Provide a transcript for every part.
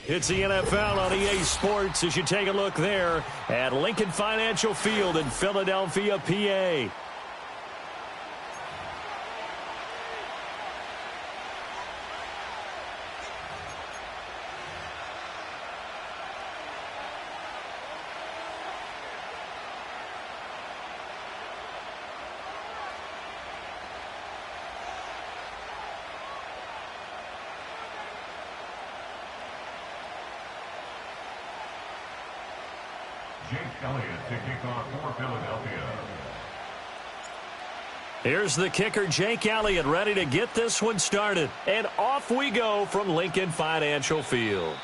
It's the NFL on EA Sports as you take a look there at Lincoln Financial Field in Philadelphia, PA. Jake Elliott to kick off for Philadelphia. Here's the kicker, Jake Elliott, ready to get this one started. And off we go from Lincoln Financial Field.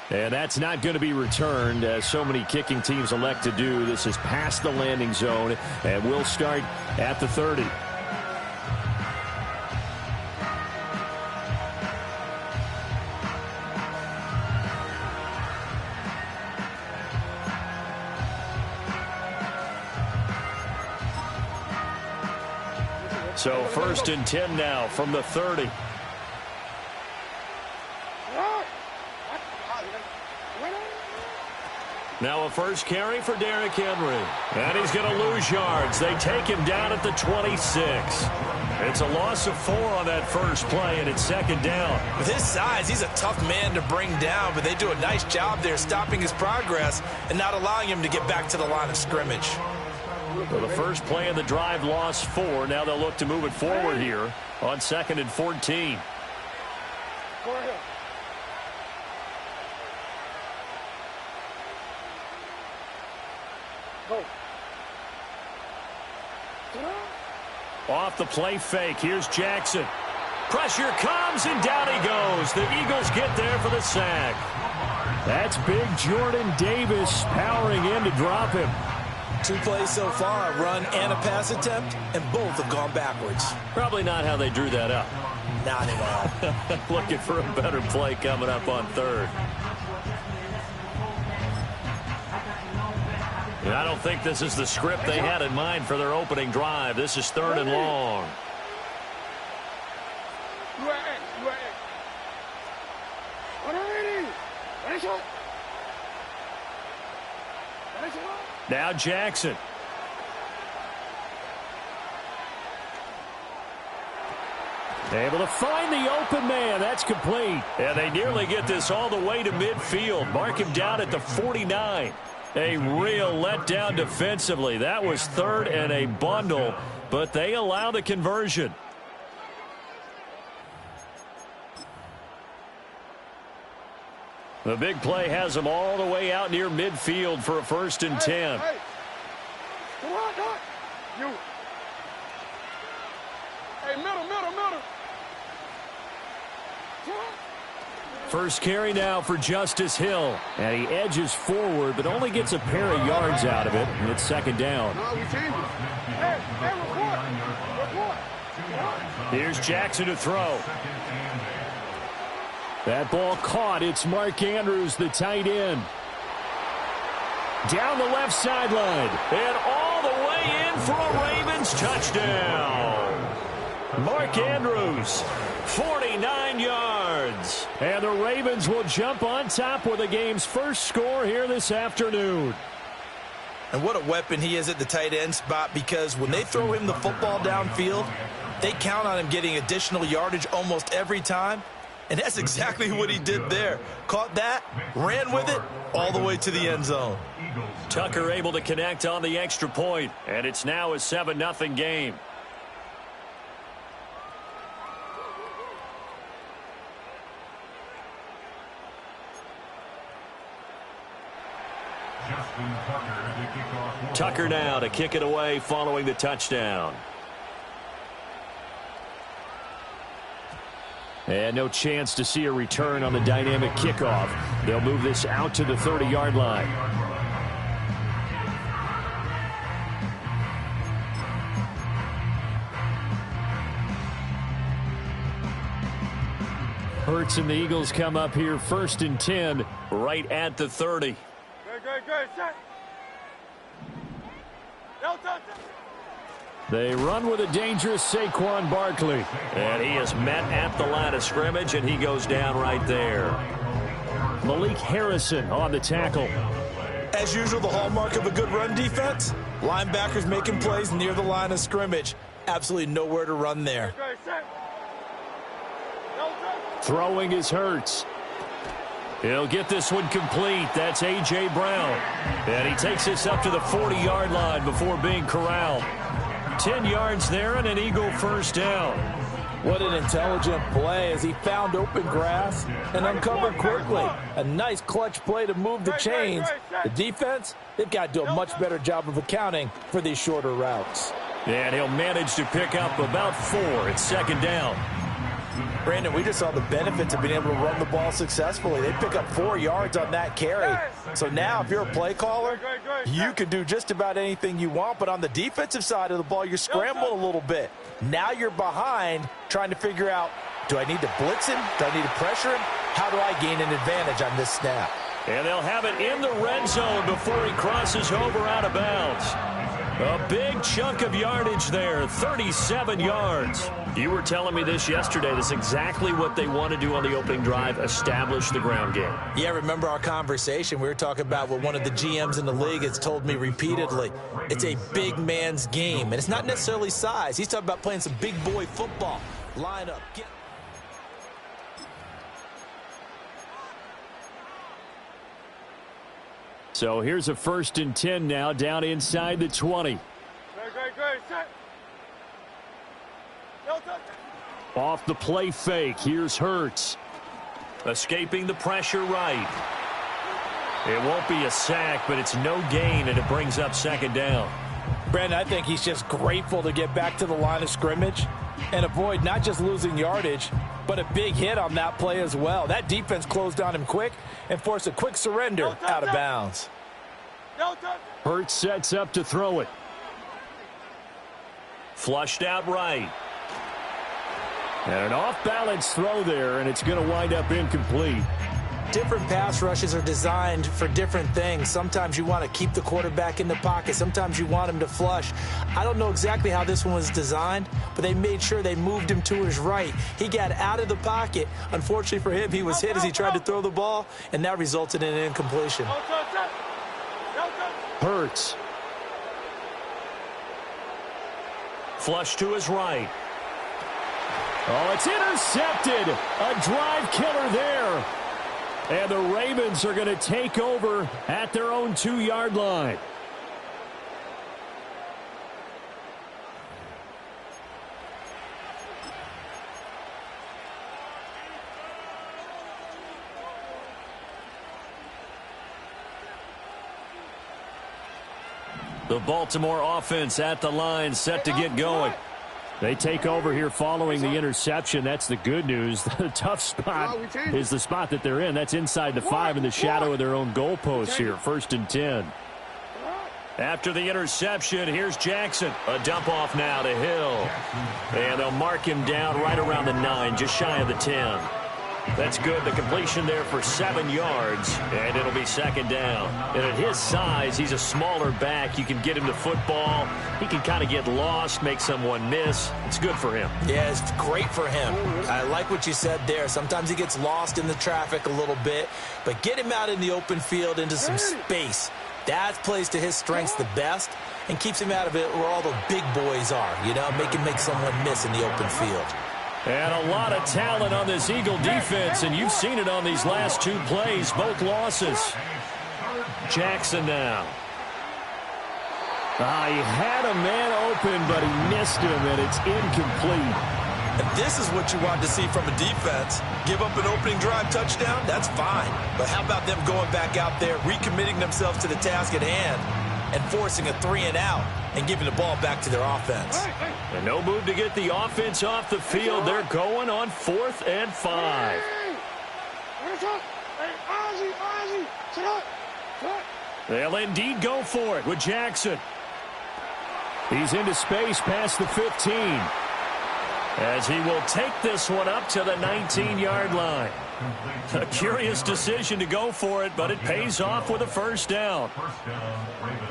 And that's not going to be returned, as so many kicking teams elect to do. This is past the landing zone, and we'll start at the 30. So 1st and 10 now from the 30. Now a first carry for Derrick Henry. And he's going to lose yards. They take him down at the 26. It's a loss of 4 on that first play, and it's 2nd down. With his size, he's a tough man to bring down, but they do a nice job there stopping his progress and not allowing him to get back to the line of scrimmage. Well, the first play of the drive lost 4. Now they'll look to move it forward here on 2nd and 14. Off the play fake. Here's Jackson. Pressure comes, and down he goes. The Eagles get there for the sack. That's big Jordan Davis powering in to drop him. 2 plays so far, a run and a pass attempt, and both have gone backwards. Probably not how they drew that up. Not at all. Looking for a better play coming up on 3rd. And I don't think this is the script they had in mind for their opening drive. This is 3rd and long. Now Jackson. Able to find the open man. That's complete. And they nearly get this all the way to midfield. Mark him down at the 49. A real letdown defensively. That was 3rd and a bundle, but they allow the conversion. The big play has them all the way out near midfield for a 1st and 10. Hey. Come on, Doc. You. Hey, middle. First carry now for Justice Hill. And he edges forward, but only gets a pair of yards out of it. And it's 2nd down. Here's Jackson to throw. That ball caught. It's Mark Andrews, the tight end. Down the left sideline. And all the way in for a Ravens touchdown. Mark Andrews, 49 yards. And the Ravens will jump on top with the game's first score here this afternoon. And what a weapon he is at the tight end spot, because when they throw him the football downfield, they count on him getting additional yardage almost every time. And that's exactly what he did there. Caught that, ran with it, all the way to the end zone. Tucker able to connect on the extra point, and it's now a 7-0 game. Tucker now to kick it away following the touchdown. And no chance to see a return on the dynamic kickoff. They'll move this out to the 30-yard line. Hurts and the Eagles come up here 1st and 10 right at the 30. Good. Set. They run with a dangerous Saquon Barkley. And he is met at the line of scrimmage, and he goes down right there. Malik Harrison on the tackle. As usual, the hallmark of a good run defense, linebackers making plays near the line of scrimmage. Absolutely nowhere to run there. Throwing is Hurts. He'll get this one complete. That's A.J. Brown. And he takes this up to the 40-yard line before being corralled. 10 yards there and an Eagle first down. What an intelligent play as he found open grass and uncovered quickly. A nice clutch play to move the chains. The defense, they've got to do a much better job of accounting for these shorter routes. And he'll manage to pick up about 4. It's second down. Brandon, we just saw the benefits of being able to run the ball successfully. They pick up 4 yards on that carry. So now if you're a play caller, you can do just about anything you want. But on the defensive side of the ball, you're scrambling a little bit. Now you're behind trying to figure out, do I need to blitz him? Do I need to pressure him? How do I gain an advantage on this snap? And they'll have it in the red zone before he crosses over out of bounds. A big chunk of yardage there, 37 yards. You were telling me this yesterday. This is exactly what they want to do on the opening drive, establish the ground game. Yeah, remember our conversation. We were talking about what one of the GMs in the league has told me repeatedly. It's a big man's game, and it's not necessarily size. He's talking about playing some big boy football. Line up, get... So here's a 1st and 10 now, down inside the 20. Off the play fake, here's Hurts. Escaping the pressure right. It won't be a sack, but it's no gain, and it brings up second down. Brandon, I think he's just grateful to get back to the line of scrimmage and avoid not just losing yardage, but a big hit on that play as well. That defense closed on him quick and forced a quick surrender out of bounds. Hurts sets up to throw it. Flushed out right. And an off-balance throw there, and it's going to wind up incomplete. Different pass rushes are designed for different things. Sometimes you want to keep the quarterback in the pocket. Sometimes you want him to flush. I don't know exactly how this one was designed, but they made sure they moved him to his right. He got out of the pocket. Unfortunately for him, he was hit as he tried to throw the ball, and that resulted in an incompletion. Hurts. Flush to his right. Oh, it's intercepted. A drive killer there. And the Ravens are going to take over at their own 2-yard line. The Baltimore offense at the line, set to get going. They take over here following the interception. That's the good news. The tough spot is the spot that they're in. That's inside the 5 in the shadow of their own goalposts here. 1st and 10. After the interception, here's Jackson. A dump off now to Hill. And they'll mark him down right around the 9, just shy of the 10. That's good. The completion there for 7 yards, and it'll be second down. And at his size, he's a smaller back. You can get him the football. He can kind of get lost, make someone miss. It's good for him. Yeah, it's great for him. I like what you said there. Sometimes he gets lost in the traffic a little bit, but get him out in the open field into some space. That plays to his strengths the best and keeps him out of it where all the big boys are, you know, make someone miss in the open field. And a lot of talent on this Eagle defense, and you've seen it on these last 2 plays, both losses. Jackson now. He had a man open, but he missed him, and it's incomplete. And this is what you want to see from a defense. Give up an opening drive touchdown, that's fine. But how about them going back out there, recommitting themselves to the task at hand, and forcing a 3-and-out and giving the ball back to their offense. And no move to get the offense off the field. They're going on 4th and 5. They'll indeed go for it with Jackson. He's into space past the 15. As he will take this one up to the 19-yard line. A curious decision to go for it, but it pays off with a first down. First down, Ravens.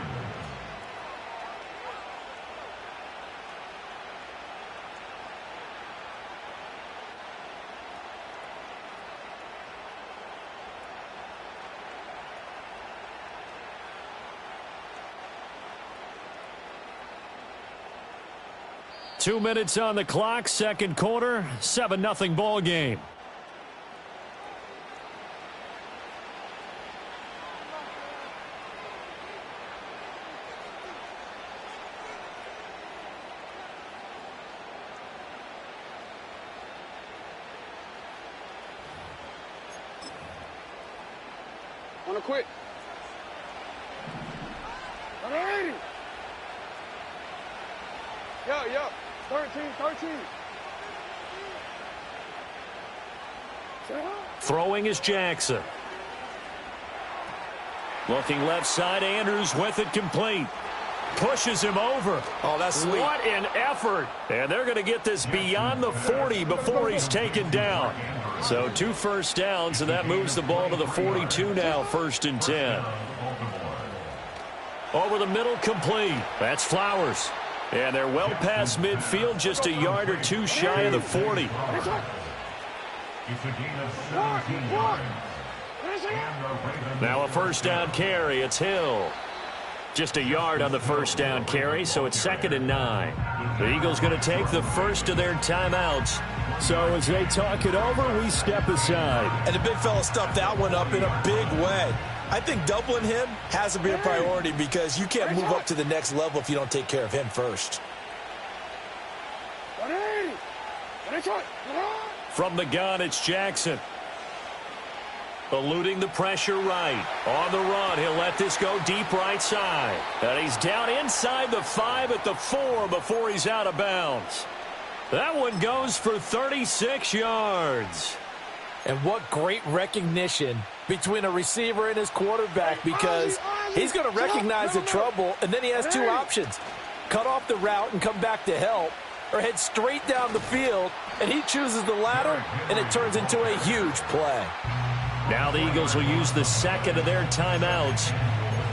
2 minutes on the clock, second quarter, 7-0 ball game. Wanna quit? 180. Yeah. 13. Throwing is Jackson. Looking left side, Andrews with it complete. Pushes him over. Oh, that's sweet. What an effort. And they're going to get this beyond the 40 before he's taken down. So 2 first downs, and that moves the ball to the 42 now, 1st and 10. Over the middle, complete. That's Flowers. And they're well past midfield, just a yard or 2 shy of the 40. It's a gain of 17 yards. Now a first down carry. It's Hill. Just a yard on the first down carry, so it's 2nd and 9. The Eagles going to take the first of their timeouts. So as they talk it over, we step aside. And the big fella stuffed that one up in a big way. I think doubling him has to be a priority because you can't move up to the next level if you don't take care of him first. From the gun, it's Jackson. Eluding the pressure right. On the run, he'll let this go deep right side. And he's down inside the 5 at the 4 before he's out of bounds. That one goes for 36 yards. And what great recognition between a receiver and his quarterback, because he's going to recognize the trouble, and then he has 2 options. Cut off the route and come back to help, or head straight down the field, and he chooses the latter, and it turns into a huge play. Now the Eagles will use the 2nd of their timeouts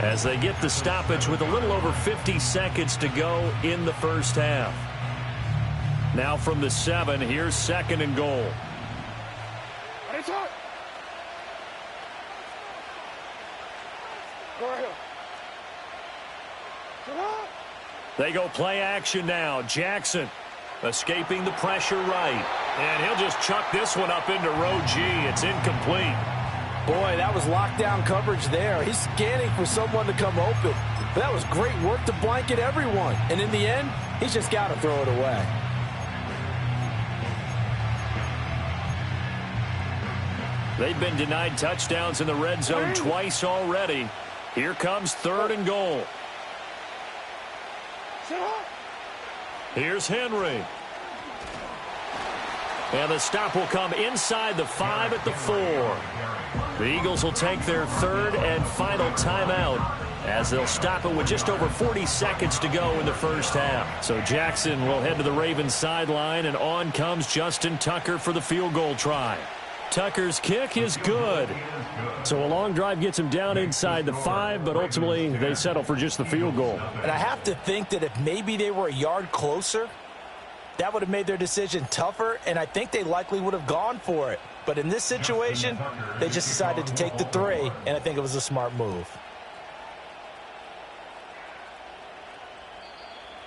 as they get the stoppage with a little over 50 seconds to go in the first half. Now from the 7, here's 2nd and goal. They go play action now. Jackson escaping the pressure right. And he'll just chuck this one up into row G. It's incomplete. Boy, that was lockdown coverage there. He's scanning for someone to come open. But that was great work to blanket everyone. And in the end, he's just got to throw it away. They've been denied touchdowns in the red zone twice already. Here comes 3rd and goal. Here's Henry. And the stop will come inside the 5 at the 4. The Eagles will take their 3rd and final timeout as they'll stop it with just over 40 seconds to go in the first half. So Jackson will head to the Ravens sideline, and on comes Justin Tucker for the field goal try. Tucker's kick is good. So a long drive gets him down inside the 5, but ultimately they settle for just the field goal. And I have to think that if maybe they were a yard closer, that would have made their decision tougher, and I think they likely would have gone for it. But in this situation, they just decided to take the 3, and I think it was a smart move.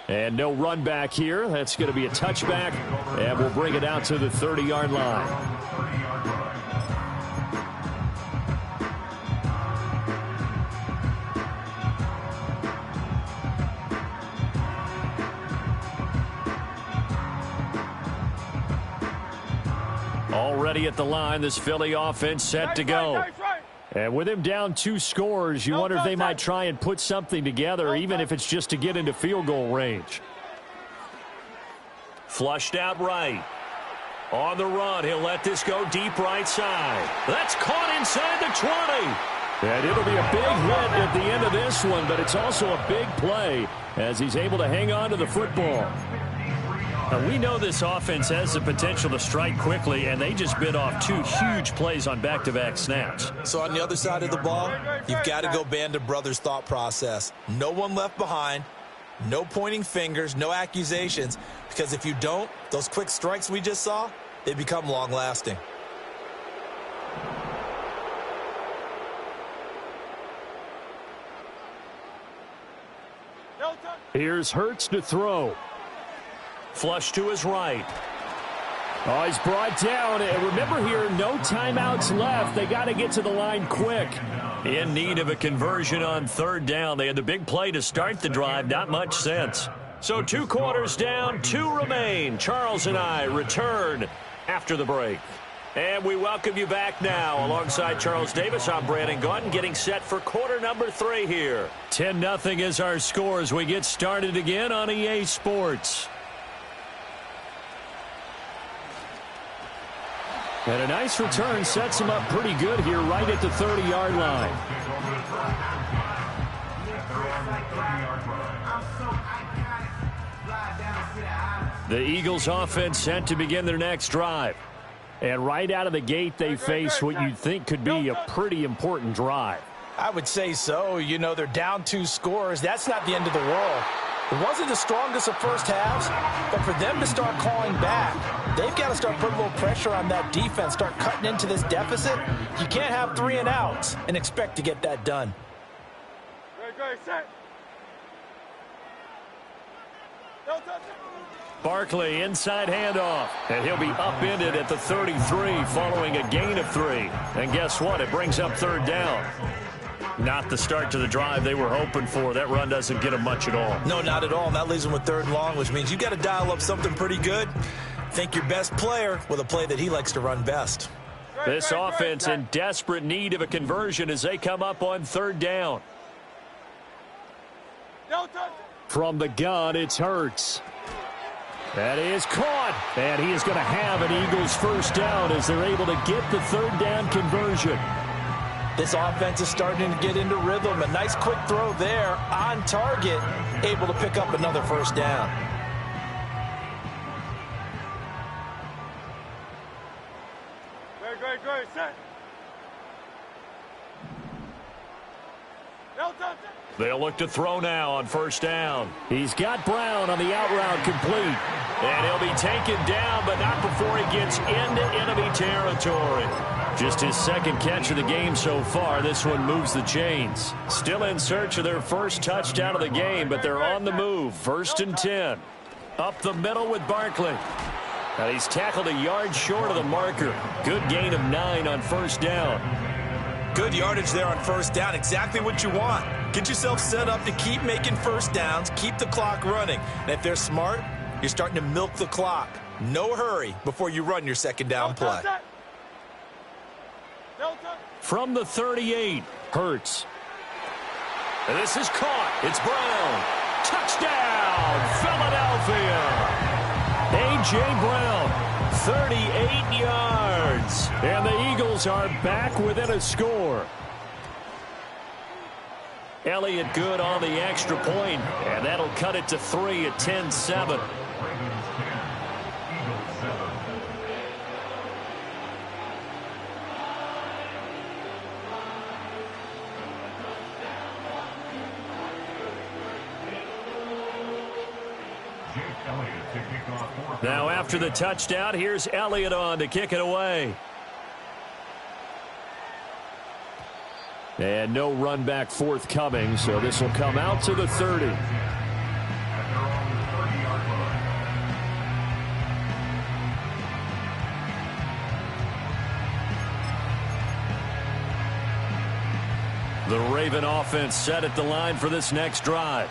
And no run back here. That's going to be a touchback, and we'll bring it out to the 30-yard line. Already at the line, this Philly offense set to go. And with him down 2 scores, you wonder if they might try and put something together, even if it's just to get into field goal range. Flushed out right. On the run, he'll let this go deep right side. That's caught inside the 20. And it'll be a big hit at the end of this one, but it's also a big play as he's able to hang on to the football. Now, we know this offense has the potential to strike quickly, and they just bit off 2 huge plays on back-to-back snaps. So on the other side of the ball, you've got to go Band of Brothers thought process. No one left behind, no pointing fingers, no accusations, because if you don't, those quick strikes we just saw, they become long-lasting. Here's Hurts to throw. Flush to his right. Oh, he's brought down. And remember here, no timeouts left. They got to get to the line quick. In need of a conversion on third down. They had the big play to start the drive. Not much sense. So 2 quarters down, 2 remain. Charles and I return after the break. And we welcome you back now. Alongside Charles Davis, I'm Brandon Gaudin, getting set for quarter number 3 here. 10-0 is our score as we get started again on EA Sports. And a nice return sets him up pretty good here right at the 30-yard line. The Eagles offense set to begin their next drive. And right out of the gate, they face what you'd think could be a pretty important drive. I would say so. You know, they're down 2 scores. That's not the end of the world. It wasn't the strongest of first halves, but for them to start calling back, they've got to start putting a little pressure on that defense, start cutting into this deficit. You can't have 3 and outs and expect to get that done. Great, set. Barkley, inside handoff, and he'll be upended at the 33 following a gain of 3. And guess what? It brings up third down. Not the start to the drive they were hoping for. That run doesn't get them much at all. No, not at all. And that leaves them with third and long, which means you got to dial up something pretty good. Think your best player with a play that he likes to run best. This offense in desperate need of a conversion as they come up on third down. From the gun, it's Hurts. That is caught. And he is going to have an Eagles first down as they're able to get the third down conversion. This offense is starting to get into rhythm. A nice quick throw there on target, able to pick up another first down. Great, set. They'll look to throw now on first down. He's got Brown on the out route complete. And he'll be taken down, but not before he gets into enemy territory. Just his second catch of the game so far. This one moves the chains. Still in search of their first touchdown of the game, but they're on the move. 1st and 10. Up the middle with Barkley. And he's tackled a yard short of the marker. Good gain of 9 on first down. Good yardage there on first down. Exactly what you want. Get yourself set up to keep making first downs, keep the clock running. And if they're smart, you're starting to milk the clock. No hurry before you run your second down play. From the 38, Hurts. And this is caught. It's Brown. Touchdown, Philadelphia. A.J. Brown, 38 yards. And the Eagles are back within a score. Elliott good on the extra point, and that'll cut it to 3 at 10-7. Now after the touchdown, here's Elliott on to kick it away. And no run back forthcoming, so this will come out to the 30. The Raven offense set at the line for this next drive.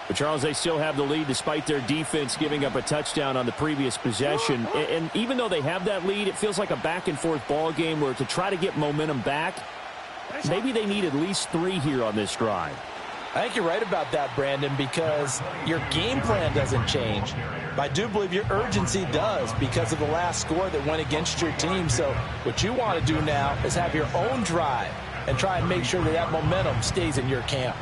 But, Charles, they still have the lead despite their defense giving up a touchdown on the previous possession. And even though they have that lead, it feels like a back-and-forth ball game where to try to get momentum back, maybe they need at least 3 here on this drive. I think you're right about that, Brandon, because your game plan doesn't change. But I do believe your urgency does because of the last score that went against your team. So what you want to do now is have your own drive and try and make sure that that momentum stays in your camp.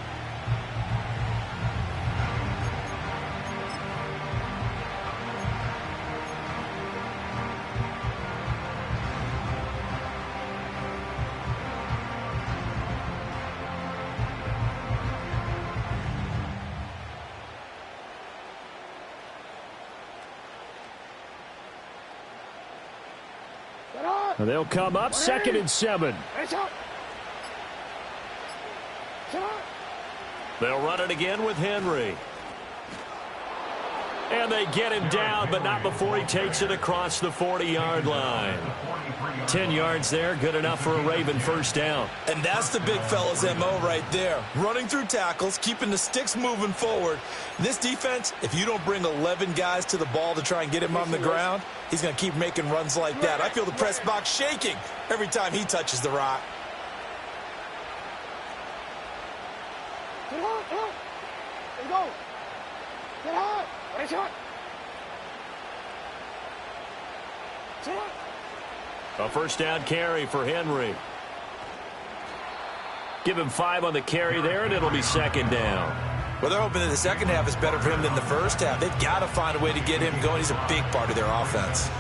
They'll come up 2nd and 7. They'll run it again with Henry. And they get him down, but not before he takes it across the 40-yard line. 10 yards there, good enough for a Raven first down. And that's the big fella's MO right there. Running through tackles, keeping the sticks moving forward. This defense, if you don't bring 11 guys to the ball to try and get him on the ground, he's going to keep making runs like that. I feel the press box shaking every time he touches the rock. Get on, come on. Let's go. Get on. Ready, shot. Shot. A first down carry for Henry. Give him 5 on the carry there, and it'll be second down. Well, they're hoping that the second half is better for him than the first half. They've got to find a way to get him going. He's a big part of their offense.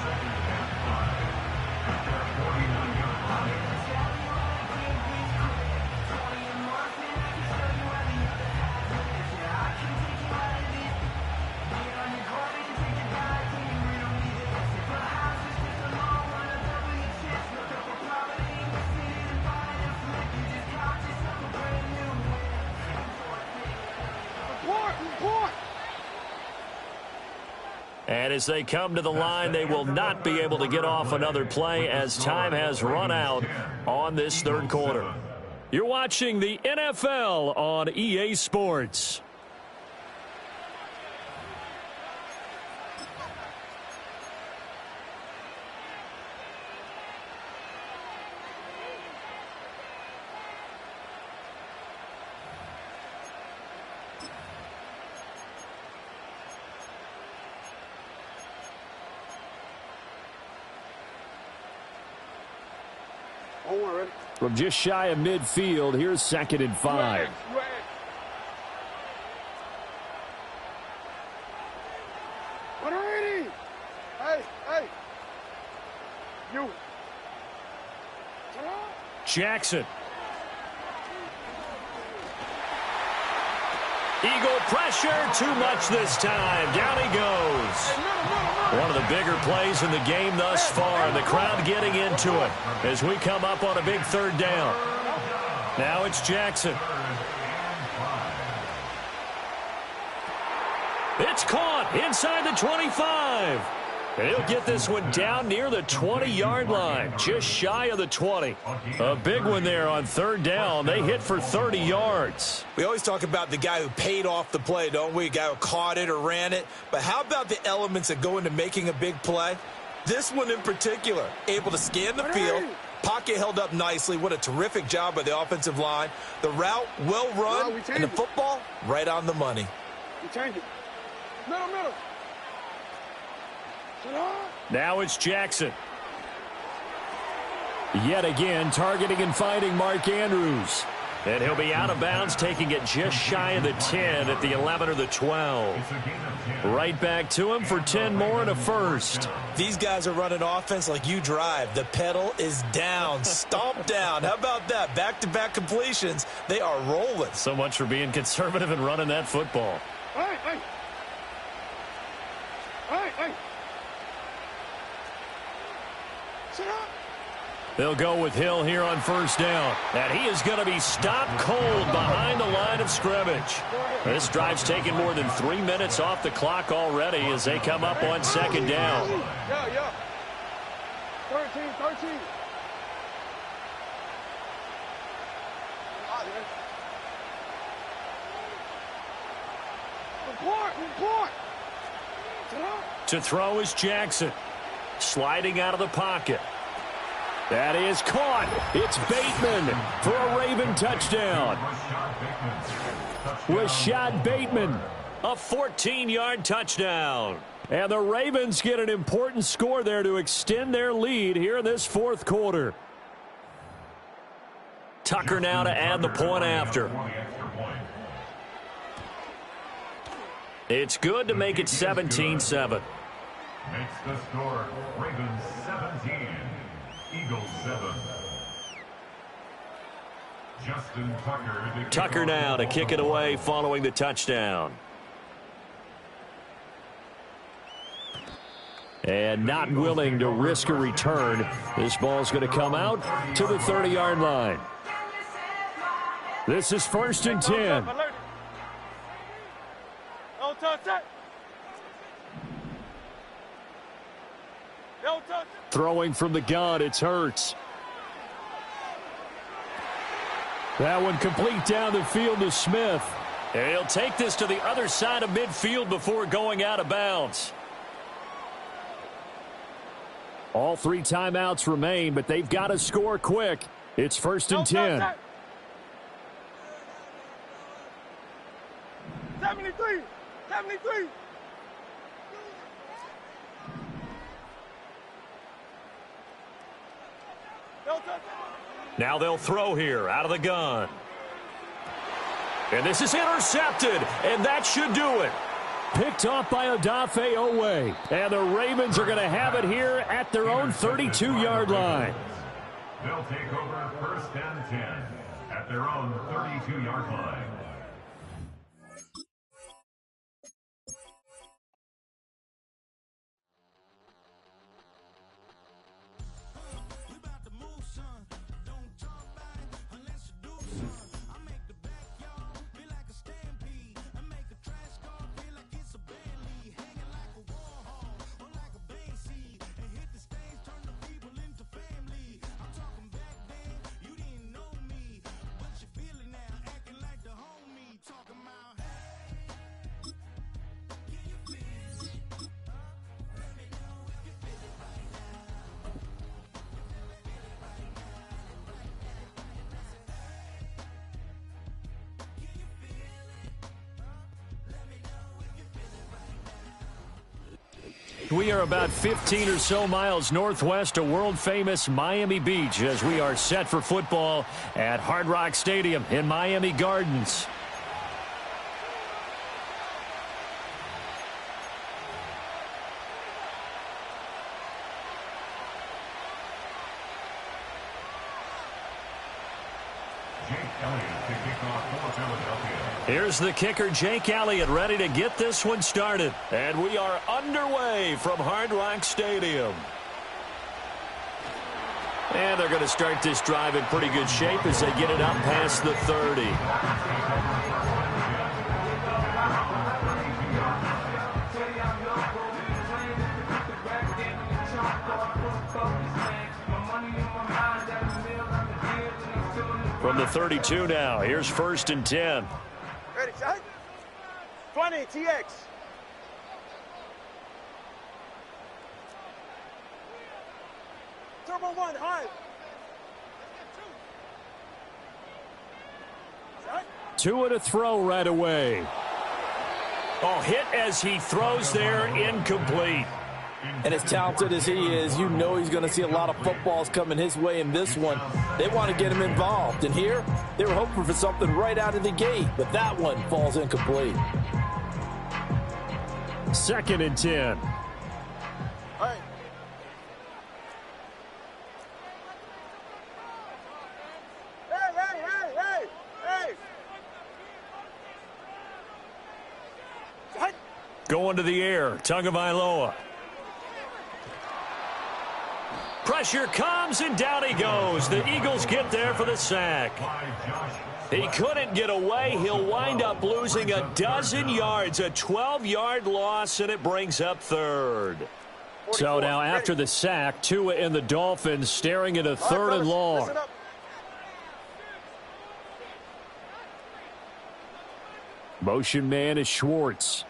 And as they come to the line, they will not be able to get off another play as time has run out on this third quarter. You're watching the NFL on EA Sports. From just shy of midfield, here's 2nd and 5. 180. Hey. You. Jackson. Eagle pressure, too much this time. Down he goes. One of the bigger plays in the game thus far, and the crowd getting into it as we come up on a big third down. Now it's Jackson. It's caught inside the 25. And he'll get this one down near the 20-yard line, just shy of the 20. A big one there on third down. They hit for 30 yards. We always talk about the guy who paid off the play, don't we? A guy who caught it or ran it. But how about the elements that go into making a big play? This one in particular, able to scan the field. Pocket held up nicely. What a terrific job by the offensive line. The route, well run, and the football, right on the money. We change it. Middle. Now it's Jackson. Yet again, targeting and fighting Mark Andrews. And he'll be out of bounds, taking it just shy of the 10 at the 11 or the 12. Right back to him for 10 more and a first. These guys are running offense like you drive. The pedal is down, stomp down. How about that? Back-to-back completions. They are rolling. So much for being conservative and running that football. Hey. They'll go with Hill here on first down. And he is going to be stopped cold behind the line of scrimmage. This drive's taken more than 3 minutes off the clock already as they come up on second down. Yeah. 13. Report. To throw is Jackson. Sliding out of the pocket. That is caught. It's Bateman for a Raven touchdown. Rashad Bateman, a 14-yard touchdown. And the Ravens get an important score there to extend their lead here in this fourth quarter. Tucker now to add the point after. It's good to make it 17-7. Makes the score Ravens 17, Eagles 7. Justin Tucker. Tucker now to kick it away following the touchdown. And not willing to risk a return. This ball's going to come out to the 30-yard line. This is 1st and 10. Throwing from the gun, it's Hurts. That one complete down the field to Smith. And he'll take this to the other side of midfield before going out of bounds. All 3 timeouts remain, but they've got to score quick. It's 1st and 10. 73. Now they'll throw here out of the gun. And this is intercepted, and that should do it. Picked off by Odafe Oweh. And the Ravens are going to have it here at their own 32-yard line. They'll take over 1st and 10 at their own 32-yard line. We are about 15 or so miles northwest of world-famous Miami Beach as we are set for football at Hard Rock Stadium in Miami Gardens. Here's the kicker, Jake Elliott, ready to get this one started. And we are underway from Hard Rock Stadium. And they're going to start this drive in pretty good shape as they get it up past the 30. From the 32 now, here's 1st and 10. Ready, set. 20, TX. Turbo 1, high. Set. Tua to throw right away. Oh, hit as he throws there, incomplete. And as talented as he is, you know he's going to see a lot of footballs coming his way in this one. They want to get him involved. And here, they were hoping for something right out of the gate, but that one falls incomplete. 2nd and 10. Hey. Hey. Set. Going to the air, Tagovailoa. Pressure comes, and down he goes. The Eagles get there for the sack. He couldn't get away. He'll wind up losing a dozen yards, a 12-yard loss, and it brings up 3rd. So now after the sack, Tua and the Dolphins staring at a 3rd and long. Motion man is Schwartz.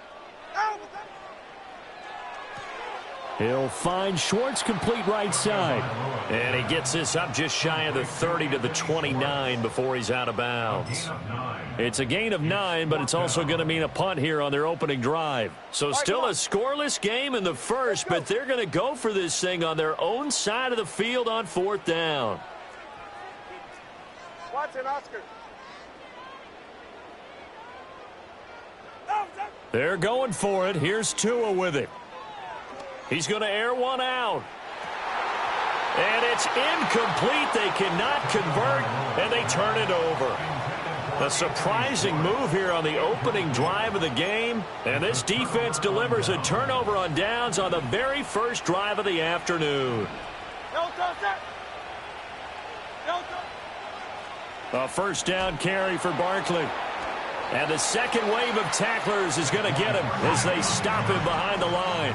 He'll find Schwartz complete right side. And he gets this up just shy of the 30 to the 29 before he's out of bounds. It's a gain of 9, but it's also going to mean a punt here on their opening drive. So still a scoreless game in the first, but they're going to go for this thing on their own side of the field on 4th down. Watson, Oscar. They're going for it. Here's Tua with it. He's going to air one out. And it's incomplete. They cannot convert, and they turn it over. A surprising move here on the opening drive of the game. And this defense delivers a turnover on downs on the very first drive of the afternoon. A 1st down carry for Barkley. And the second wave of tacklers is going to get him as they stop him behind the line.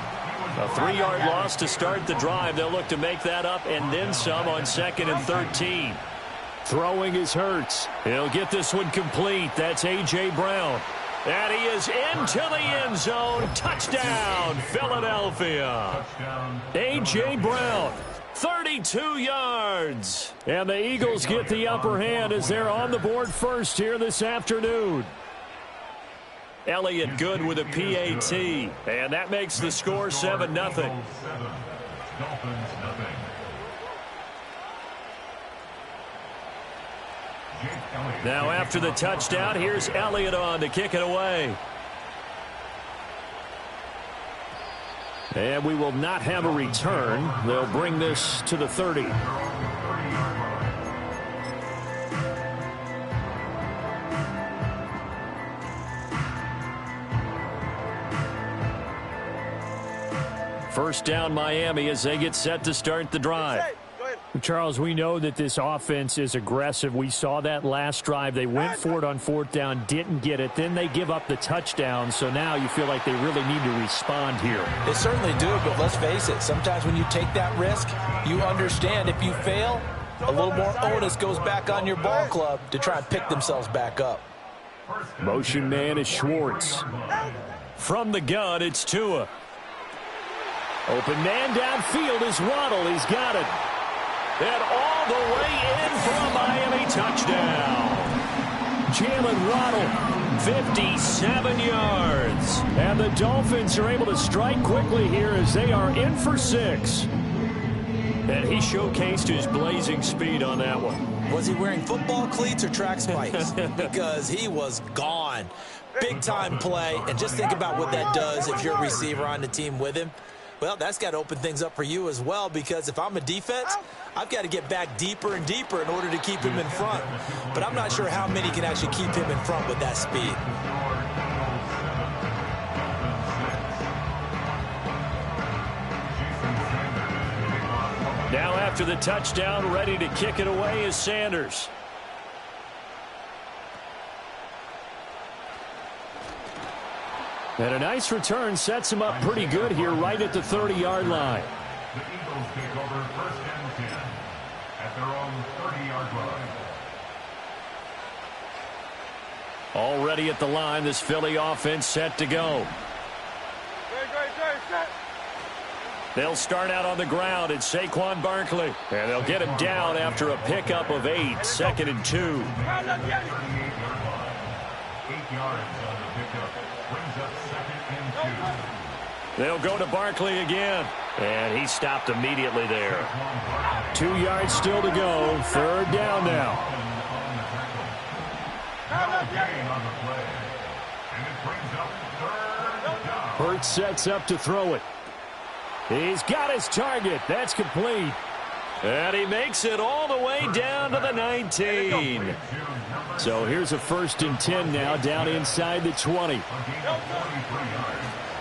A 3-yard loss to start the drive. They'll look to make that up and then some on 2nd and 13. Throwing is Hurts. He'll get this one complete. That's A.J. Brown. And he is into the end zone. Touchdown, Philadelphia. A.J. Brown, 32 yards. And the Eagles get the upper hand as they're on the board first here this afternoon. Elliott good with a PAT. And that makes the score 7-0. Now after the touchdown, here's Elliott on to kick it away. And we will not have a return. They'll bring this to the 30. First down Miami as they get set to start the drive. Charles, we know that this offense is aggressive. We saw that last drive. They went for it on 4th down, didn't get it. Then they give up the touchdown, so now you feel like they really need to respond here. They certainly do, but let's face it. Sometimes when you take that risk, you understand if you fail, a little more onus goes back on your ball club to try and pick themselves back up. Motion man is Schwartz. From the gun, it's Tua. Open man downfield is Waddle. He's got it. And all the way in for a Miami touchdown. Jalen Waddle, 57 yards. And the Dolphins are able to strike quickly here as they are in for 6. And he showcased his blazing speed on that one. Was he wearing football cleats or track spikes? Because he was gone. Big-time play. And just think about what that does if you're a receiver on the team with him. Well, that's got to open things up for you as well, because if I'm a defense, I've got to get back deeper and deeper in order to keep him in front. But I'm not sure how many can actually keep him in front with that speed. Now after the touchdown, ready to kick it away is Sanders. And a nice return sets him up pretty good here right at the 30-yard line. The Eagles take over 1st and 10 at their own 30-yard line. Already at the line, this Philly offense set to go. They'll start out on the ground. It's Saquon Barkley. And they'll get him down after a pickup of 8, 2nd and 2. 8 yards on the pickup. Brings up 2nd and 2. They'll go to Barkley again. And he stopped immediately there. 2 yards still to go. 3rd down now. Hurts sets up to throw it. He's got his target. That's complete. And he makes it all the way down to the 19. So here's a 1st and 10 now down inside the 20.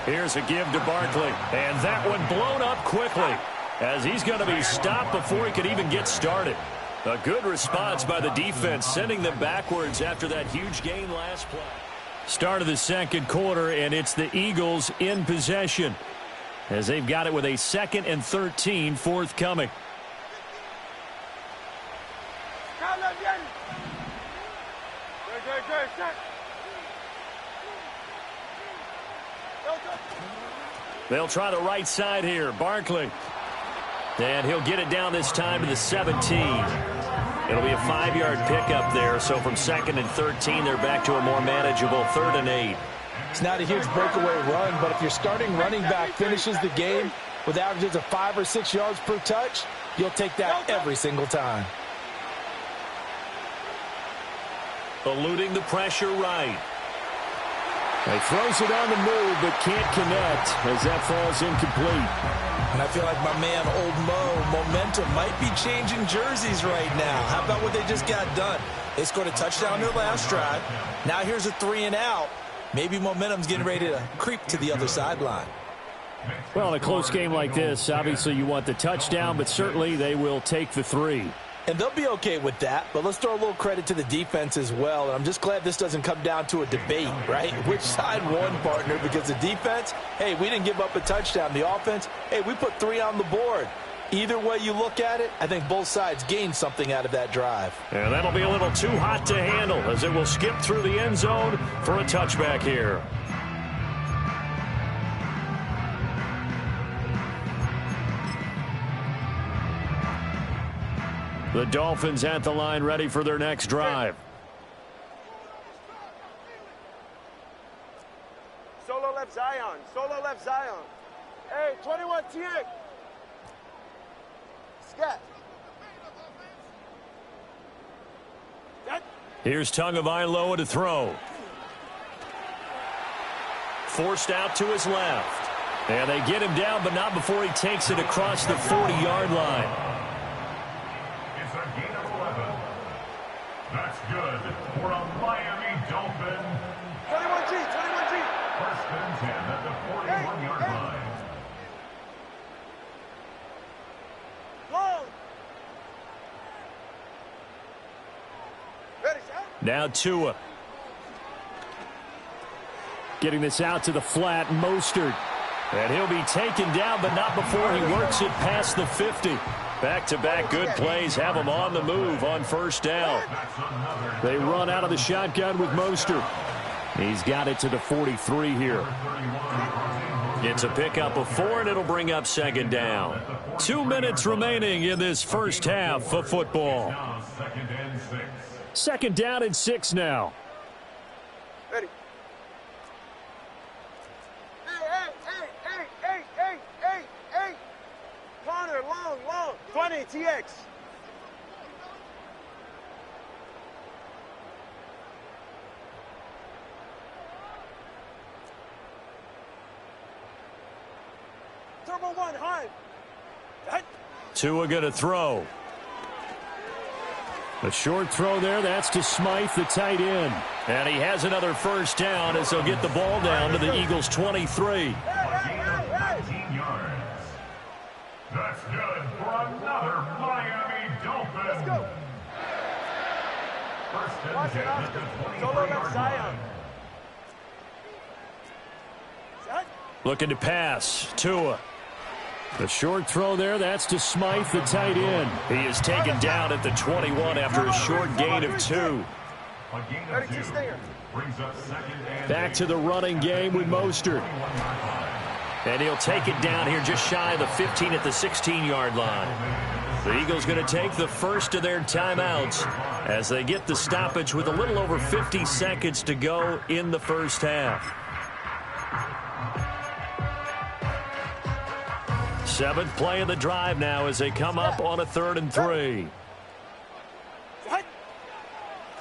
Here's a give to Barkley. And that one blown up quickly as he's going to be stopped before he could even get started. A good response by the defense, sending them backwards after that huge gain last play. Start of the 2nd quarter, and it's the Eagles in possession as they've got it with a 2nd and 13 forthcoming. They'll try the right side here. Barkley. And he'll get it down this time to the 17. It'll be a 5-yard pickup there. So from 2nd and 13, they're back to a more manageable 3rd and 8. It's not a huge breakaway run, but if your starting running back finishes the game with averages of 5 or 6 yards per touch, you'll take that every single time. Eluding the pressure right. He throws it on the move, but can't connect as that falls incomplete. And I feel like my man, Old Mo, momentum might be changing jerseys right now. How about what they just got done? They scored a touchdown their last drive. Now here's a 3 and out. Maybe momentum's getting ready to creep to the other sideline. Well, in a close game like this, obviously you want the touchdown, but certainly they will take the 3. And they'll be okay with that, but let's throw a little credit to the defense as well. And I'm just glad this doesn't come down to a debate, right? Which side won, partner? Because the defense, hey, we didn't give up a touchdown. The offense, hey, we put 3 on the board. Either way you look at it, I think both sides gained something out of that drive. And that'll be a little too hot to handle as it will skip through the end zone for a touchback here. The Dolphins at the line ready for their next drive. Solo left Zion. Solo left Zion. Hey, 21 TX. Scat. Here's Tagovailoa to throw. Forced out to his left. And they get him down, but not before he takes it across the 40-yard line. It's a gain of 11. That's good for a Miami Dolphin. 21G. 21G. First and 10 at the 41-yard line. Long. Ready, shot. Now Tua. Getting this out to the flat, Mostert. And he'll be taken down, but not before he works it past the 50. Back-to-back good plays have him on the move on first down. They run out of the shotgun with Mostert. He's got it to the 43 here. It's a pickup of 4, and it'll bring up second down. 2 minutes remaining in this first half of football. Second and 6. Second down and 6 now. Ready. Hey. Corner, long. 20 TX. Turbo 1, high. Tua going to throw. A short throw there. That's to Smythe, the tight end. And he has another first down as they'll get the ball down to the Eagles' 23. 19 yards. That's good for another Miami Dolphin. Let's go. First and Watch 10 it, at the Oscar. Solo left 23-yard Zion. line. Shot. Looking to pass. Tua. The short throw there, that's to Smythe, the tight end. He is taken down at the 21 after a short gain of 2. A gain of 2. Stinger. Brings up second and Back to the running game with Mostert. And he'll take it down here just shy of the 15 at the 16-yard line. The Eagles going to take the first of their timeouts as they get the stoppage with a little over 50 seconds to go in the first half. 7th play of the drive now as they come up on a 3rd and 3.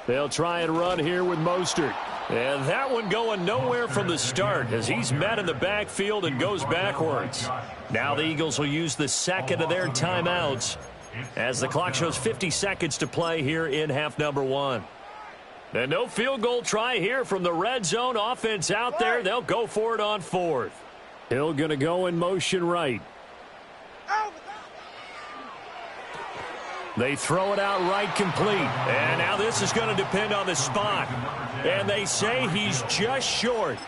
They'll try and run here with Mostert. And that one going nowhere from the start as he's met in the backfield and goes backwards. Now the Eagles will use the second of their timeouts as the clock shows 50 seconds to play here in half number 1. And no field goal try here from the red zone. Offense out there. They'll go for it on 4th. Hill going to go in motion right. They throw it out right complete. And now this is going to depend on the spot. And they say he's just short.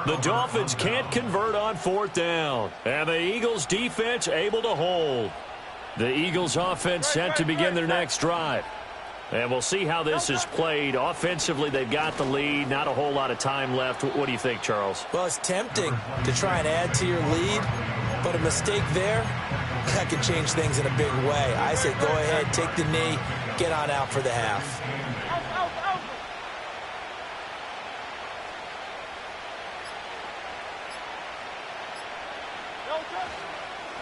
The Dolphins can't convert on 4th down. And the Eagles defense able to hold. The Eagles offense set to begin their next drive. And we'll see how this is played. Offensively, they've got the lead. Not a whole lot of time left. What do you think, Charles? Well, it's tempting to try and add to your lead, but a mistake there, that could change things in a big way. I say go ahead, take the knee, get on out for the half.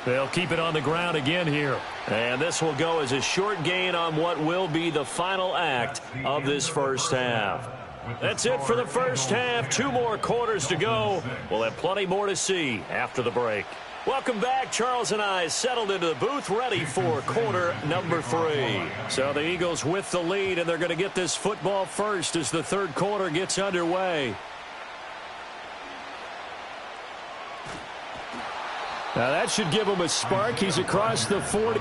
They'll keep it on the ground again here. And this will go as a short gain on what will be the final act of this first half. That's it for the first half. 2 more quarters to go. We'll have plenty more to see after the break. Welcome back. Charles and I settled into the booth ready for quarter number 3. So the Eagles with the lead, and they're going to get this football first as the third quarter gets underway. Now that should give him a spark. He's across the 40.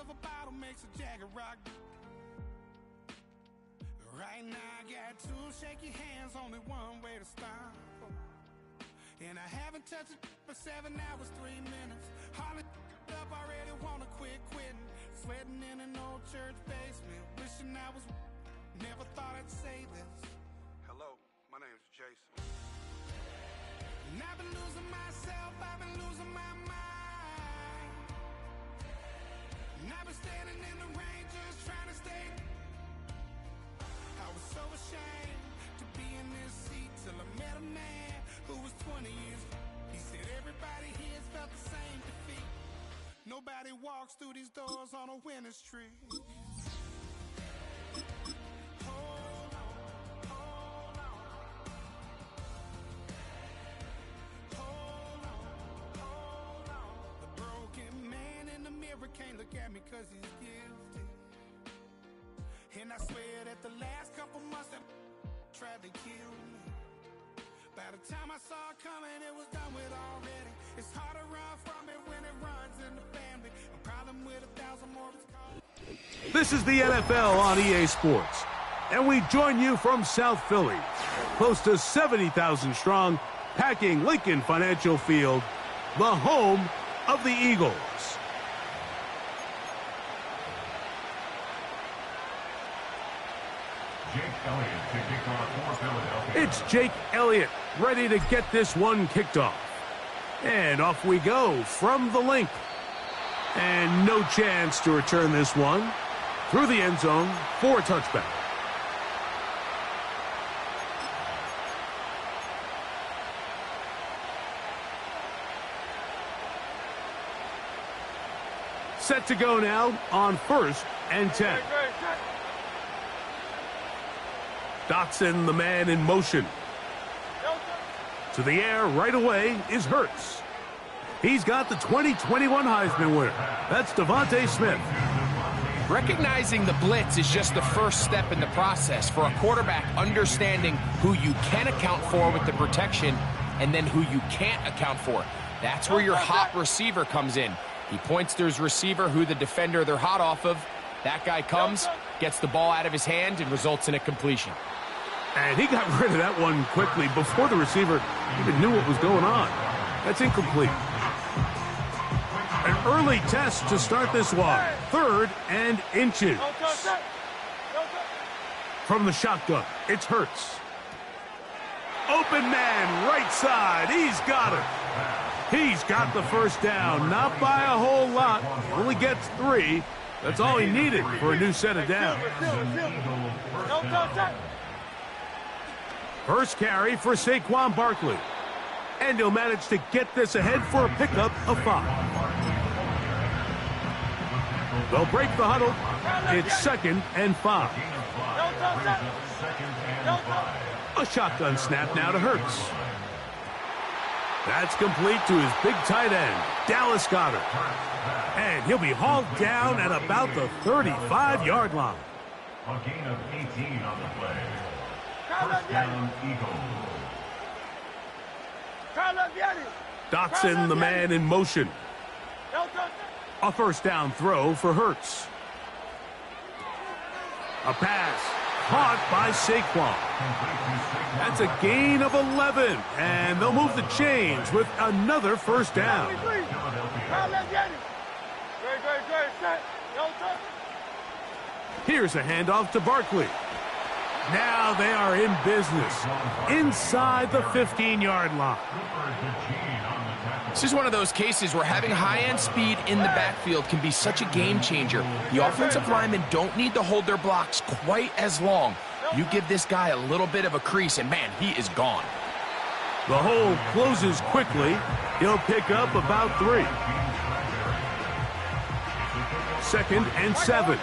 of a bottle makes a jacket rock. Right now I got two shaky hands, only one way to stop. And I haven't touched it for 7 hours, 3 minutes. Hardly up, already wanna quitting. Sweating in an old church basement, wishing I was. Never thought I'd say this. Hello, my name is Jason. And I've been losing myself, I've been losing my mind. And I've been standing in the rain just trying to stay. I was so ashamed to be in this seat till I met a man who was 20 years. He said everybody here's felt the same defeat. Nobody walks through these doors on a winning streak. Hold on, hold on. Hold on, hold on. The broken man in the mirror can't look at me 'cause he's guilty. And I swear that the last couple months that tried to kill me. By the time I saw it coming, it was done with already. It's hard to run from it when it runs in the family. A problem with 1,000 more is called. This is the NFL on EA Sports, and we join you from South Philly, close to 70,000 strong, packing Lincoln Financial Field, the home of the Eagles. Jake Elliott to kick off for Philadelphia. It's Jake Elliott ready to get this one kicked off. And off we go from the link. And no chance to return this one through the end zone for a touchback. Set to go now on 1st and 10. Dotson, the man in motion. To the air right away is Hurts. He's got the 2021 Heisman winner. That's Devontae Smith. Recognizing the blitz is just the first step in the process for a quarterback understanding who you can account for with the protection and then who you can't account for. That's where your hot receiver comes in. He points to his receiver, who the defender they're hot off of. That guy comes, gets the ball out of his hand, and results in a completion. And he got rid of that one quickly before the receiver even knew what was going on. That's incomplete. An early test to start this one. 3rd and inches. From the shotgun, it's Hurts. Open man, right side. He's got it. He's got the first down. Not by a whole lot. Only gets 3. That's all he needed for a new set of downs. First carry for Saquon Barkley. And he'll manage to get this ahead for a pickup of 5. They'll break the huddle. It's 2nd and 5. A shotgun snap now to Hurts. That's complete to his big tight end, Dallas Goedert. And he'll be hauled down at about the 35-yard line. A gain of 18 on the play. First down, Eagles. Dotson, the man in motion. A first down throw for Hurts. A pass caught by Saquon. That's a gain of 11, and they'll move the chains with another first down. Here's a handoff to Barkley. Now they are in business inside the 15-yard line. This is one of those cases where having high-end speed in the backfield can be such a game changer. The offensive linemen don't need to hold their blocks quite as long. You give this guy a little bit of a crease, and man, he is gone. The hole closes quickly. He'll pick up about 3. 2nd and 7.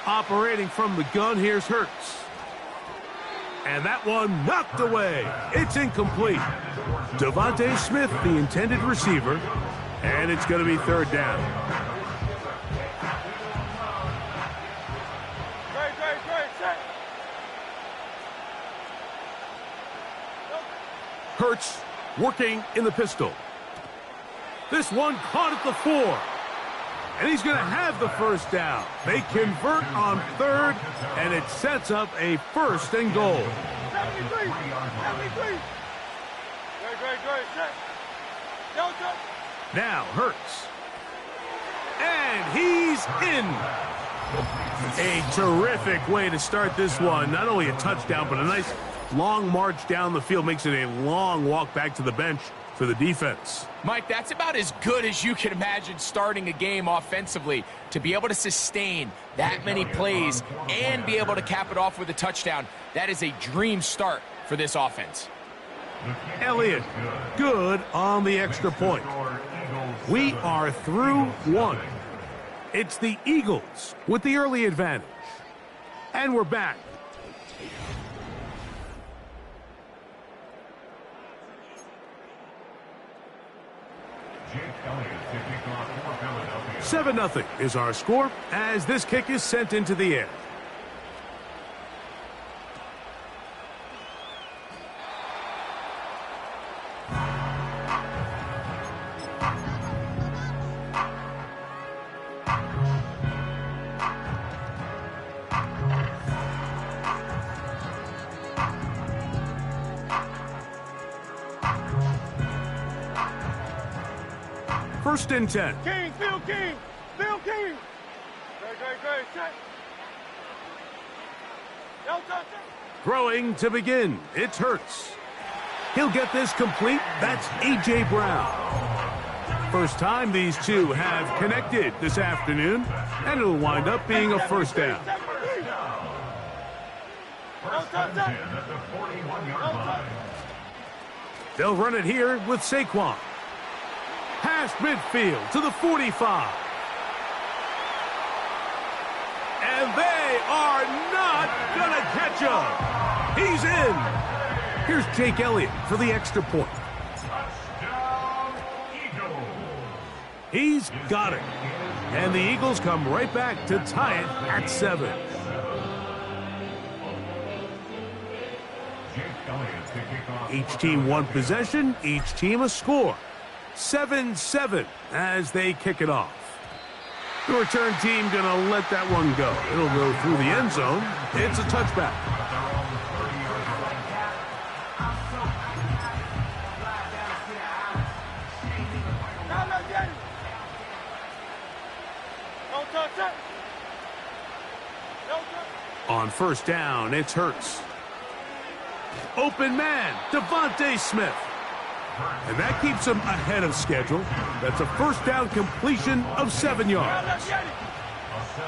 Operating from the gun, here's Hurts. And that one knocked away. It's incomplete. Devontae Smith, the intended receiver, and it's going to be 3rd down. Hurts working in the pistol. This one caught at the 4. And he's going to have the first down. They convert on 3rd, and it sets up a 1st and goal. 73. 73. Great. Set. Delta. Now Hurts. And he's in. A terrific way to start this one. Not only a touchdown, but a nice long march down the field. Makes it a long walk back to the bench for the defense. Mike, that's about as good as you can imagine starting a game offensively. To be able to sustain that many plays and be able to cap it off with a touchdown, that is a dream start for this offense. Elliott, good on the extra point. We are through 1. It's the Eagles with the early advantage. And we're back. Jake Elliott to kick off for Philadelphia. 7-0 is our score as this kick is sent into the air. First and 10. King. Phil King. Great. Set. Delta. Throwing to begin. It's Hurts. He'll get this complete. That's A.J. Brown. First time these two have connected this afternoon, and it'll wind up being a first down. First and 10 at the 41-yard line. They'll run it here with Saquon. Past midfield to the 45. And they are not going to catch him. He's in. Here's Jake Elliott for the extra point. Touchdown, Eagles. He's got it. And the Eagles come right back to tie it at 7. Jake Elliott to kick off. Each team one possession, each team a score. 7-7 as they kick it off. The return team going to let that one go. It'll go through the end zone. It's a touchback. On first down, it's Hurts. Open man, Devontae Smith. And that keeps him ahead of schedule. That's a first down completion of 7 yards.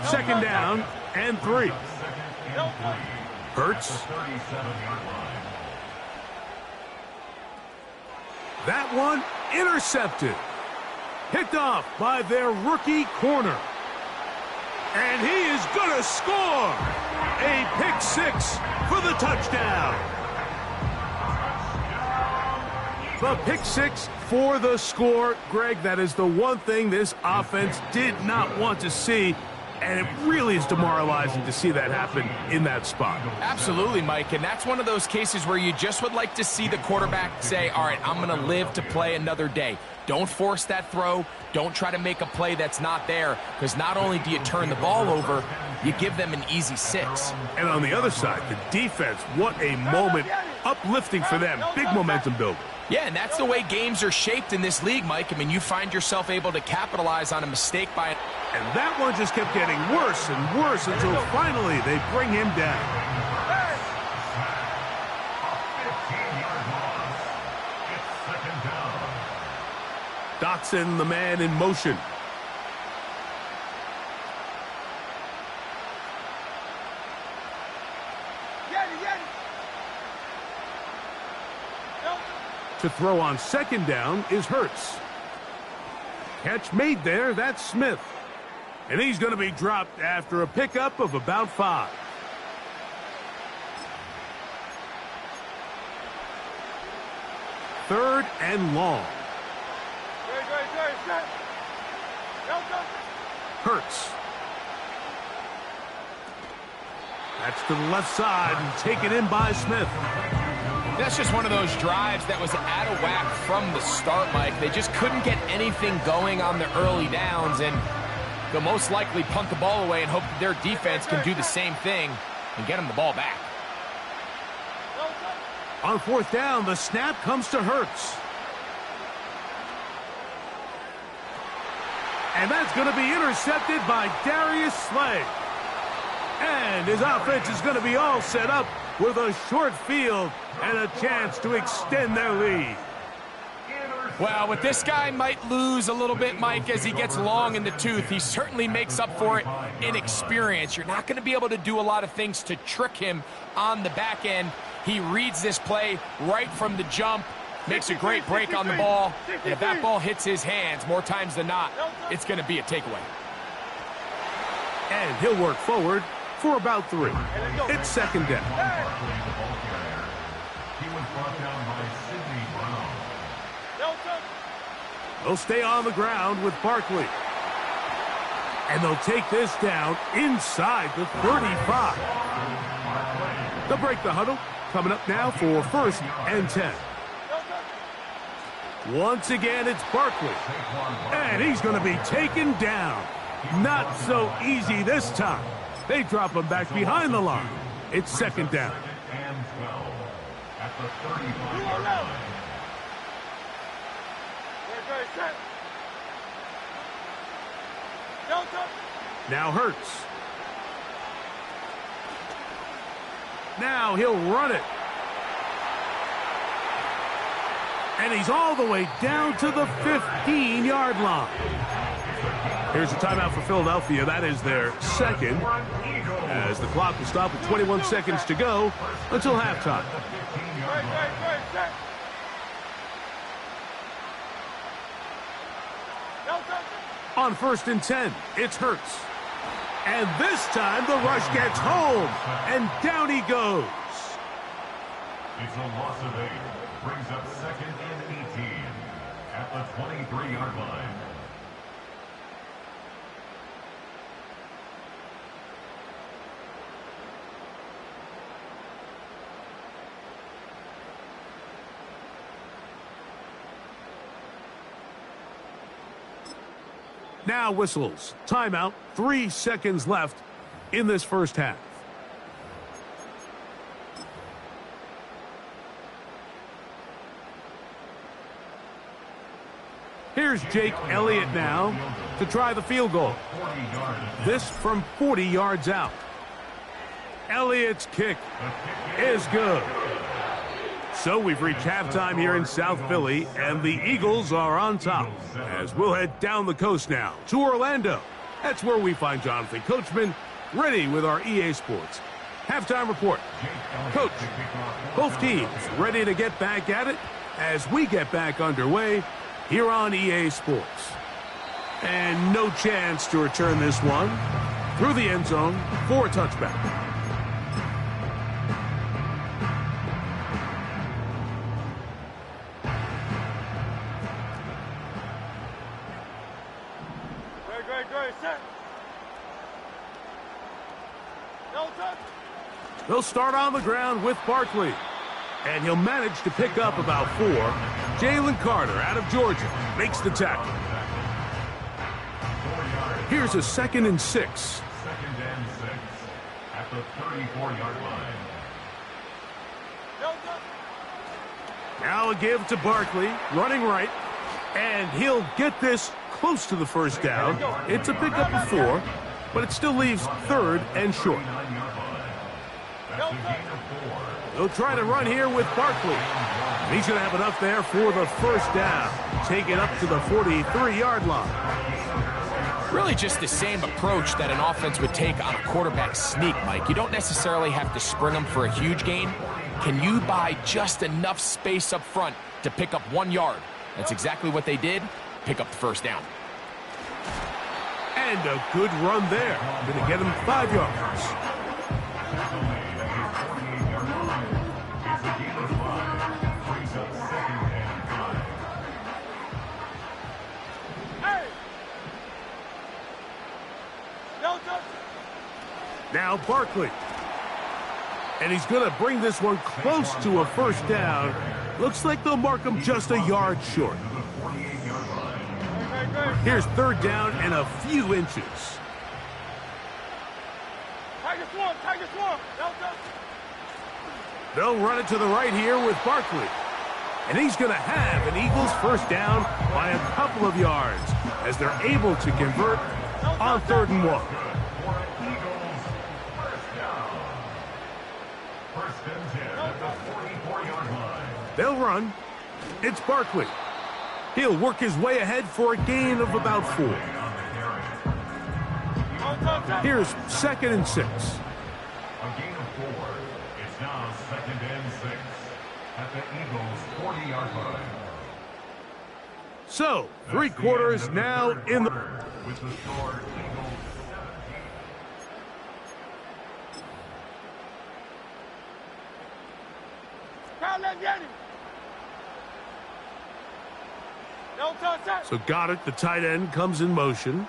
Second down and 3. Hurts. That one intercepted. Picked off by their rookie corner. And he is going to score. A pick 6 for the touchdown. The pick 6 for the score. Greg, that is the one thing this offense did not want to see, and it really is demoralizing to see that happen in that spot. Absolutely, Mike, and that's one of those cases where you just would like to see the quarterback say, all right, I'm going to live to play another day. Don't force that throw. Don't try to make a play that's not there, because not only do you turn the ball over, you give them an easy 6. And on the other side, the defense, what a moment. Uplifting for them. Big momentum builder. Yeah, and that's the way games are shaped in this league, Mike. I mean, you find yourself able to capitalize on a mistake by it. And that one just kept getting worse and worse until finally they bring him down. 15-yard loss. It's second down. Dotson, the man in motion. To throw on second down is Hurts. Catch made there, that's Smith. And he's going to be dropped after a pickup of about 5. Third and long. Hurts. That's to the left side and taken in by Smith. That's just one of those drives that was out of whack from the start, Mike. They just couldn't get anything going on the early downs, and they'll most likely punt the ball away and hope that their defense can do the same thing and get them the ball back. On fourth down, the snap comes to Hurts. And that's going to be intercepted by Darius Slay. And his offense is going to be all set up with a short field and a chance to extend their lead. Well, what this guy might lose a little bit, Mike, as he gets long in the tooth, he certainly makes up for it in experience. You're not going to be able to do a lot of things to trick him on the back end. He reads this play right from the jump, makes a great break on the ball, and if that ball hits his hands more times than not, it's going to be a takeaway. And he'll work forward for about 3. It's second down. He was brought down by Sidney Brown. They'll stay on the ground with Barkley. And they'll take this down inside the 35. They'll break the huddle. Coming up now for first and 10. Once again, it's Barkley. And he's going to be taken down. Not so easy this time. They drop him back behind the line. It's second down. And 12 at the 35-yard line. Now Hurts. Now he'll run it. And he's all the way down to the 15-yard line. Here's a timeout for Philadelphia. That is their second, as the clock will stop with 21 seconds to go until halftime. On first and 10, it's Hurts. And this time the rush gets home, and down he goes. It's a loss of 8. Brings up second and 18 at the 23-yard line. Now whistles. Timeout. 3 seconds left in this first half. Here's Jake Elliott now to try the field goal. This from 40 yards out. Elliott's kick is good. So we've reached halftime here in South Philly, and the Eagles are on top. As we'll head down the coast now to Orlando. That's where we find Jonathan Coachman ready with our EA Sports halftime report. Coach, both teams ready to get back at it as we get back underway here on EA Sports. And no chance to return this one through the end zone for a touchback. They'll start on the ground with Barkley. And he'll manage to pick up about 4. Jalen Carter out of Georgia makes the tackle. Here's a 2nd and 6. Second and 6 at the 34-yard line. Now a give to Barkley, running right. And he'll get this close to the first down. It's a pickup of 4, but it still leaves 3rd and short. They'll try to run here with Barkley. He's going to have enough there for the first down. Take it up to the 43-yard line. Really just the same approach that an offense would take on a quarterback sneak, Mike. You don't necessarily have to spring them for a huge gain. Can you buy just enough space up front to pick up 1 yard? That's exactly what they did. Pick up the first down. And a good run there. Going to get him 5 yards. Now Barkley. And he's going to bring this one close to a first down. Looks like they'll mark him just a yard short. Here's third down and a few inches. They'll run it to the right here with Barkley. And he's going to have an Eagles first down by a couple of yards as they're able to convert on 3rd and 1. They'll run. It's Barkley. He'll work his way ahead for a gain of about 4. Here's 2nd and 6. A gain of 4. It's now 2nd and 6 at the Eagles' 40-yard line. So, 3 quarters now in the... With the score, Eagles 17. So Goddard, the tight end, comes in motion.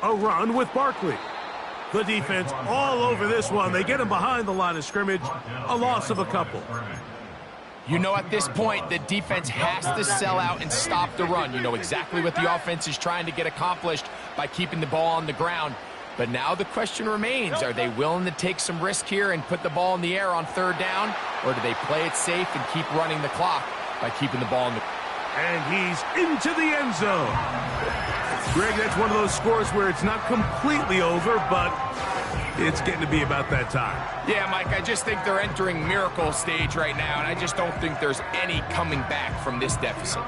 A run with Barkley. The defense all over this one. They get him behind the line of scrimmage. A loss of a couple. You know, at this point, the defense has to sell out and stop the run. You know exactly what the offense is trying to get accomplished by keeping the ball on the ground. But now the question remains, are they willing to take some risk here and put the ball in the air on 3rd down? Or do they play it safe and keep running the clock by keeping the ball in the... And he's into the end zone. Greg, that's one of those scores where it's not completely over, but it's getting to be about that time. Yeah, Mike, I just think they're entering miracle stage right now, and I just don't think there's any coming back from this deficit.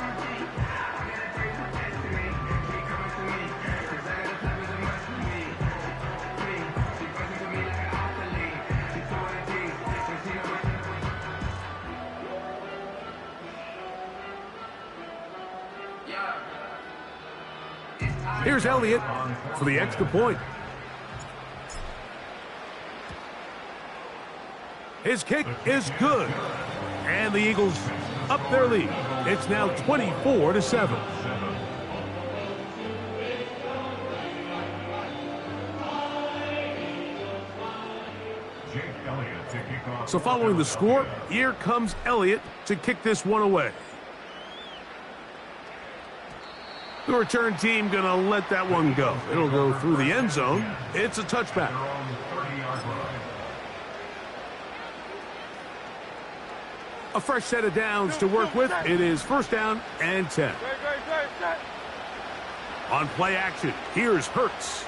Here's Elliott for the extra point. His kick is good. And the Eagles up their lead. It's now 24-7. So following the score, here comes Elliott to kick this one away. The return team going to let that one go. It'll go through the end zone. It's a touchback. A fresh set of downs to work with. It is 1st down and 10. On play action, here's Hurts.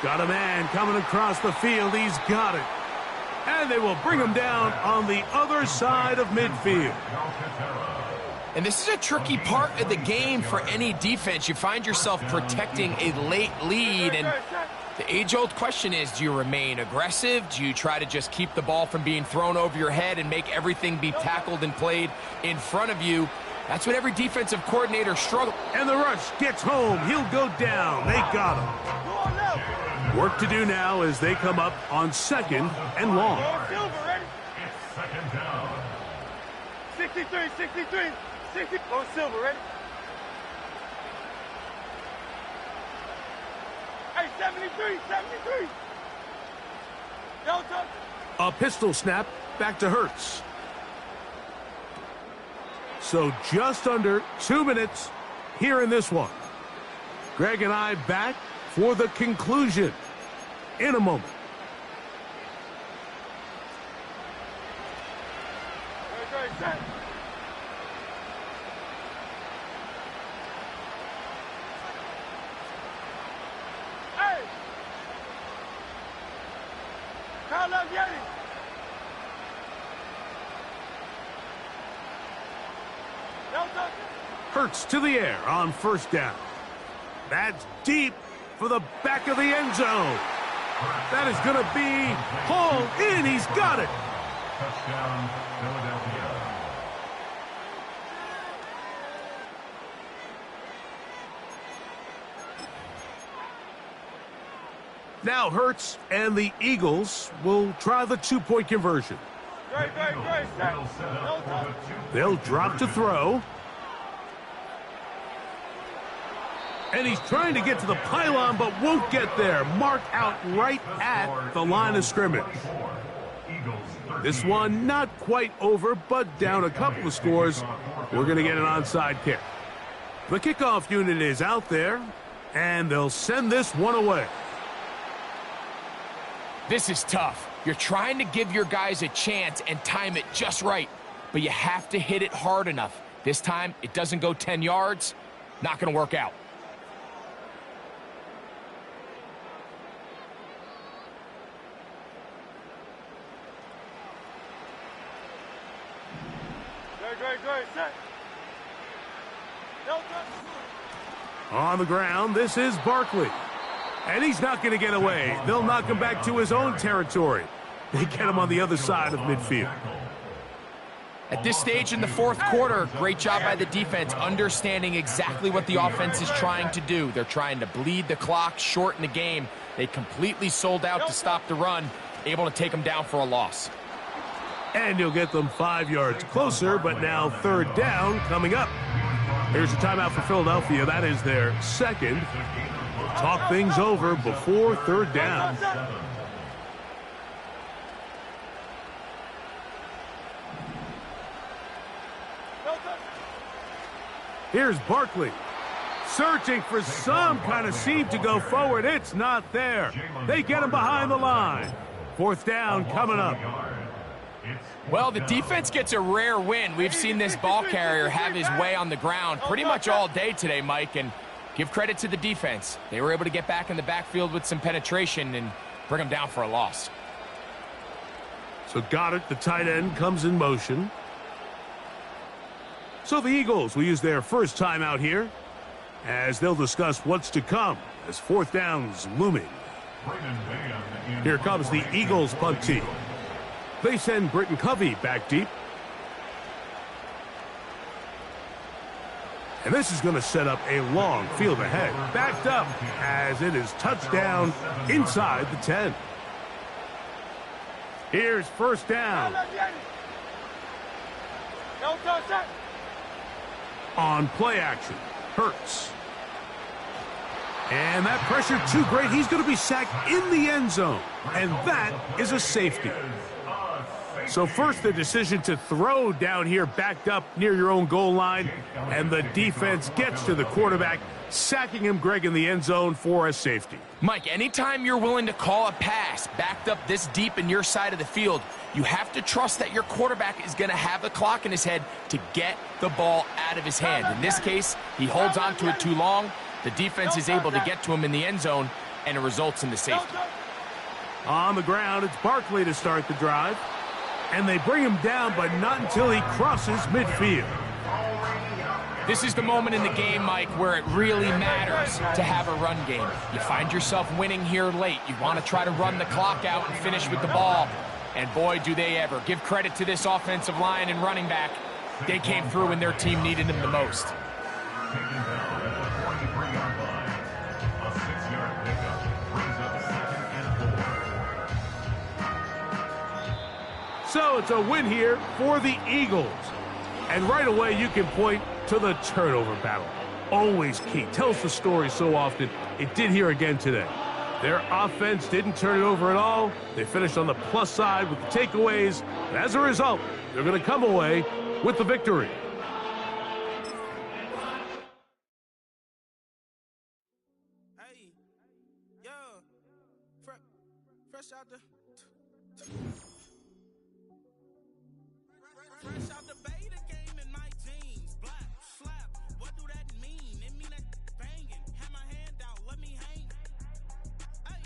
Got a man coming across the field. He's got it. And they will bring him down on the other side of midfield. And this is a tricky part of the game for any defense. You find yourself protecting a late lead, and the age-old question is, do you remain aggressive? Do you try to just keep the ball from being thrown over your head and make everything be tackled and played in front of you? That's what every defensive coordinator struggles. And the rush gets home. He'll go down. They got him. Work to do now as they come up on 2nd and long. It's 2nd down. 63, 63. 60. Go Silver, ready? Hey, 73, 73. Delta. A pistol snap back to Hurts. So just under 2 minutes here in this one. Greg and I back for the conclusion in a moment. Set. Hurts to the air on 1st down. That's deep for the back of the end zone. That is going to be hauled in. He's got it. Touchdown, Philadelphia. Now Hurts and the Eagles will try the 2-point conversion. Great. They'll drop to throw. And he's trying to get to the pylon, but won't get there. Marked out right at the line of scrimmage. This one not quite over, but down a couple of scores. We're going to get an onside kick. The kickoff unit is out there, and they'll send this one away. This is tough. You're trying to give your guys a chance and time it just right, but you have to hit it hard enough. This time, it doesn't go 10 yards. Not going to work out. Great, set. On the ground, this is Barkley. And he's not going to get away. They'll knock him back to his own territory. They get him on the other side of midfield. At this stage in the fourth quarter, great job by the defense understanding exactly what the offense is trying to do. They're trying to bleed the clock, shorten the game. They completely sold out to stop the run, able to take them down for a loss. And you'll get them 5 yards closer, but now third down coming up. Here's a timeout for Philadelphia. That is their second. Talk things over before third down. Here's Barkley. Searching for some kind of seam to go forward. It's not there. They get him behind the line. Fourth down coming up. Well, the defense gets a rare win. We've seen this ball carrier have his way on the ground pretty much all day today, Mike, and give credit to the defense. They were able to get back in the backfield with some penetration and bring them down for a loss. So Goddard, the tight end, comes in motion. So the Eagles will use their first time out here as they'll discuss what's to come as fourth down's looming. Here comes the Eagles punt team. They send Britton Covey back deep. And this is going to set up a long field ahead. Backed up as it is touchdown inside the 10. Here's first down. On play action, Hurts. And that pressure too great. He's going to be sacked in the end zone. And that is a safety. So first the decision to throw down here backed up near your own goal line. And the defense gets to the quarterback, sacking him, Greg, in the end zone for a safety. Mike, anytime you're willing to call a pass backed up this deep in your side of the field, you have to trust that your quarterback is going to have the clock in his head to get the ball out of his hand. In this case, he holds on to it too long. The defense is able to get to him in the end zone, and it results in the safety. On the ground, it's Barkley to start the drive. And they bring him down, but not until he crosses midfield. This is the moment in the game, Mike, where it really matters to have a run game. You find yourself winning here late. You want to try to run the clock out and finish with the ball. And boy, do they ever. Give credit to this offensive line and running back. They came through when their team needed them the most. So it's a win here for the Eagles. And right away you can point to the turnover battle. Always key. Tells the story so often. It did here again today. Their offense didn't turn it over at all. They finished on the plus side with the takeaways. And as a result, they're going to come away with the victory. Hey, yeah, fresh out the... Fresh out the beta game in my jeans. Black, slap, what do that mean? It mean that banging. Have my hand out, let me hang. Hey,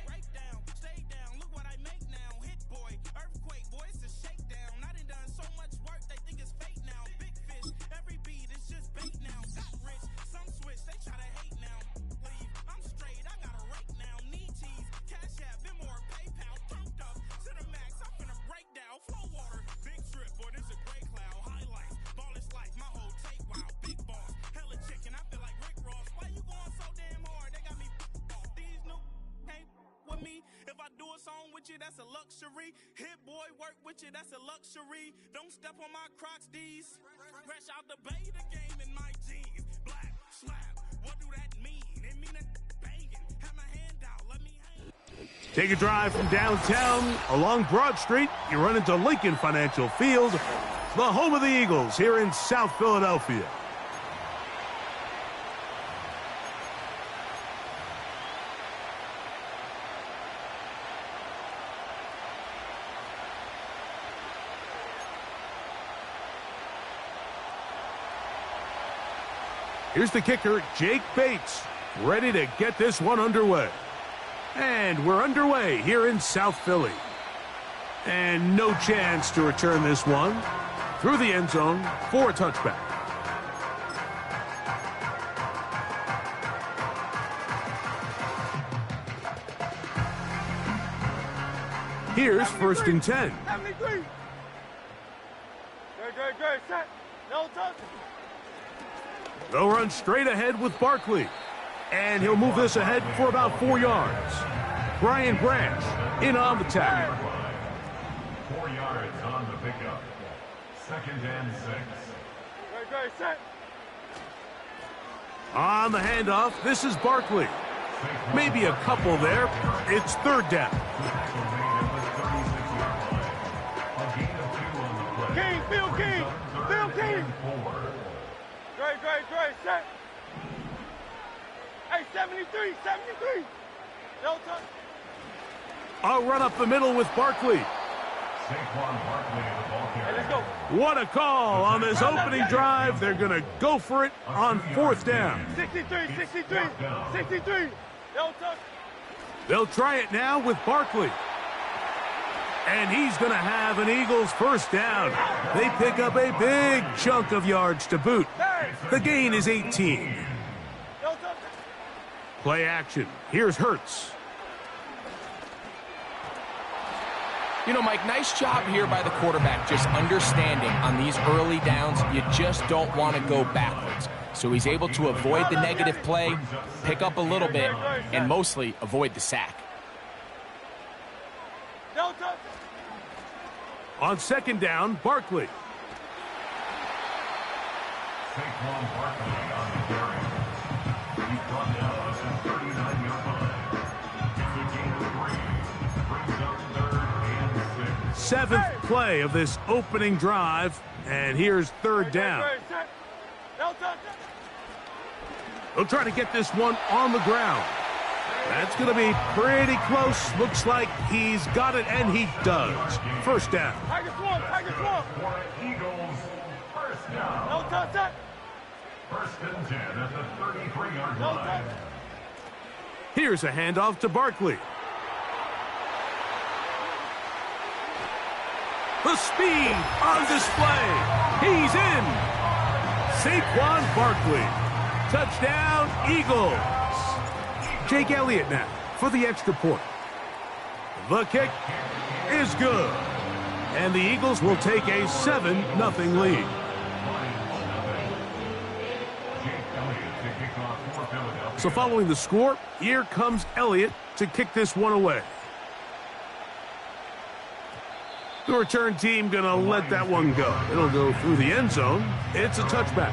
break down, stay down, look what I make now. Hit boy, earthquake, boy, it's a shakedown. I done so much work, they think it's fake now. Big fish, every beat is just bait now. Got rich, some switch, they try to hate now. Leave, I'm straight, I got a rake now. Need cheese, cash app, been more PayPal. Count up to the max, I'm finna break down. Flow water. Big trip, boy, this a gray cloud. Highlights, ball is life, my whole tape wild. Big boss, hella chicken, I feel like Rick Ross. Why you going so damn hard? They got me off. These new ain't with me. If I do a song with you, that's a luxury. Hit boy, work with you, that's a luxury. Don't step on my Crocs, these. Fresh out the beta game in my jeans. Black, slap, Take a drive from downtown along Broad Street. You run into Lincoln Financial Field, the home of the Eagles here in South Philadelphia. Here's the kicker, Jake Bates, ready to get this one underway. And we're underway here in South Philly. And no chance to return this one through the end zone for a touchback. Here's 1st and 10. 73. Great. Set. No touch. They'll run straight ahead with Barkley. And he'll move this ahead for about 4 yards. Brian Branch in on the tackle. 4 yards on the pickup. 2nd and 6. Great. Set. On the handoff, this is Barkley. Maybe a couple there. It's 3rd down. King, Phil King. Great. Set. Hey, 73. No touch. I'll run up the middle with Barkley. Saquon Barkley, the ball carrier. Hey, let's go. What a call on this opening drive. They're going to go for it on 4th down. 63. No touch. They'll try it now with Barkley. And he's going to have an Eagles 1st down. They pick up a big chunk of yards to boot. The gain is 18. No touch. Play action. Here's Hurts. You know, Mike, nice job here by the quarterback just understanding on these early downs, you just don't want to go backwards. So he's able to avoid the negative play, pick up a little bit, and mostly avoid the sack. No touch. On 2nd down, Barkley. Saquon Barkley on the carry. He's brought down at the 39-yard line. It's a gain of 3. Brings up 3rd and 6. 7th play of this opening drive. And here's 3rd down. Set. No touch. They'll try to get this one on the ground. That's going to be pretty close. Looks like he's got it, and he does. 1st down. Tiger swamp. For Eagles, 1st down. No touch. Set. 1st and 10 at the 33-yard No line. touch. Here's a handoff to Barkley. The speed on display. He's in. Saquon Barkley. Touchdown, Eagles. Jake Elliott now for the extra point. The kick is good. And the Eagles will take a 7-0 lead. So following the score, here comes Elliott to kick this one away. The return team going to let that one go. It'll go through the end zone. It's a touchback.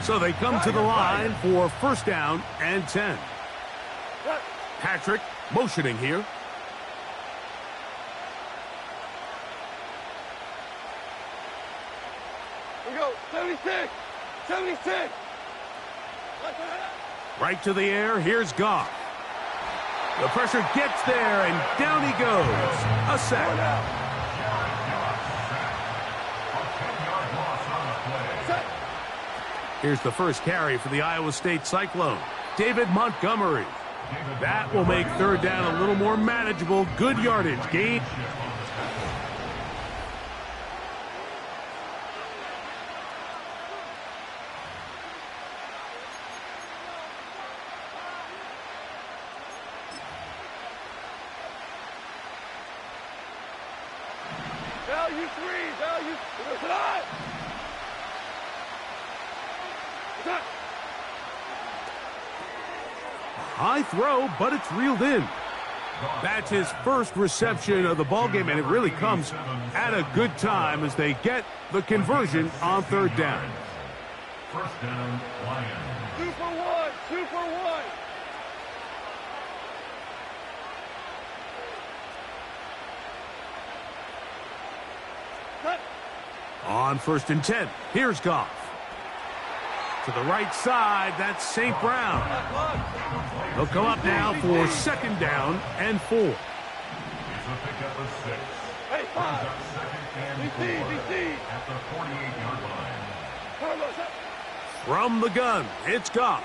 So they come to the line for 1st down and 10. Patrick motioning here. We go. 76. Right to the air. Here's Goff. The pressure gets there, and down he goes. A sack. Here's the first carry for the Iowa State Cyclone. David Montgomery. That will make 3rd down a little more manageable. Good yardage gain. Value 3. High throw, but it's reeled in. That's his first reception of the ballgame, and it really comes at a good time as they get the conversion on third down. First down, Lions. 2 for 1, 2 for 1. On 1st and 10, here's Goff. To the right side, that's St. Brown. He'll come up now for 2nd down and 4. It's a pickup of 6. Hey, 5. BT. At the 48-yard line. From the gun, it's Goff.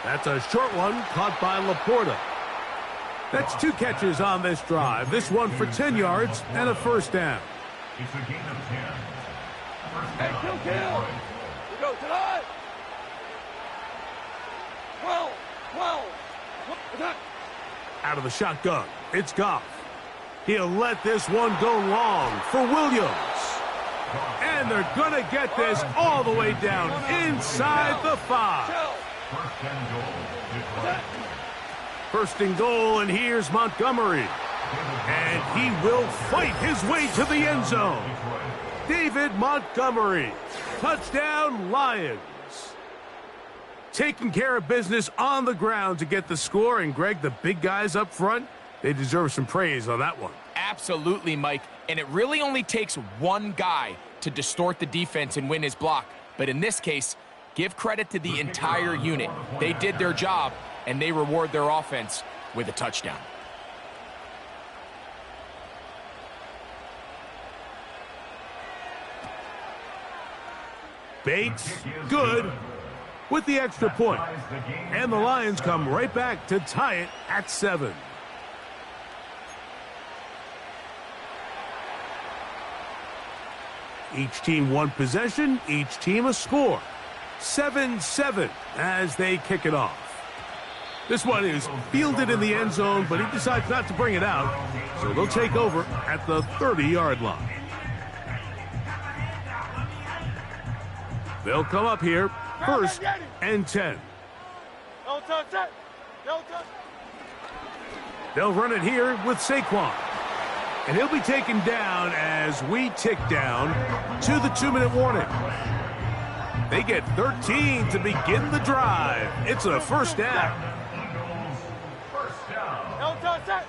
That's a short one caught by Laporta. That's 2 catches on this drive. This one for 10 yards and a 1st down. It's a gain of 10. Hey, kill. We go tonight. 12. Out of the shotgun, it's Goff. He'll let this one go long for Williams. And they're going to get this all the way down inside the 5. First and goal, and here's Montgomery. And he will fight his way to the end zone. David Montgomery. Touchdown, Lions. Taking care of business on the ground to get the score. And, Greg, the big guys up front, they deserve some praise on that one. Absolutely, Mike. And it really only takes one guy to distort the defense and win his block. But in this case, give credit to the entire unit. They did their job, and they reward their offense with a touchdown. Bates, good, with the extra point. And the Lions come right back to tie it at 7. Each team one possession, each team a score. 7-7 as they kick it off. This one is fielded in the end zone, but he decides not to bring it out, so they'll take over at the 30-yard line. They'll come up here, 1st and 10. Don't touch it. They'll run it here with Saquon. And he'll be taken down as we tick down to the 2-minute warning. They get 13 to begin the drive. It's a 1st down. Don't touch it.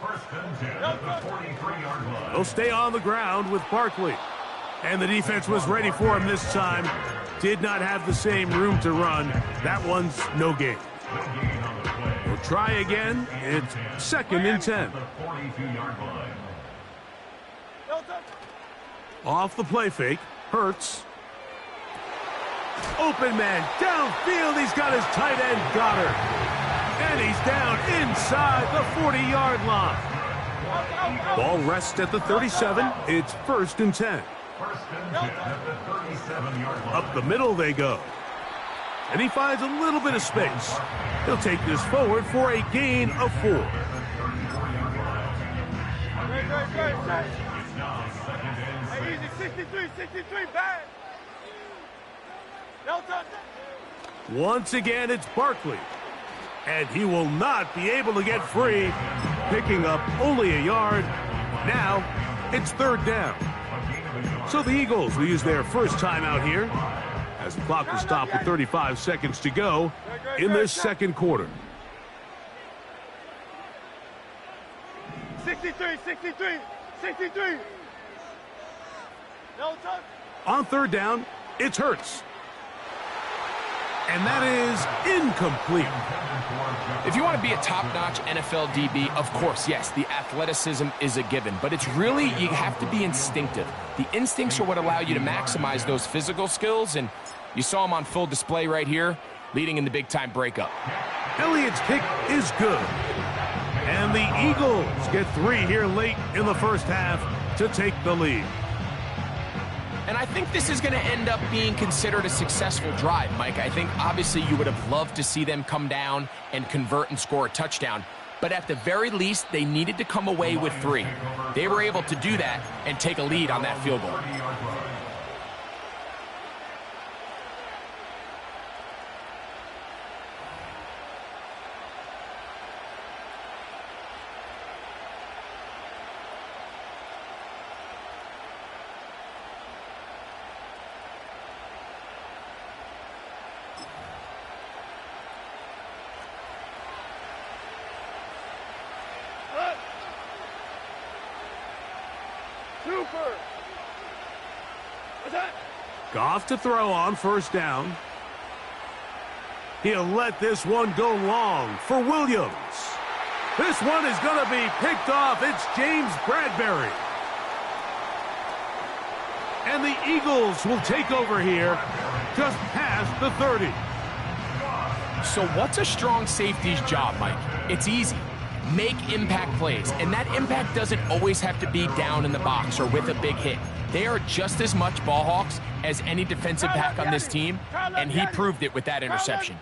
First and 10 at the 43-yard line. They'll stay on the ground with Barkley. And the defense was ready for him this time. Did not have the same room to run. That one's no gain. We'll try again. It's 2nd and 10. Off the play fake. Hurts. Open man downfield. He's got his tight end Goddard. And he's down inside the 40-yard line. Ball rests at the 37. It's 1st and 10. Up the middle they go. And he finds a little bit of space. He'll take this forward for a gain of 4. Hey, easy, 63, bang. Don't touch it. Once again, it's Barkley. And he will not be able to get free, picking up only a yard. Now, it's 3rd down. So the Eagles will use their first timeout here as the clock will stop with 35 seconds to go in this 2nd quarter. 63. No touch. On 3rd down, it's Hurts. And that is incomplete. If you want to be a top-notch NFL DB, of course, yes, the athleticism is a given. But it's really, you have to be instinctive. The instincts are what allow you to maximize those physical skills. And you saw him on full display right here, leading in the big-time breakup. Elliott's kick is good. And the Eagles get 3 here late in the 1st half to take the lead. And I think this is going to end up being considered a successful drive, Mike. I think obviously you would have loved to see them come down and convert and score a touchdown. But at the very least, they needed to come away with 3. They were able to do that and take a lead on that field goal. first. What's that? Goff to throw on first down. He'll let this one go long for Williams. This one is going to be picked off. It's James Bradbury. And the Eagles will take over here just past the 30. So what's a strong safety's job, Mike? It's easy. Make impact plays, and that impact doesn't always have to be down in the box or with a big hit. They are just as much ball hawks as any defensive back on this team, and he proved it with that interception.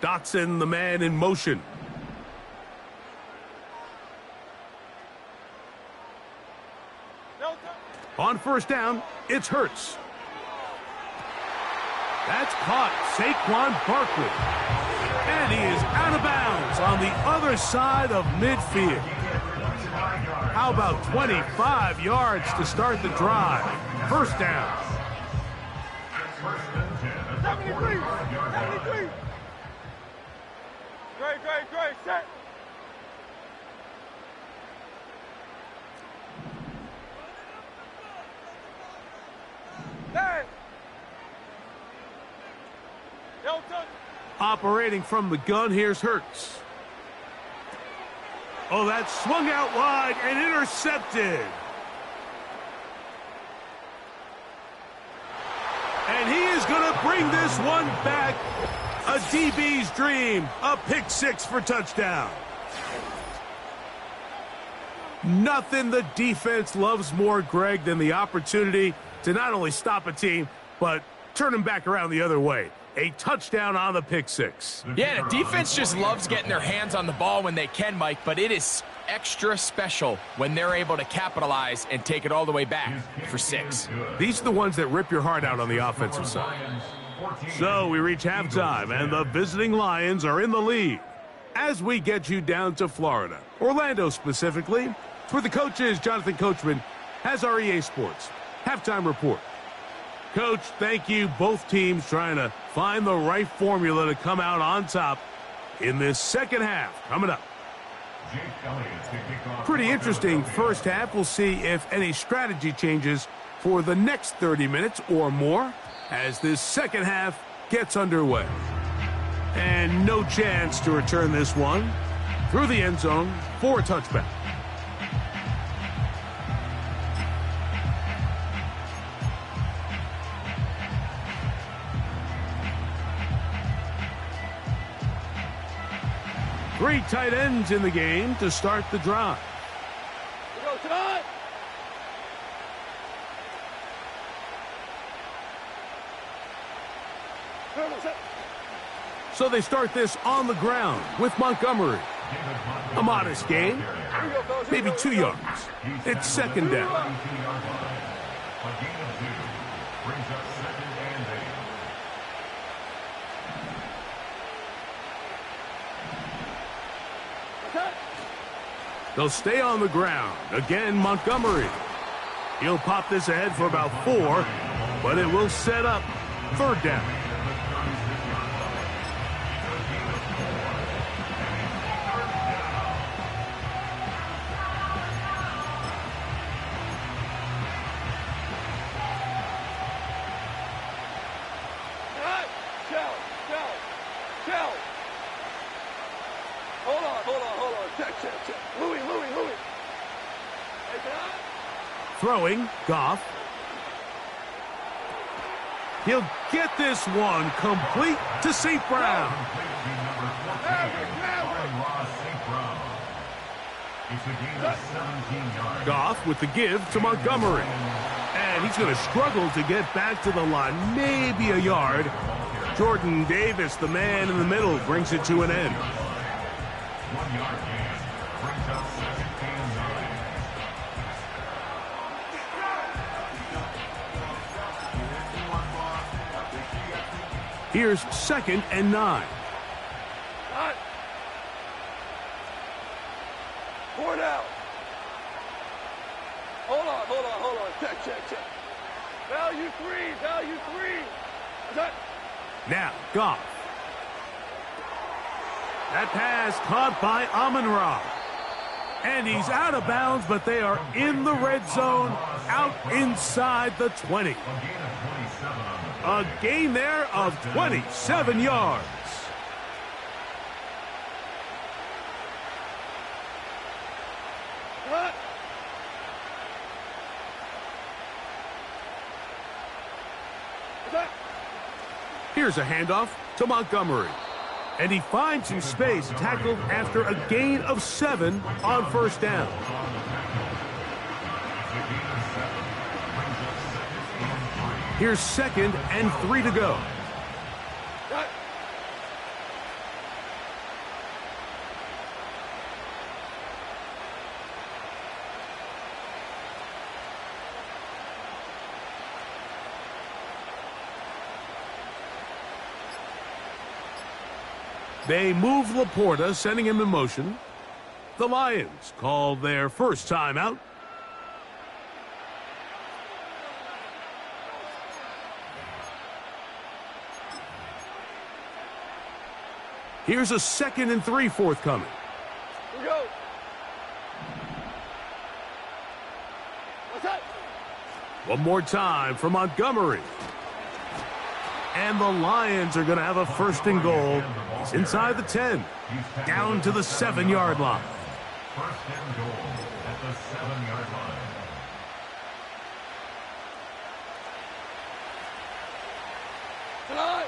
Dotson, the man in motion. On first down, it's Hurts. That's caught. Saquon Barkley. And he is out of bounds on the other side of midfield. How about 25 yards to start the drive? First down. 73. 73. Great, set. Operating from the gun, here's Hurts. Oh, that's swung out wide and intercepted. And he is going to bring this one back. A DB's dream. A pick six for touchdown. Nothing the defense loves more, Greg, than the opportunity to not only stop a team, but turn them back around the other way. A touchdown on the pick six. Yeah, the defense just loves getting their hands on the ball when they can, Mike, but it is extra special when they're able to capitalize and take it all the way back for six. These are the ones that rip your heart out on the offensive side. So we reach halftime, and the visiting Lions are in the lead. As we get you down to Florida, Orlando specifically, for the coaches, Jonathan Coachman has our EA Sports halftime report. Coach, thank you. Both teams trying to find the right formula to come out on top in this second half. Coming up. Pretty interesting first half. We'll see if any strategy changes for the next 30 minutes or more as this second half gets underway. And no chance to return this one through the end zone for a touchback. Three tight ends in the game to start the drive. We go tonight. So they start this on the ground with Montgomery. A modest gain, maybe 2 yards. It's second down. They'll stay on the ground. Again, Montgomery. He'll pop this ahead for about 4, but it will set up third down. Throwing, Goff. He'll get this one complete to St. Brown. Goff with the give to Montgomery. And he's going to struggle to get back to the line, maybe a yard. Jordan Davis, the man in the middle, brings it to an end. 1 yard gain brings up second and 9. Here's second and 9. Four down. Hold on. Check. Value three. Is that? Now, Goff. That pass caught by Amon-Ra. And he's out of bounds, but they are in the red zone, out inside the 20. A gain there of 27 yards. Here's a handoff to Montgomery. And he finds some space, tackled after a gain of 7 on first down. Here's 2nd and 3 to go. They move Laporta, sending him in motion. The Lions call their first timeout. Here's a 2nd and 3 forthcoming. Here we go. What's that? One more time for Montgomery. And the Lions are going to have a 1st and goal. It's inside the 10, down to the 7-yard line. 1st and goal at the 7-yard line. Tonight.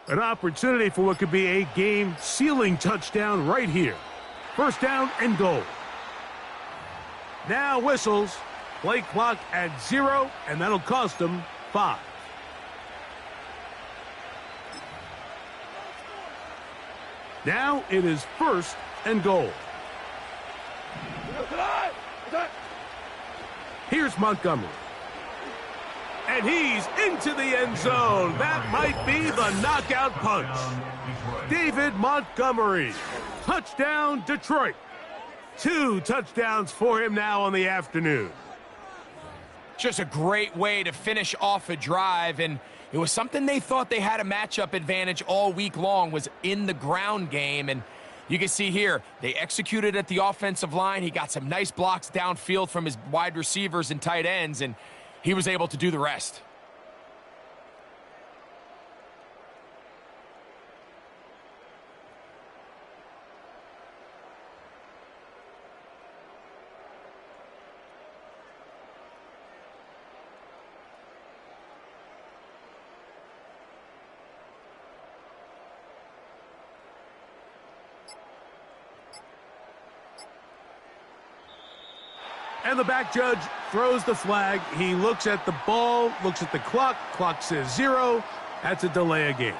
An opportunity for what could be a game-sealing touchdown right here. 1st down and goal. Now whistles. Play clock at 0, and that'll cost them 5. Now it is 1st and goal. Here's Montgomery. And he's into the end zone. That might be the knockout punch. David Montgomery. Touchdown, Detroit. 2 touchdowns for him now on the afternoon. Just a great way to finish off a drive, and it was something they thought they had a matchup advantage all week long, was in the ground game. And you can see here, they executed at the offensive line. He got some nice blocks downfield from his wide receivers and tight ends, and he was able to do the rest. And the back judge throws the flag. He looks at the ball, looks at the clock. Clock says 0. That's a delay of game.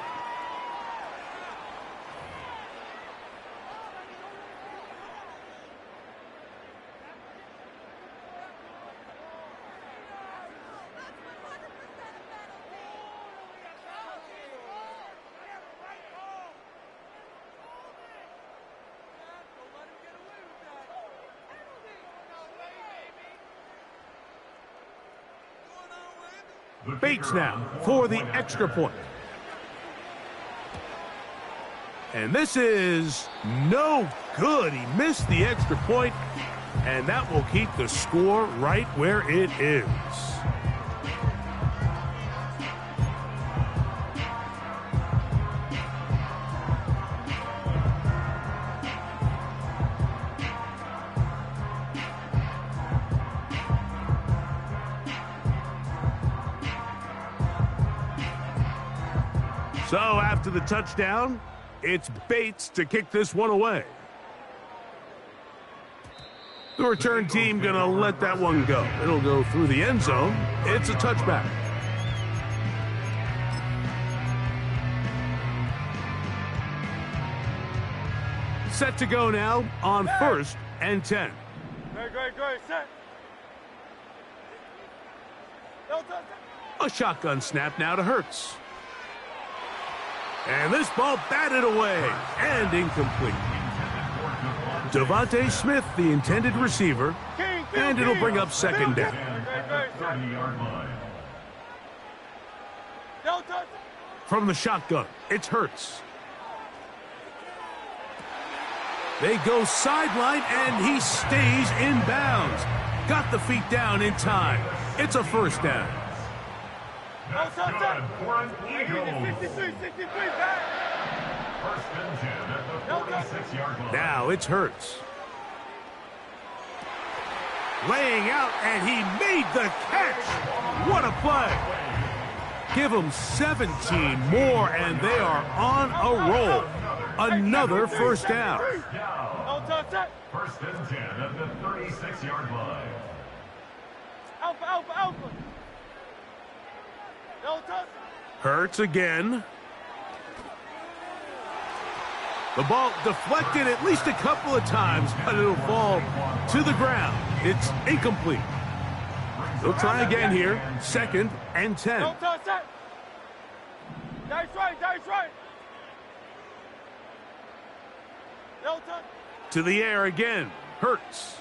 Bates now for the extra point. And this is no good. He missed the extra point, and that will keep the score right where it is. So after the touchdown, it's Bates to kick this one away. The return team going to let that one go. It'll go through the end zone. It's a touchback. Set to go now on 1st and 10. Great, set. A shotgun snap now to Hurts. And this ball batted away and incomplete. Devontae Smith, the intended receiver, and it'll bring up second down. From the shotgun, it's Hurts. They go sideline, and he stays in bounds. Got the feet down in time. It's a first down. Now it's Hurts. Laying out, and he made the catch. What a play. Give them 17 more, and they are on a roll. Another first down. First and 10 at the 36-yard line. Alpha. Hurts again. The ball deflected at least a couple of times, but it'll fall to the ground. It's incomplete. They'll try again here. 2nd and 10. That's right. To the air again. Hurts.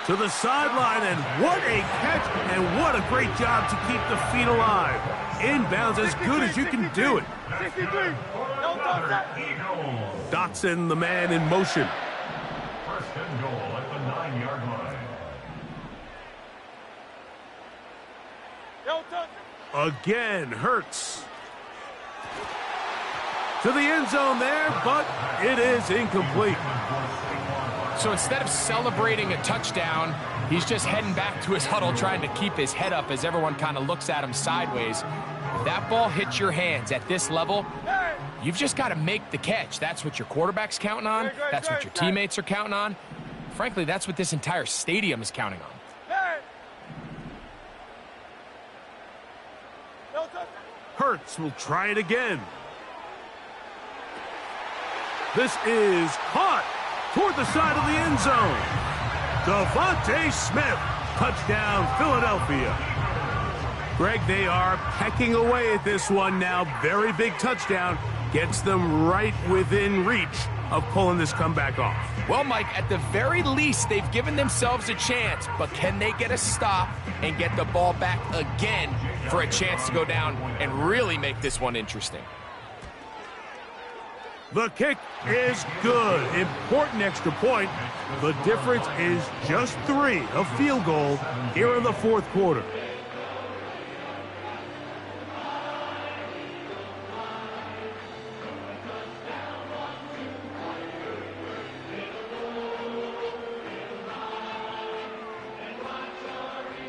To the sideline, and what a catch, and what a great job to keep the feet alive. Inbounds as good as you can do it. 63. Dotson, the man in motion. First and goal at the 9-yard line. Again, Hurts. To the end zone there, but it is incomplete. So instead of celebrating a touchdown, he's just heading back to his huddle trying to keep his head up as everyone kind of looks at him sideways. If that ball hits your hands at this level, you've just got to make the catch. That's what your quarterback's counting on. That's what your teammates are counting on. Frankly, that's what this entire stadium is counting on. Hurts will try it again. This is caught toward the side of the end zone. Devontae Smith, touchdown Philadelphia. Greg, they are pecking away at this one now. Very big touchdown. Gets them right within reach of pulling this comeback off. Well, Mike, at the very least, they've given themselves a chance, but can they get a stop and get the ball back again for a chance to go down and really make this one interesting? The kick is good. Important extra point. The difference is just 3, a field goal here in the 4th quarter.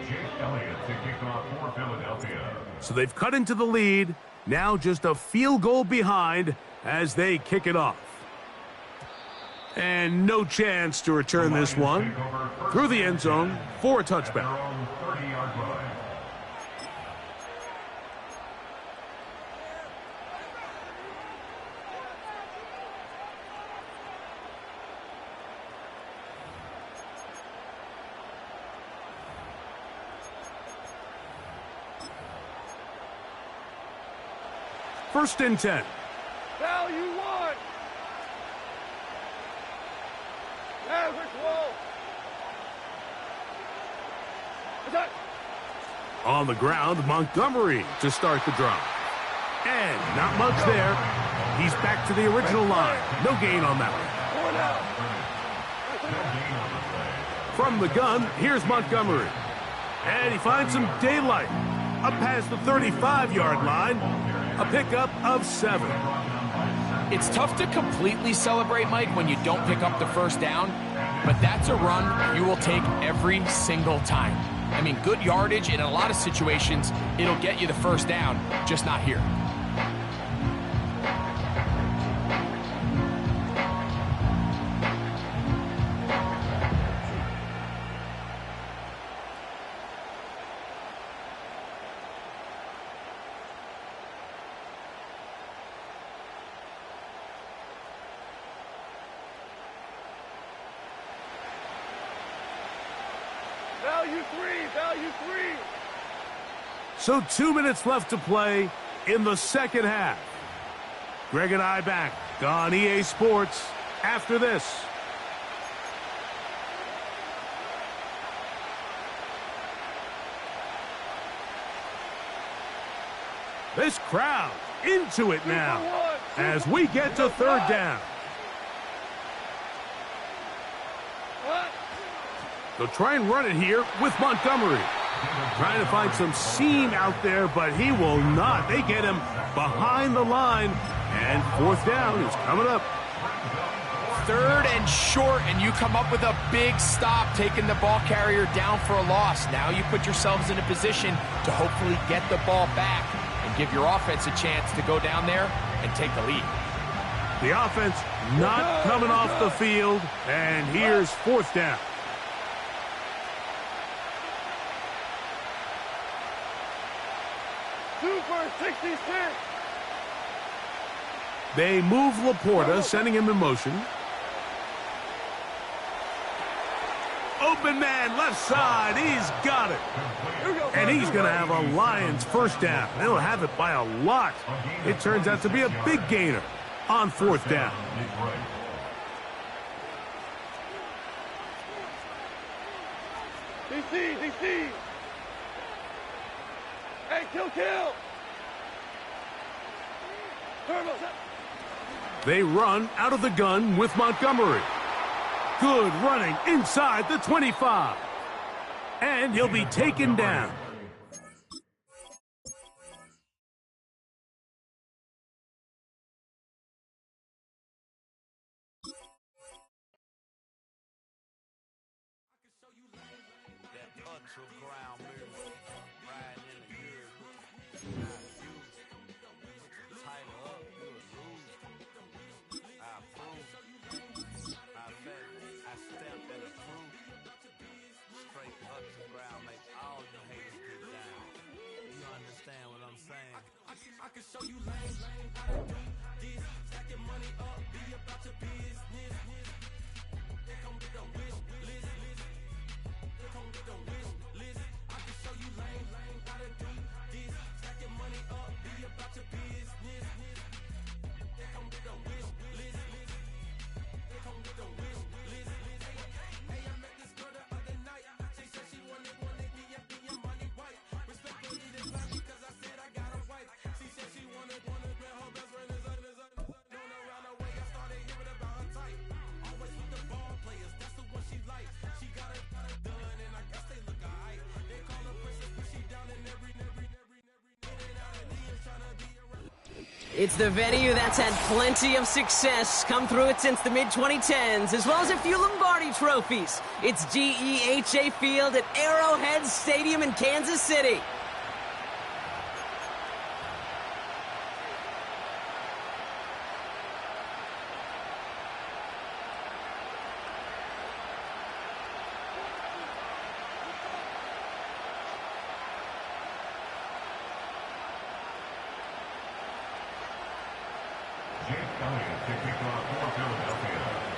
Jake Elliott to kick off for Philadelphia. So they've cut into the lead. Now just a field goal behind as they kick it off. And no chance to return this one through the end zone for a touchback. 30-yard line. First and 10. Value one. Average wall. Attack. On the ground, Montgomery to start the drive. And not much there. He's back to the original line. No gain on that one. From the gun, here's Montgomery. And he finds some daylight. Up past the 35-yard line. A pickup of 7. It's tough to completely celebrate, Mike, when you don't pick up the first down, but that's a run you will take every single time. I mean, good yardage in a lot of situations, it'll get you the first down, just not here. Value three. So 2 minutes left to play in the second half. Greg and I back on EA Sports after this. This crowd into it now as we get to third down. They'll try and run it here with Montgomery. Trying to find some seam out there, but he will not. They get him behind the line, and fourth down is coming up. Third and short, and you come up with a big stop, taking the ball carrier down for a loss. Now you put yourselves in a position to hopefully get the ball back and give your offense a chance to go down there and take the lead. The offense not coming off the field, and here's fourth down. Super 66. They move Laporta, sending him in motion. Open man, left side. He's got it. And he's going to have a Lions first down. They'll have it by a lot. It turns out to be a big gainer on fourth down. DC. Hey, kill. They run out of the gun with Montgomery. Good running inside the 25. And he'll be taken down. It's the venue that's had plenty of success come through it since the mid-2010s, as well as a few Lombardi trophies. It's GEHA Field at Arrowhead Stadium in Kansas City.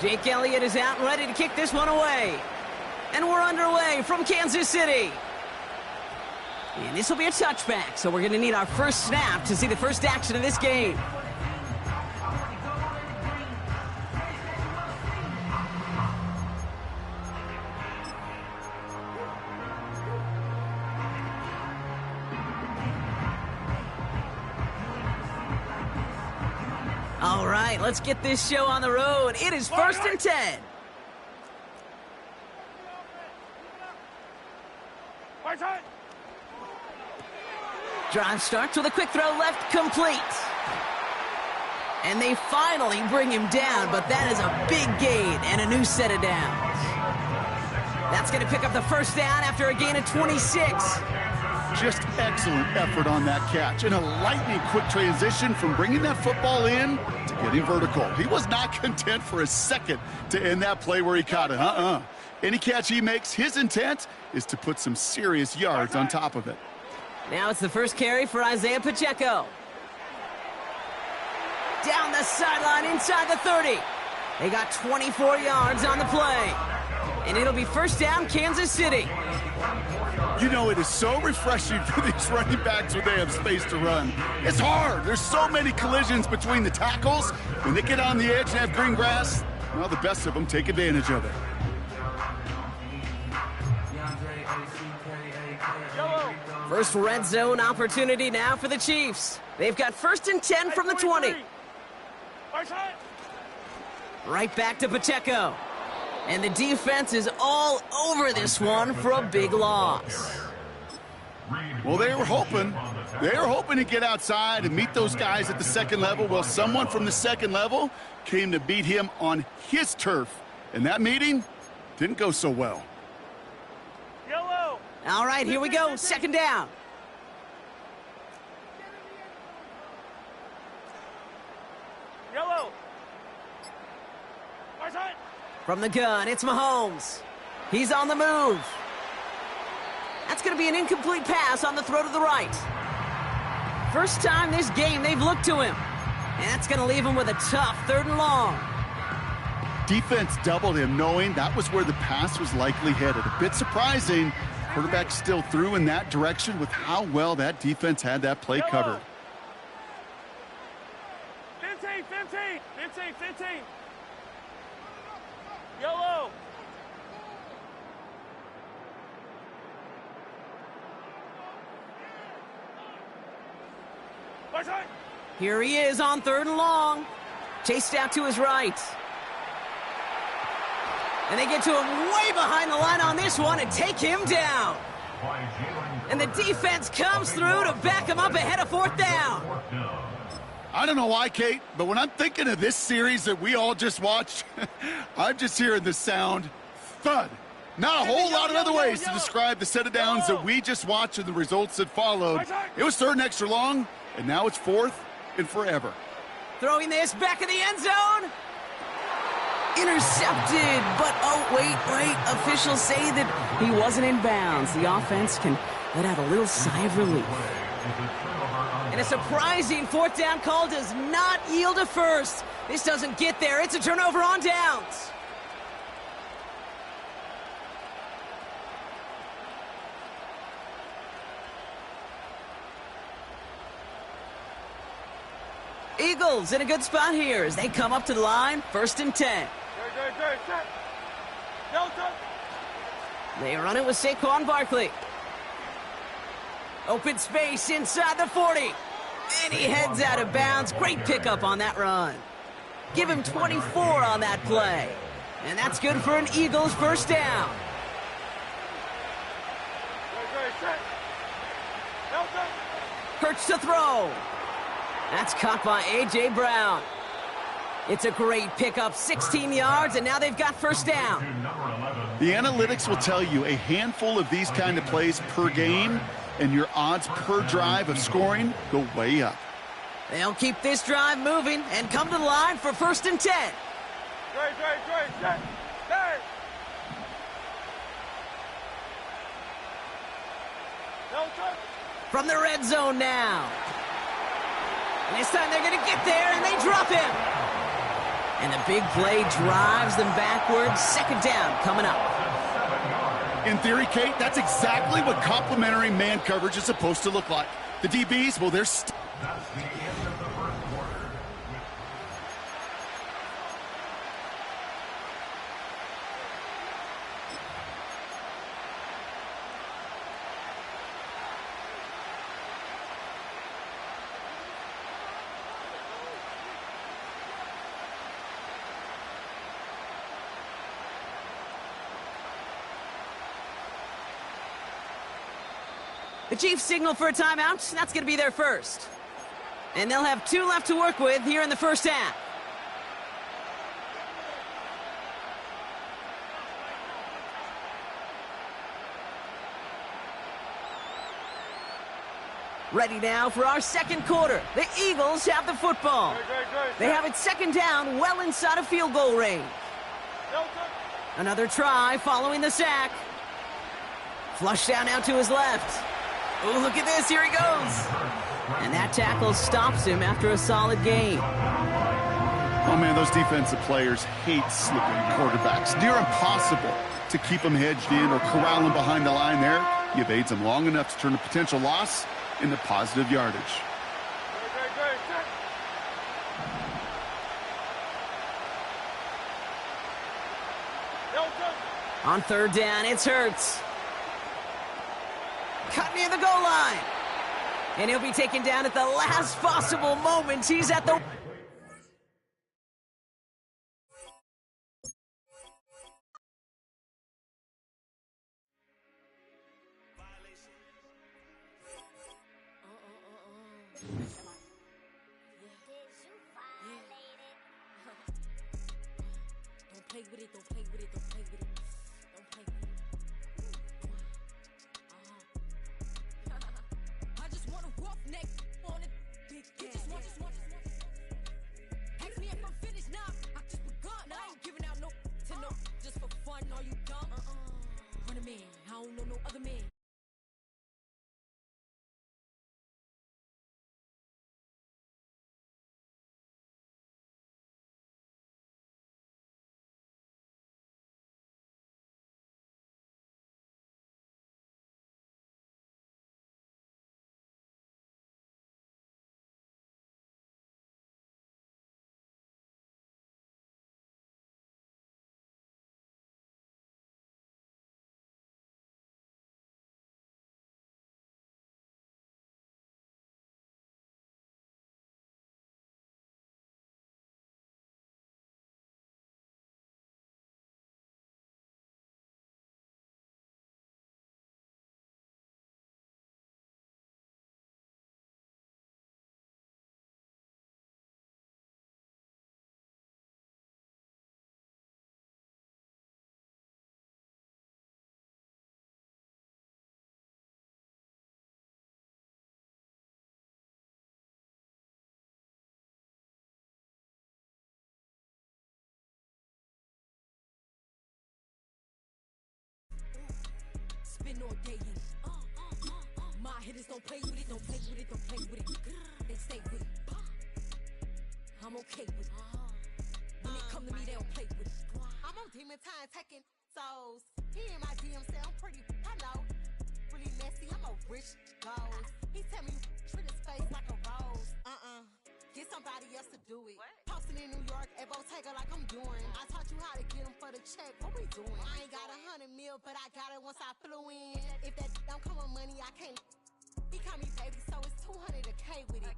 Jake Elliott is out and ready to kick this one away. And we're underway from Kansas City. And this will be a touchback, so we're going to need our first snap to see the first action of this game. All right, let's get this show on the road. It is 1st and 10. Drive starts with a quick throw left, complete. And they finally bring him down, but that is a big gain and a new set of downs. That's going to pick up the first down after a gain of 26. Just excellent effort on that catch. And a lightning quick transition from bringing that football in to getting vertical. He was not content for a second to end that play where he caught it. Any catch he makes, his intent is to put some serious yards on top of it. Now it's the first carry for Isaiah Pacheco. Down the sideline inside the 30. They got 24 yards on the play. And it'll be first down, Kansas City. You know, it is so refreshing for these running backs when they have space to run. It's hard. There's so many collisions between the tackles. When they get on the edge and have green grass, well, the best of them take advantage of it. First red zone opportunity now for the Chiefs. They've got 1st and 10 from the 20. Right back to Pacheco. And the defense is all over this one for a big loss. Well, they were hoping to get outside and meet those guys at the second level. Well, someone from the second level came to beat him on his turf. And that meeting didn't go so well. All right, here we go. Second down. From the gun, it's Mahomes. He's on the move. That's going to be an incomplete pass on the throw to the right. First time this game they've looked to him. And that's going to leave him with a tough 3rd and long. Defense doubled him, knowing that was where the pass was likely headed. A bit surprising. Quarterback still threw in that direction with how well that defense had that play covered. 15. Yellow. Here he is on 3rd and long. Chased out to his right. And they get to him way behind the line on this one and take him down. And the defense comes through to back him up ahead of 4th down. I don't know why, Kate, but when I'm thinking of this series that we all just watched, I'm just hearing the sound thud. Not a whole lot of other ways to describe the set of downs that we just watched and the results that followed. It was 3rd and extra long, and now it's 4th and forever. Throwing this back in the end zone. Intercepted, but oh, wait. Officials say that he wasn't in bounds. The offense can let out a little sigh of relief. And a surprising 4th down call does not yield a first. This doesn't get there. It's a turnover on downs. Eagles in a good spot here as they come up to the line. 1st and 10. They run it with Saquon Barkley. Open space inside the 40. And he heads out of bounds. Great pickup on that run. Give him 24 on that play. And that's good for an Eagles first down. Hurts to throw. That's caught by A.J. Brown. It's a great pickup, 16 yards, and now they've got first down. The analytics will tell you a handful of these kind of plays per game, and your odds per drive of scoring go way up. They'll keep this drive moving and come to the line for 1st and 10. From the red zone now. And this time they're going to get there, and they drop him. And the big play drives them backwards. Second down coming up. In theory, Kate, that's exactly what complementary man coverage is supposed to look like. The DBs, well, they're... That's the end of the first quarter. The Chiefs signal for a timeout. That's going to be their first. And they'll have 2 left to work with here in the first half. Ready now for our second quarter. The Eagles have the football. They have it second down, well inside of field goal range. Another try following the sack. Flush down out to his left. Oh, look at this. Here he goes. And that tackle stops him after a solid gain. Oh, man, those defensive players hate slipping quarterbacks. Near impossible to keep them hedged in or corral them behind the line there. He evades them long enough to turn a potential loss into positive yardage. On third down, it's Hurts. Cut near the goal line. And he'll be taken down at the last possible moment. He's at the... Don't play with it, don't play with it, don't play with it. Don't play with it. I just want a rough neck on it. Big just want. Ask me if I'm finished now. I just begun. I ain't giving out no to no. Just for fun, are you dumb? Run a man, I don't know no other man. Spin all day in. My hitters don't play with it, don't play with it, don't play with it. They stay with it. I'm okay with it. When it come to me, they don't play with it. I'm on demon time taking souls. He in my DM say I'm pretty, I know. Really messy, I'm a rich ghost. He tell me treat his face like a rose. Get somebody else to do it. Posting in New York at Bottega like I'm doing. I taught you how to get them for the check. What we doing? I ain't got 100 mil, but I got it once I flew in. If that don't come with money, I can't. He call me baby, so it's 200 a K with it.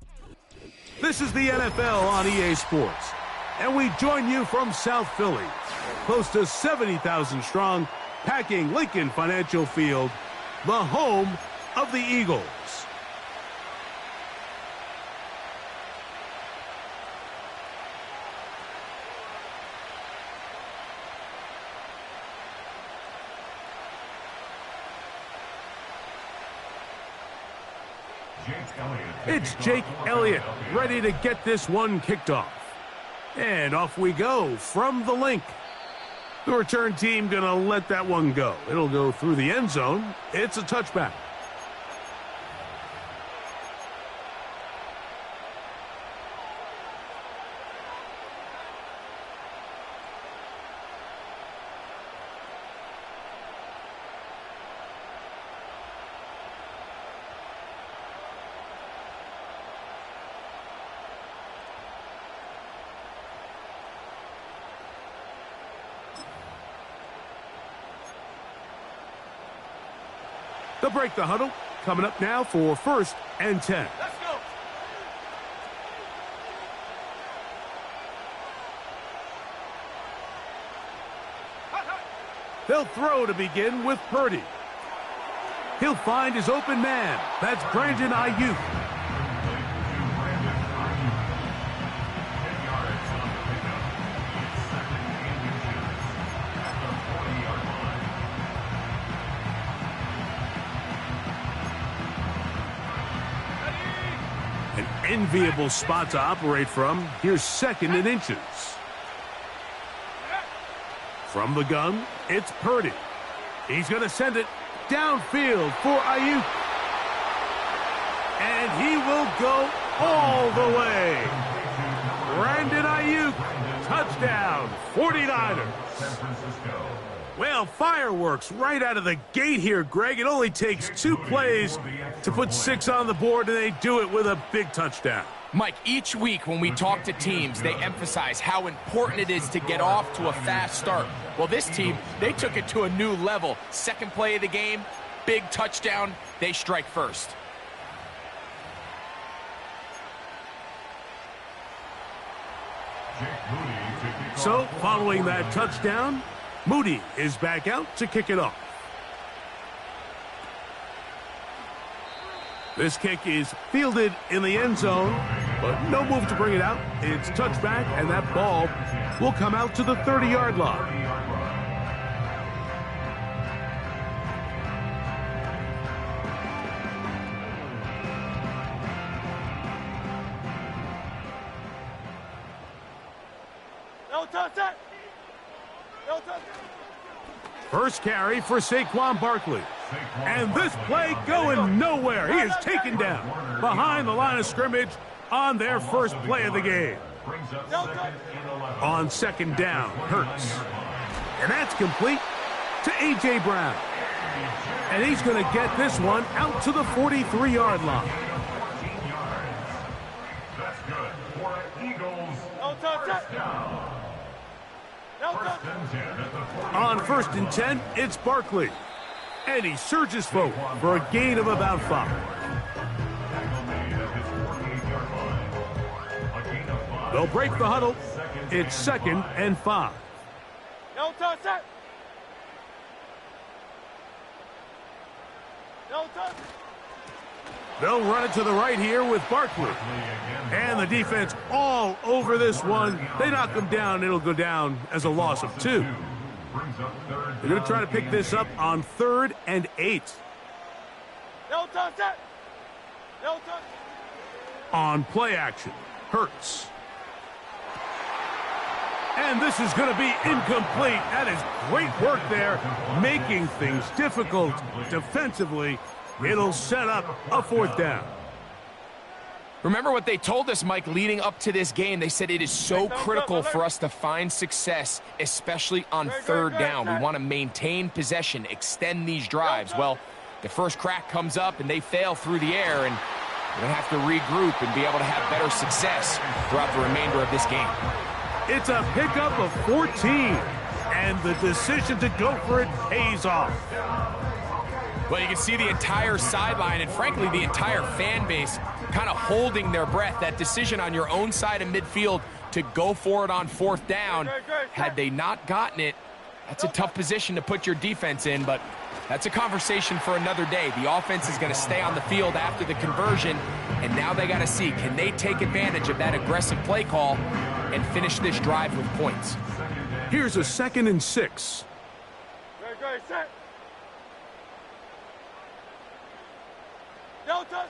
This is the NFL on EA Sports. And we join you from South Philly, close to 70,000 strong, packing Lincoln Financial Field, the home of the Eagles. It's Jake Elliott, ready to get this one kicked off. And off we go from the link. The return team going to let that one go. It'll go through the end zone. It's a touchback. They'll break the huddle. Coming up now for 1st and 10. Let's go. They'll throw to begin with Purdy. He'll find his open man. That's Brandon Ayuk. An enviable spot to operate from. Here's 2nd and inches. From the gun, it's Purdy. He's going to send it downfield for Ayuk. And he will go all the way. Brandon Ayuk, touchdown, 49ers. Well, fireworks right out of the gate here, Greg. It only takes 2 plays to put 6 on the board, and they do it with a big touchdown. Mike, each week when we talk to teams, they emphasize how important it is to get off to a fast start. Well, this team, they took it to a new level. 2nd play of the game, big touchdown, they strike first. So, following that touchdown, Moody is back out to kick it off. This kick is fielded in the end zone, but no move to bring it out. It's touchback, and that ball will come out to the 30-yard line. No touch that. No touch. First carry for Saquon Barkley. And this play going nowhere. He is taken down behind the line of scrimmage on their first play of the game. On 2nd down, Hurts. And that's complete to A.J. Brown. And he's going to get this one out to the 43-yard line. That's good for Eagles. No touch that. No touch. On 1st and 10, it's Barkley. And he surges forward for a gain of about 5. They'll break the huddle. It's 2nd and 5. No touch that. No touch. They'll run it to the right here with Barkley. And the defense all over this one. They knock him down. It'll go down as a loss of 2. They're going to try to pick this up on 3rd and 8. No touch that. No touch. On play action, Hurts. And this is going to be incomplete. That is great work there, making things difficult defensively. It'll set up a 4th down. Remember what they told us, Mike, leading up to this game. They said it is so critical for us to find success, especially on 3rd down. We want to maintain possession, extend these drives. Well, the first crack comes up, and they fail through the air, and we're going to have to regroup and be able to have better success throughout the remainder of this game. It's a pickup of 14, and the decision to go for it pays off. Well, you can see the entire sideline and, frankly, the entire fan base kind of holding their breath. That decision on your own side of midfield to go for it on 4th down, had they not gotten it, that's a tough position to put your defense in, but that's a conversation for another day. The offense is going to stay on the field after the conversion, and now they got to see, can they take advantage of that aggressive play call and finish this drive with points? Here's a 2nd and 6. Great, set. No touch.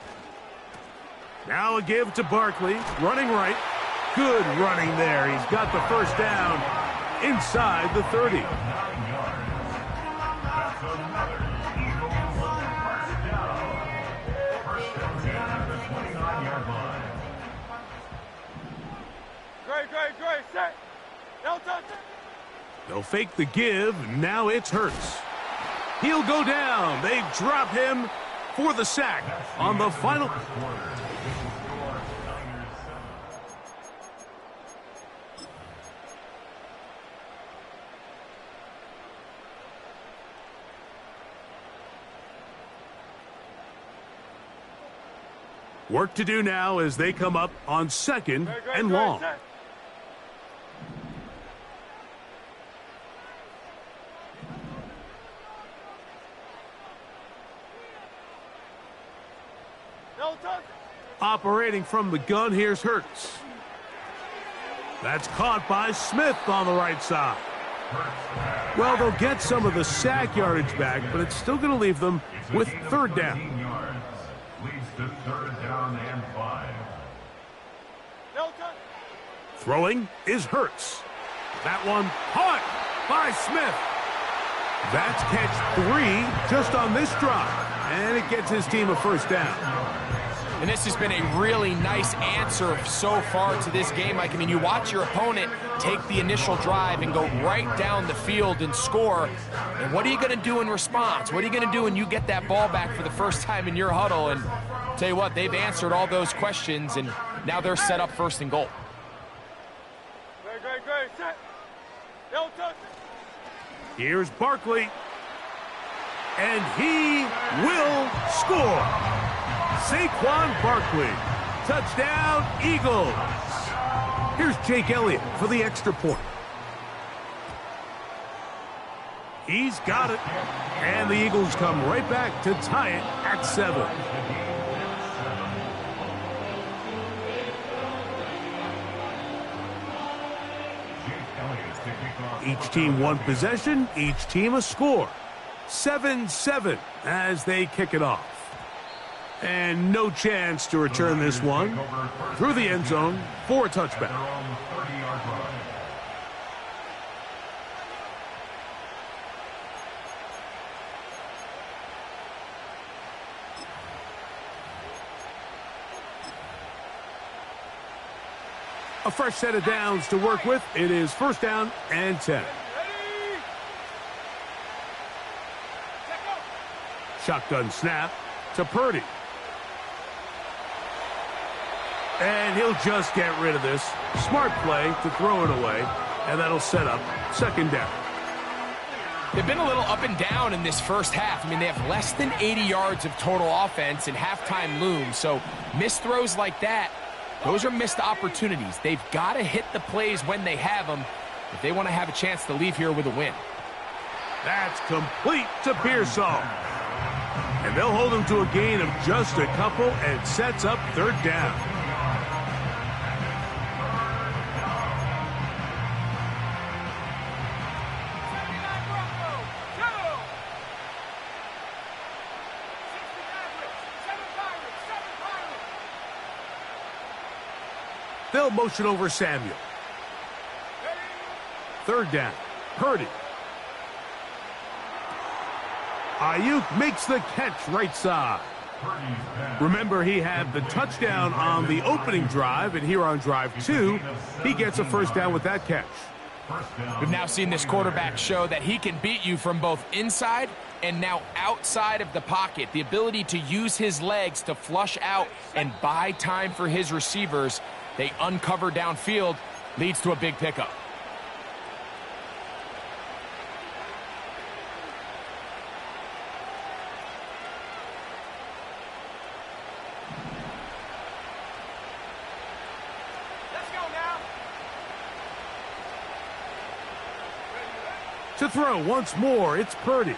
Now a give to Barkley, running right. Good running there. He's got the 1st down inside the 30. That's another Eagles first down. 1st and 10 at the 29-yard line. Great, set. No touch. They'll fake the give. Now it's Hurts. He'll go down. They drop him for the sack on the final. Work to do now as they come up on 2nd and long. Operating from the gun, here's Hurts. That's caught by Smith on the right side. Well, they'll get some of the sack yardage back, but it's still going to leave them with 3rd down. Leads to 3rd down and 5. Throwing is Hurts. That one caught by Smith. That's catch 3 just on this drive, and it gets his team a 1st down. And this has been a really nice answer so far to this game, Mike. I mean, you watch your opponent take the initial drive and go right down the field and score. And what are you going to do in response? What are you going to do when you get that ball back for the first time in your huddle? And I'll tell you what, they've answered all those questions, and now they're set up 1st and goal. Great. Set. Don't touch it. Here's Barkley. And he will score. Saquon Barkley. Touchdown, Eagles. Here's Jake Elliott for the extra point. He's got it. And the Eagles come right back to tie it at 7. Each team one possession, each team a score. 7-7 as they kick it off. And no chance to return this one through the end zone for a touchback. A fresh set of downs to work with. It is 1st down and 10. Shotgun snap to Purdy. And he'll just get rid of this. Smart play to throw it away, and that'll set up 2nd down. They've been a little up and down in this first half. I mean, they have less than 80 yards of total offense, and halftime looms. So missed throws like that, those are missed opportunities. They've got to hit the plays when they have them if they want to have a chance to leave here with a win. That's complete to Pearsall. And they'll hold him to a gain of just a couple and sets up 3rd down. They'll motion over Samuel. 3rd down. Purdy. Ayuk makes the catch right side. Remember, he had the touchdown on the opening drive, and here on drive 2, he gets a 1st down with that catch. We've now seen this quarterback show that he can beat you from both inside and now outside of the pocket. The ability to use his legs to flush out and buy time for his receivers. They uncover downfield, leads to a big pickup. Let's go now. To throw once more, it's Purdy.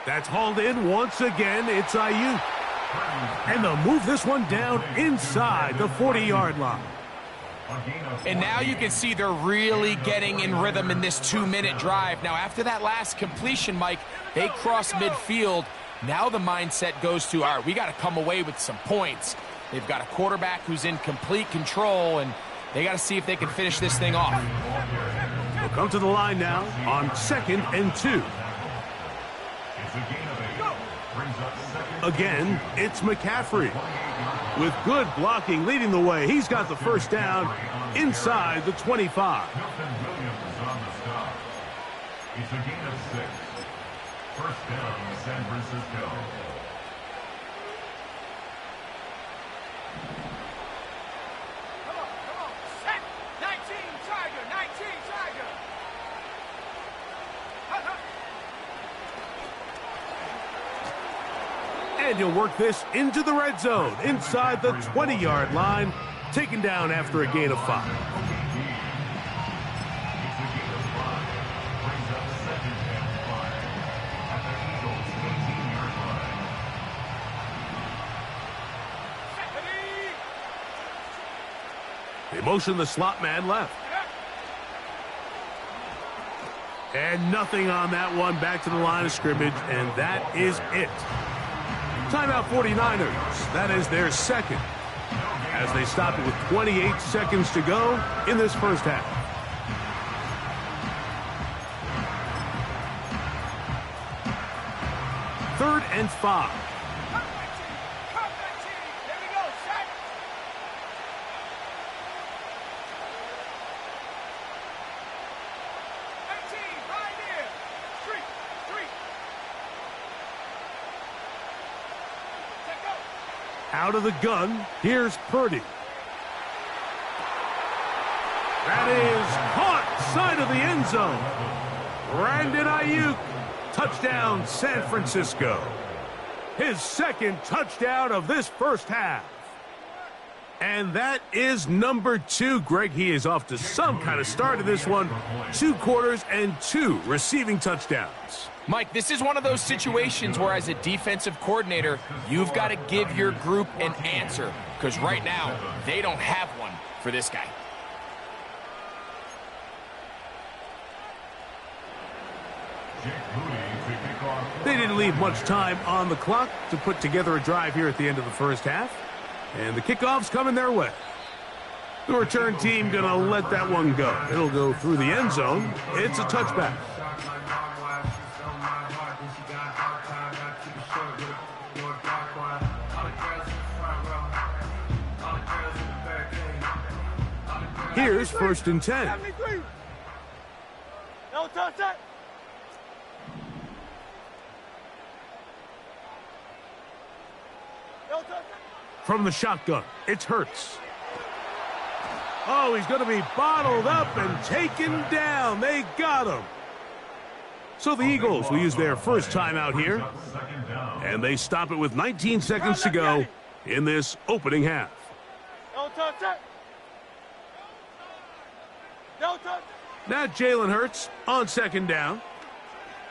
That's hauled in once again, it's Ayuk. And they'll move this one down inside the 40-yard line. And now you can see they're really getting in rhythm in this 2-minute drive. Now, after that last completion, Mike, they cross midfield. Now the mindset goes to, all right, we got to come away with some points. They've got a quarterback who's in complete control, and they got to see if they can finish this thing off. They'll come to the line now on 2nd and 2. Again, it's McCaffrey. With good blocking leading the way, he's got the 1st down inside the 25. It's a gain of 6. 1st down, San Francisco. Come on. Set. 19, Tiger. 19, Tiger. And he'll work this into the red zone, inside the 20-yard line, taken down after a gain of 5. They motion the slot man left. And nothing on that one, back to the line of scrimmage, and that is it. Timeout 49ers. That is their second, as they stop it with 28 seconds to go in this first half. Third and 5. Out of the gun, here's Purdy. That is caught, side of the end zone. Brandon Ayuk, touchdown San Francisco. His second touchdown of this first half. And that is number 2. Greg, he is off to some kind of start in this one. 2 quarters and 2 receiving touchdowns. Mike, this is one of those situations where as a defensive coordinator, you've got to give your group an answer, because right now, they don't have one for this guy. They didn't leave much time on the clock to put together a drive here at the end of the first half, and the kickoff's coming their way. The return team going to let that one go. It'll go through the end zone. It's a touchback. Here's 1st and 10. No touch it. No touch it. From the shotgun, it's Hurts. Oh, he's going to be bottled up and taken down. They got him. So the Eagles will use their first timeout here, and they stop it with 19 seconds to go in this opening half. No touch it. No touch it. Now Jalen Hurts on 2nd down.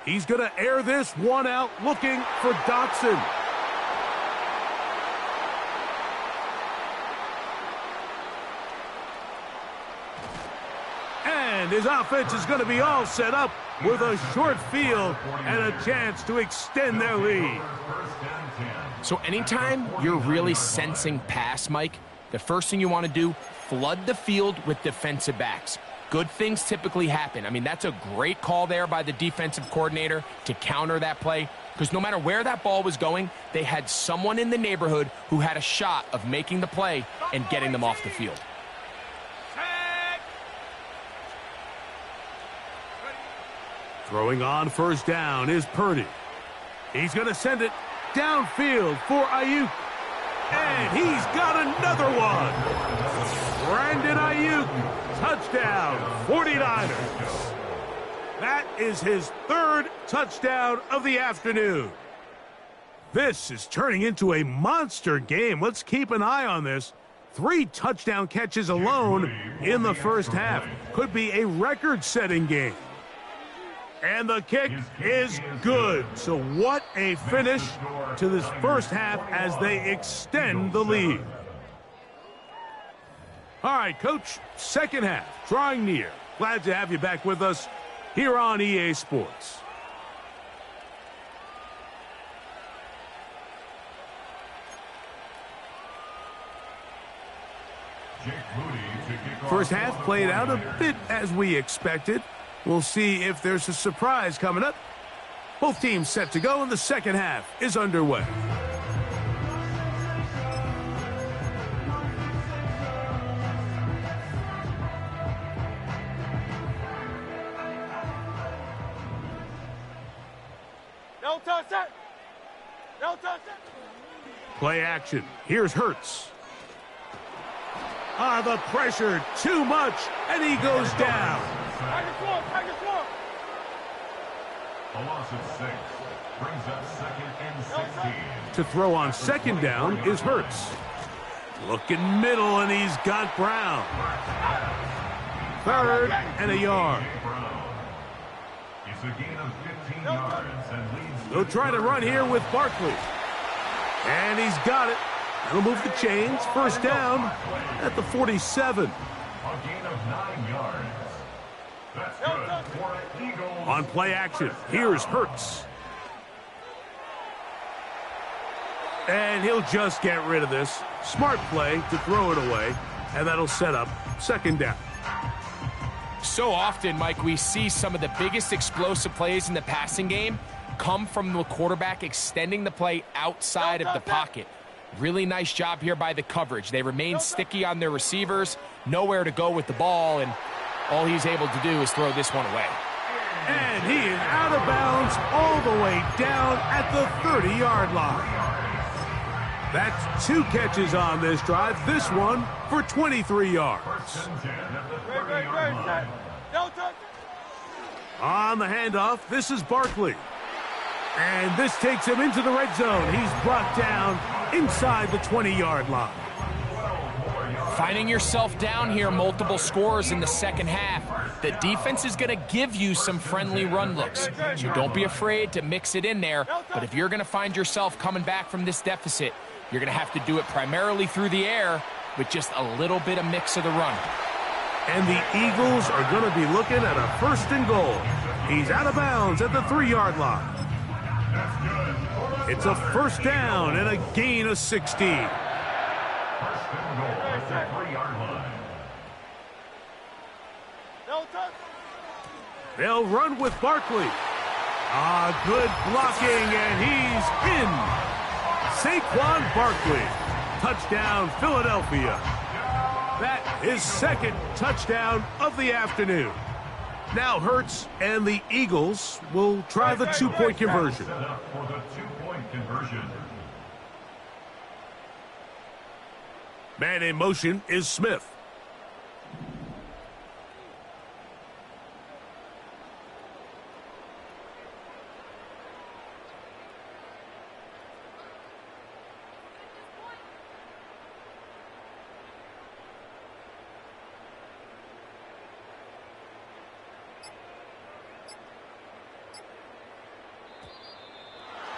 He's going to air this one out, looking for Dotson. And his offense is going to be all set up with a short field and a chance to extend their lead. So anytime you're really sensing pass, Mike, the first thing you want to do, flood the field with defensive backs. Good things typically happen. I mean, that's a great call there by the defensive coordinator to counter that play, because no matter where that ball was going, they had someone in the neighborhood who had a shot of making the play and getting them off the field. Throwing on 1st down is Purdy. He's going to send it downfield for Ayuk. And he's got another one. Brandon Ayuk, touchdown, 49ers. That is his 3rd touchdown of the afternoon. This is turning into a monster game. Let's keep an eye on this. 3 touchdown catches alone in the first half. Could be a record-setting game. And the kick is good. So what a finish to this first half as they extend the lead. All right, Coach, second half, drawing near. Glad to have you back with us here on EA Sports. First half played out a bit as we expected. We'll see if there's a surprise coming up. Both teams set to go, and the second half is underway. No touch it. No touch it. Play action. Here's Hurts. The pressure, too much, and he goes down. A loss of 6. Brings up 2nd and 16. To throw on 2nd down is Hurts. Looking middle, and he's got Brown. 3rd and a yard. It's a gain of 15 yards and leads. They'll try to run here with Barkley. And he's got it. That'll move the chains. 1st down at the 47. A gain of 9 yards. That's good for the Eagles. On play action, here's Hurts. And he'll just get rid of this. Smart play to throw it away, and that'll set up 2nd down. So often, Mike, we see some of the biggest explosive plays in the passing game come from the quarterback extending the play outside of the pocket. Really nice job here by the coverage. They remain sticky on their receivers, nowhere to go with the ball, and all he's able to do is throw this one away. And he is out of bounds all the way down at the 30-yard line. That's 2 catches on this drive. This one for 23 yards. On the handoff, this is Barkley. And this takes him into the red zone. He's brought down inside the 20-yard line. Finding yourself down here, multiple scores in the 2nd half. The defense is going to give you some friendly run looks. So don't be afraid to mix it in there. But if you're going to find yourself coming back from this deficit, you're going to have to do it primarily through the air with just a little bit of mix of the run. And the Eagles are going to be looking at a 1st and goal. He's out of bounds at the 3-yard line. It's a 1st down and a gain of 16. 1st and goal at the 3-yard line. They'll run with Barkley. Good blocking, and he's in. Saquon Barkley. Touchdown, Philadelphia. That is 2nd touchdown of the afternoon. Now Hurts and the Eagles will try the 2-point conversion. Set up for the 2-point conversion. Man in motion is Smith.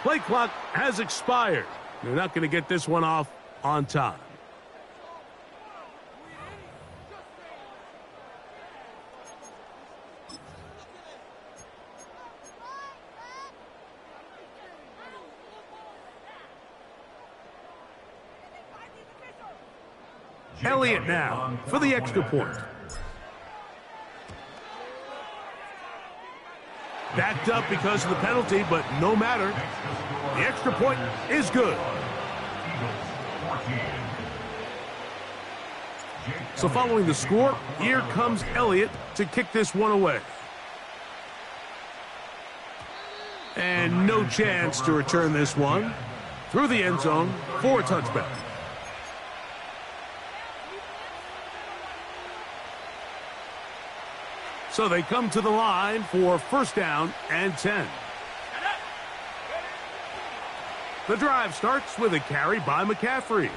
Play clock has expired. They're not going to get this one off on time. Elliott now for the extra point. Backed up because of the penalty, but no matter. The extra point is good. So following the score, here comes Elliott to kick this one away. And no chance to return this one through the end zone for a touchback. So they come to the line for 1st down and 10. The drive starts with a carry by McCaffrey.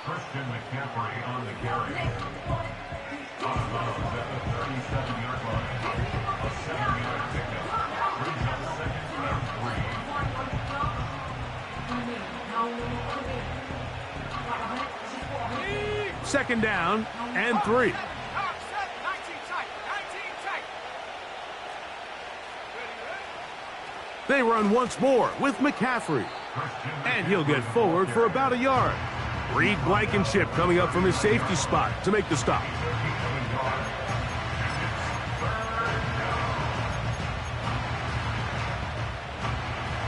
Christian McCaffrey on the carry. Out of bounds at the 37-yard line. A 7-yard pickup. Brings up 2nd and 3. 2nd down and 3. They run once more with McCaffrey. And he'll get forward for about a yard. Reed Blankenship coming up from his safety spot to make the stop.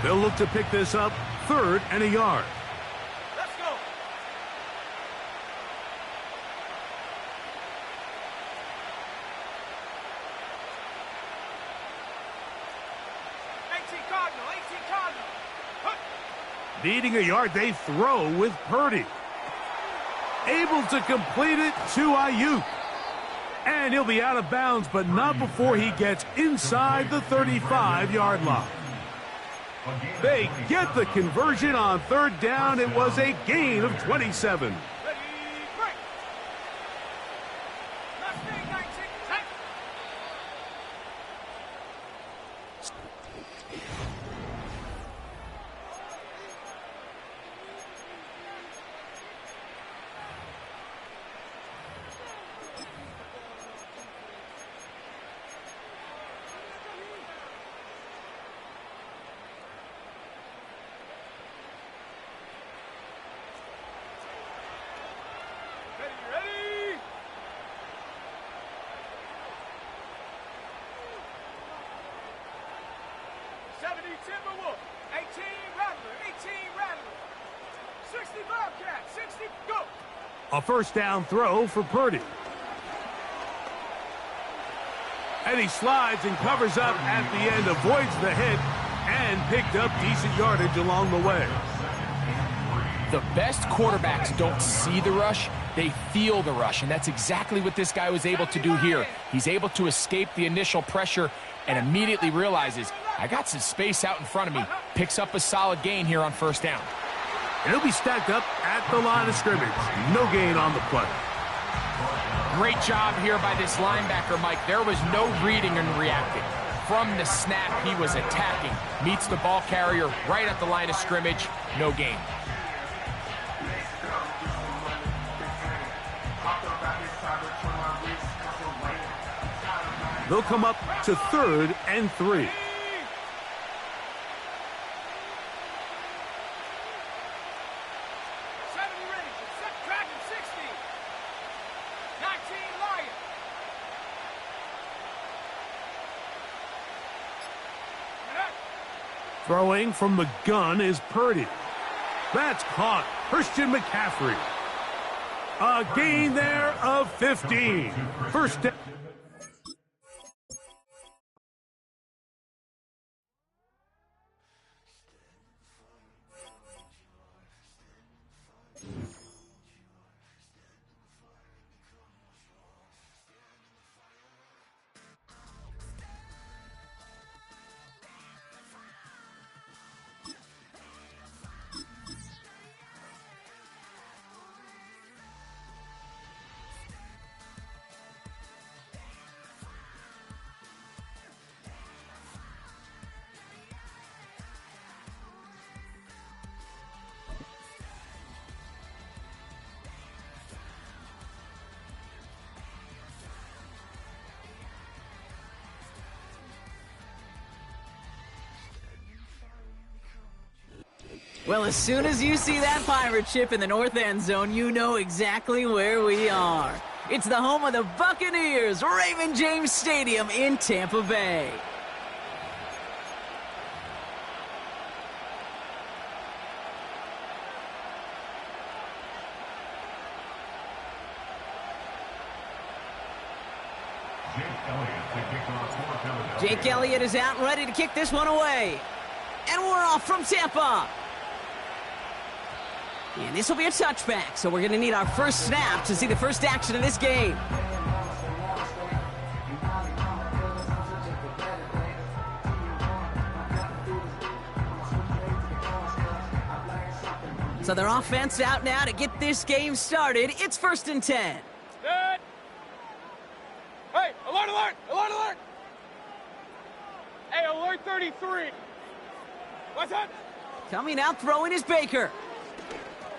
They'll look to pick this up 3rd and a yard. Let's go. Needing a yard, they throw with Purdy. Able to complete it to Ayuk. And he'll be out of bounds, but not before he gets inside the 35-yard line. They get the conversion on third down. It was a gain of 27. Timberwolf, 18 Rattler, 18 Rattler, 60 Bobcat, 60, go! A first down throw for Purdy. And he slides and covers up at the end, avoids the hit, and picked up decent yardage along the way. The best quarterbacks don't see the rush, they feel the rush, and that's exactly what this guy was able to do here. He's able to escape the initial pressure and immediately realizes, I got some space out in front of me. Picks up a solid gain here on first down. And he'll be stacked up at the line of scrimmage. No gain on the play. Great job here by this linebacker, Mike. There was no reading and reacting. From the snap, he was attacking. Meets the ball carrier right at the line of scrimmage. No gain. They'll come up to 3rd and 3. Throwing from the gun is Purdy. That's caught. Christian McCaffrey. A gain there of 15. First down. Well, as soon as you see that pirate ship in the north end zone, you know exactly where we are. It's the home of the Buccaneers, Raymond James Stadium in Tampa Bay. Jake Elliott is out and ready to kick this one away. And we're off from Tampa. And this will be a touchback, so we're going to need our first snap to see the first action of this game. So their offense out now to get this game started. It's 1st and 10. Good. Hey, alert, alert, alert, alert. Hey, alert 33. What's up? Coming out throwing is Baker.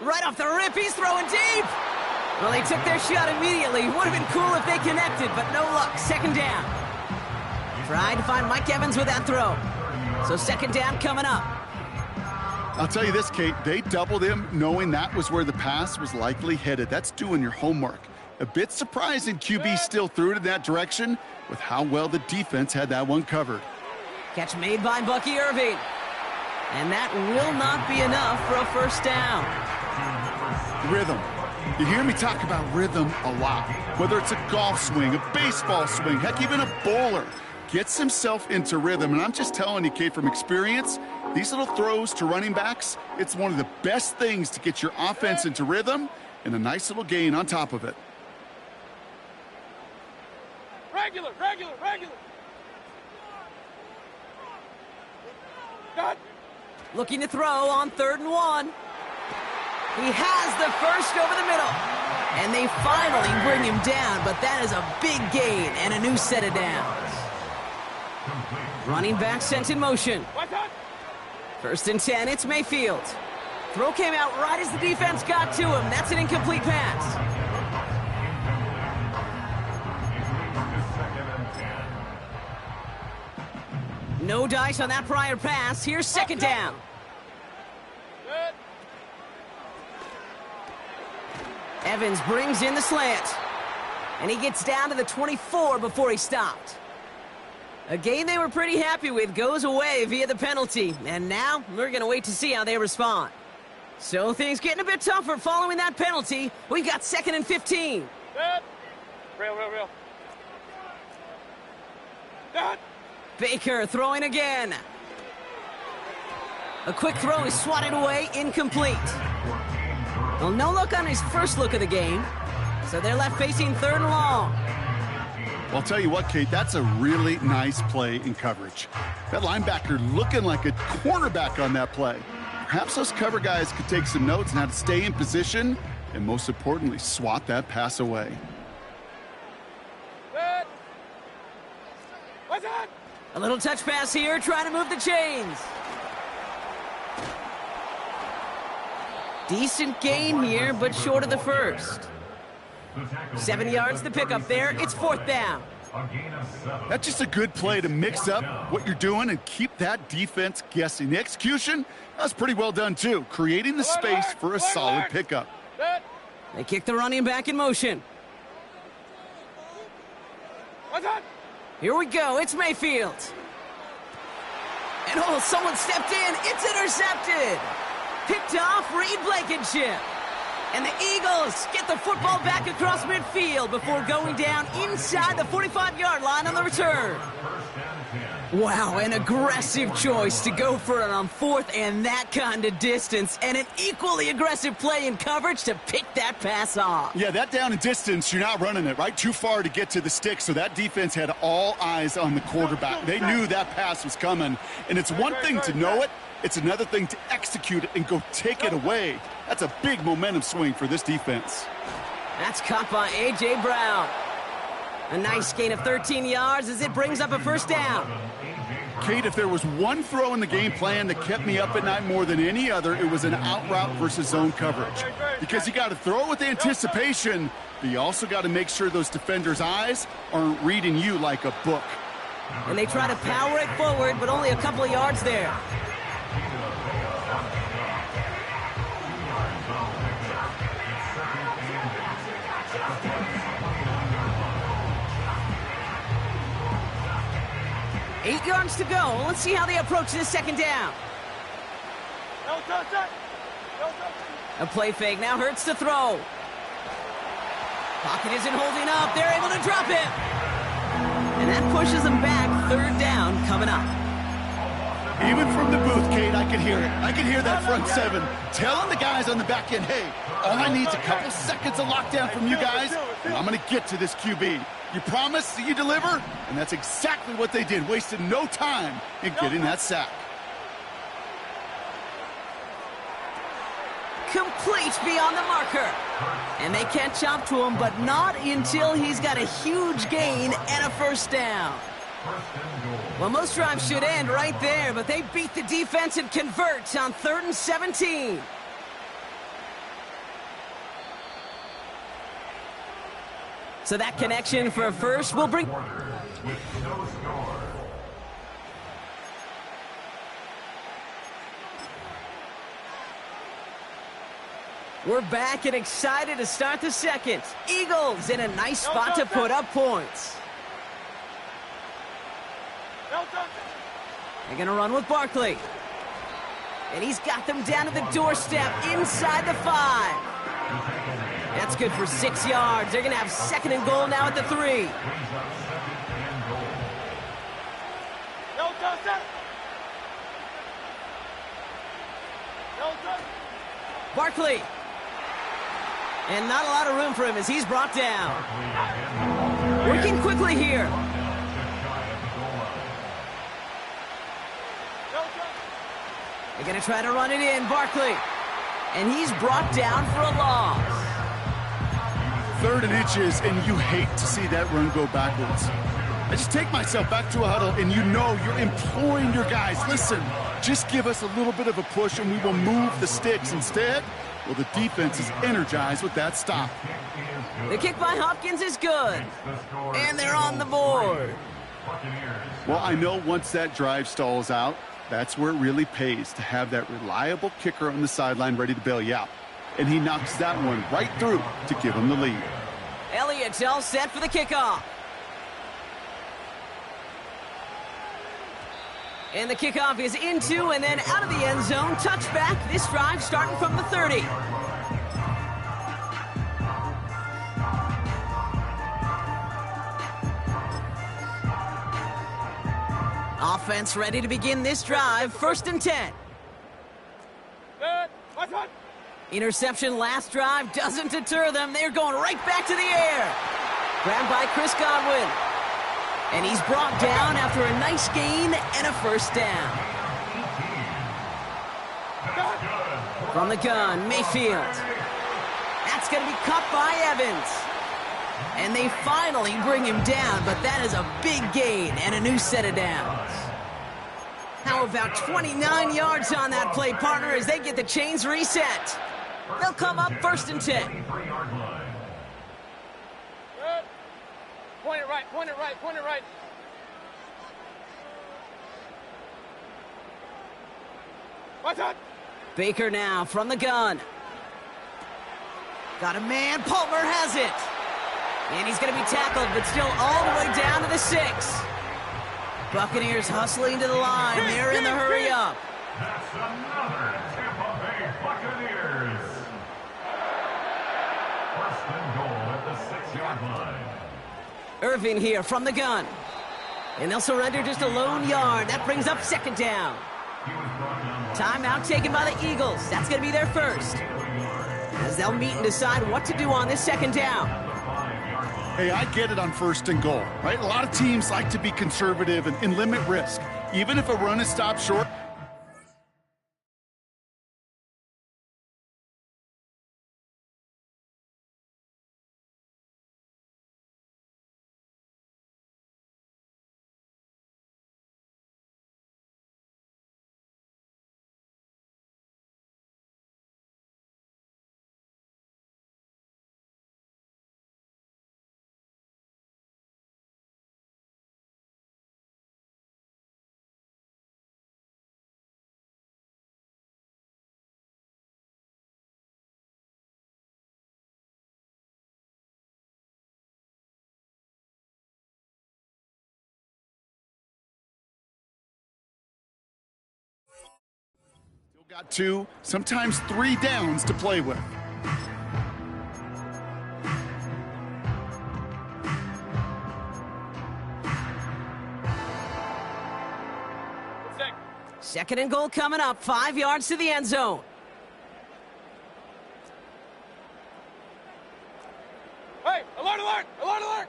Right off the rip, he's throwing deep. Well, they took their shot immediately. Would have been cool if they connected, but no luck. 2nd down. Tried to find Mike Evans with that throw. So 2nd down coming up. I'll tell you this, Kate, they doubled him knowing that was where the pass was likely headed. That's doing your homework. A bit surprising QB still threw it in that direction with how well the defense had that one covered. Catch made by Bucky Irving. And that will not be enough for a first down. Rhythm. You hear me talk about rhythm a lot. Whether it's a golf swing, a baseball swing, heck, even a bowler gets himself into rhythm. And I'm just telling you, Kate, from experience, these little throws to running backs, it's one of the best things to get your offense into rhythm and a nice little gain on top of it. Regular. Done. Looking to throw on 3rd and 1. He has the first over the middle. And they finally bring him down, but that is a big gain and a new set of downs. Running back sent in motion. 1st and 10, it's Mayfield. Throw came out right as the defense got to him. That's an incomplete pass. No dice on that prior pass. Here's 2nd down. Evans brings in the slant. And he gets down to the 24 before he stopped. A game they were pretty happy with goes away via the penalty. And now we're going to wait to see how they respond. So things getting a bit tougher following that penalty. We've got 2nd and 15. Real. Done. Baker throwing again. A quick throw is swatted away, incomplete. Well, no look on his first look of the game. So they're left facing 3rd and long. Well, I'll tell you what, Kate, that's a really nice play in coverage. That linebacker looking like a cornerback on that play. Perhaps those cover guys could take some notes on how to stay in position and, most importantly, swat that pass away. What's that? A little touch pass here, trying to move the chains. Decent gain here, but short of the first. 7 yards the pickup there. It's 4th down. That's just a good play to mix up what you're doing and keep that defense guessing. The execution, that was pretty well done, too. Creating the space for a solid pickup. They kick the running back in motion. What's that? Here we go. It's Mayfield. And oh, someone stepped in. It's intercepted. Picked off Reed Blankenship. And the Eagles get the football back across midfield before going down inside the 45-yard line on the return. Wow, an aggressive choice to go for it on 4th and that kind of distance, and an equally aggressive play in coverage to pick that pass off. Yeah, that down and distance, you're not running it, right? Too far to get to the stick, so that defense had all eyes on the quarterback. They knew that pass was coming, and it's one thing to know it, it's another thing to execute it and go take it away. That's a big momentum swing for this defense. That's caught by A.J. Brown. A nice gain of 13 yards as it brings up a 1st down. Kate, if there was one throw in the game plan that kept me up at night more than any other, it was an out route versus zone coverage. Because you got to throw it with anticipation, but you also got to make sure those defenders' eyes aren't reading you like a book. And they try to power it forward, but only a couple of yards there. Eight yards to go. Let's see how they approach this 2nd down. A play fake now hurts to throw. Pocket isn't holding up. They're able to drop it. And that pushes them back. 3rd down coming up. Even from the booth, Kate, I could hear it. I could hear that front 7 telling the guys on the back end, hey, all I need is a couple seconds of lockdown from you guys, and I'm going to get to this QB. You promise that you deliver, and that's exactly what they did. Wasted no time in getting that sack. Complete beyond the marker. And they catch up to him, but not until he's got a huge gain and a 1st down. Well, most drives should end right there, but they beat the defense and convert on 3rd and 17. So that connection for a first will bring... We're back and excited to start the 2nd. Eagles in a nice spot to put up points. They're going to run with Barkley. And he's got them down to the doorstep inside the 5. That's good for 6 yards. They're going to have 2nd and goal now at the 3. Barkley. And not a lot of room for him as he's brought down. We're working quickly here. They're going to try to run it in, Barkley. And he's brought down for a loss. 3rd and inches, and you hate to see that run go backwards. I just take myself back to a huddle, and you know you're imploring your guys, listen, just give us a little bit of a push, and we will move the sticks. Instead, well, the defense is energized with that stop. The kick by Hopkins is good. And they're on the board. Well, I know once that drive stalls out, that's where it really pays to have that reliable kicker on the sideline ready to bail you out. And he knocks that one right through to give him the lead. Elliott's all set for the kickoff. And the kickoff is into and then out of the end zone. Touchback. This drive starting from the 30. Offense ready to begin this drive. 1st and 10. Interception last drive doesn't deter them. They're going right back to the air. Grabbed by Chris Godwin. And he's brought down after a nice gain and a 1st down. From the gun, Mayfield. That's going to be caught by Evans. And they finally bring him down, but that is a big gain and a new set of downs. How about 29 yards on that play, partner, as they get the chains reset. They'll come up 1st and 10. Point it right, point it right, point it right. Watch out! Baker now from the gun. Got a man, Palmer has it. And he's going to be tackled, but still all the way down to the 6. Buccaneers hustling to the line. They're in the hurry up. That's another Tampa Bay Buccaneers. 1st and goal at the 6-yard line. Irvin here from the gun. And they'll surrender just a lone yard. That brings up 2nd down. Timeout taken by the Eagles. That's going to be their 1st. As they'll meet and decide what to do on this 2nd down. Hey, I get it on 1st and goal, right? A lot of teams like to be conservative and limit risk. Even if a run is stopped short. Got 2, sometimes 3 downs to play with. Second and goal coming up. 5 yards to the end zone. Hey, alert, alert, alert, alert.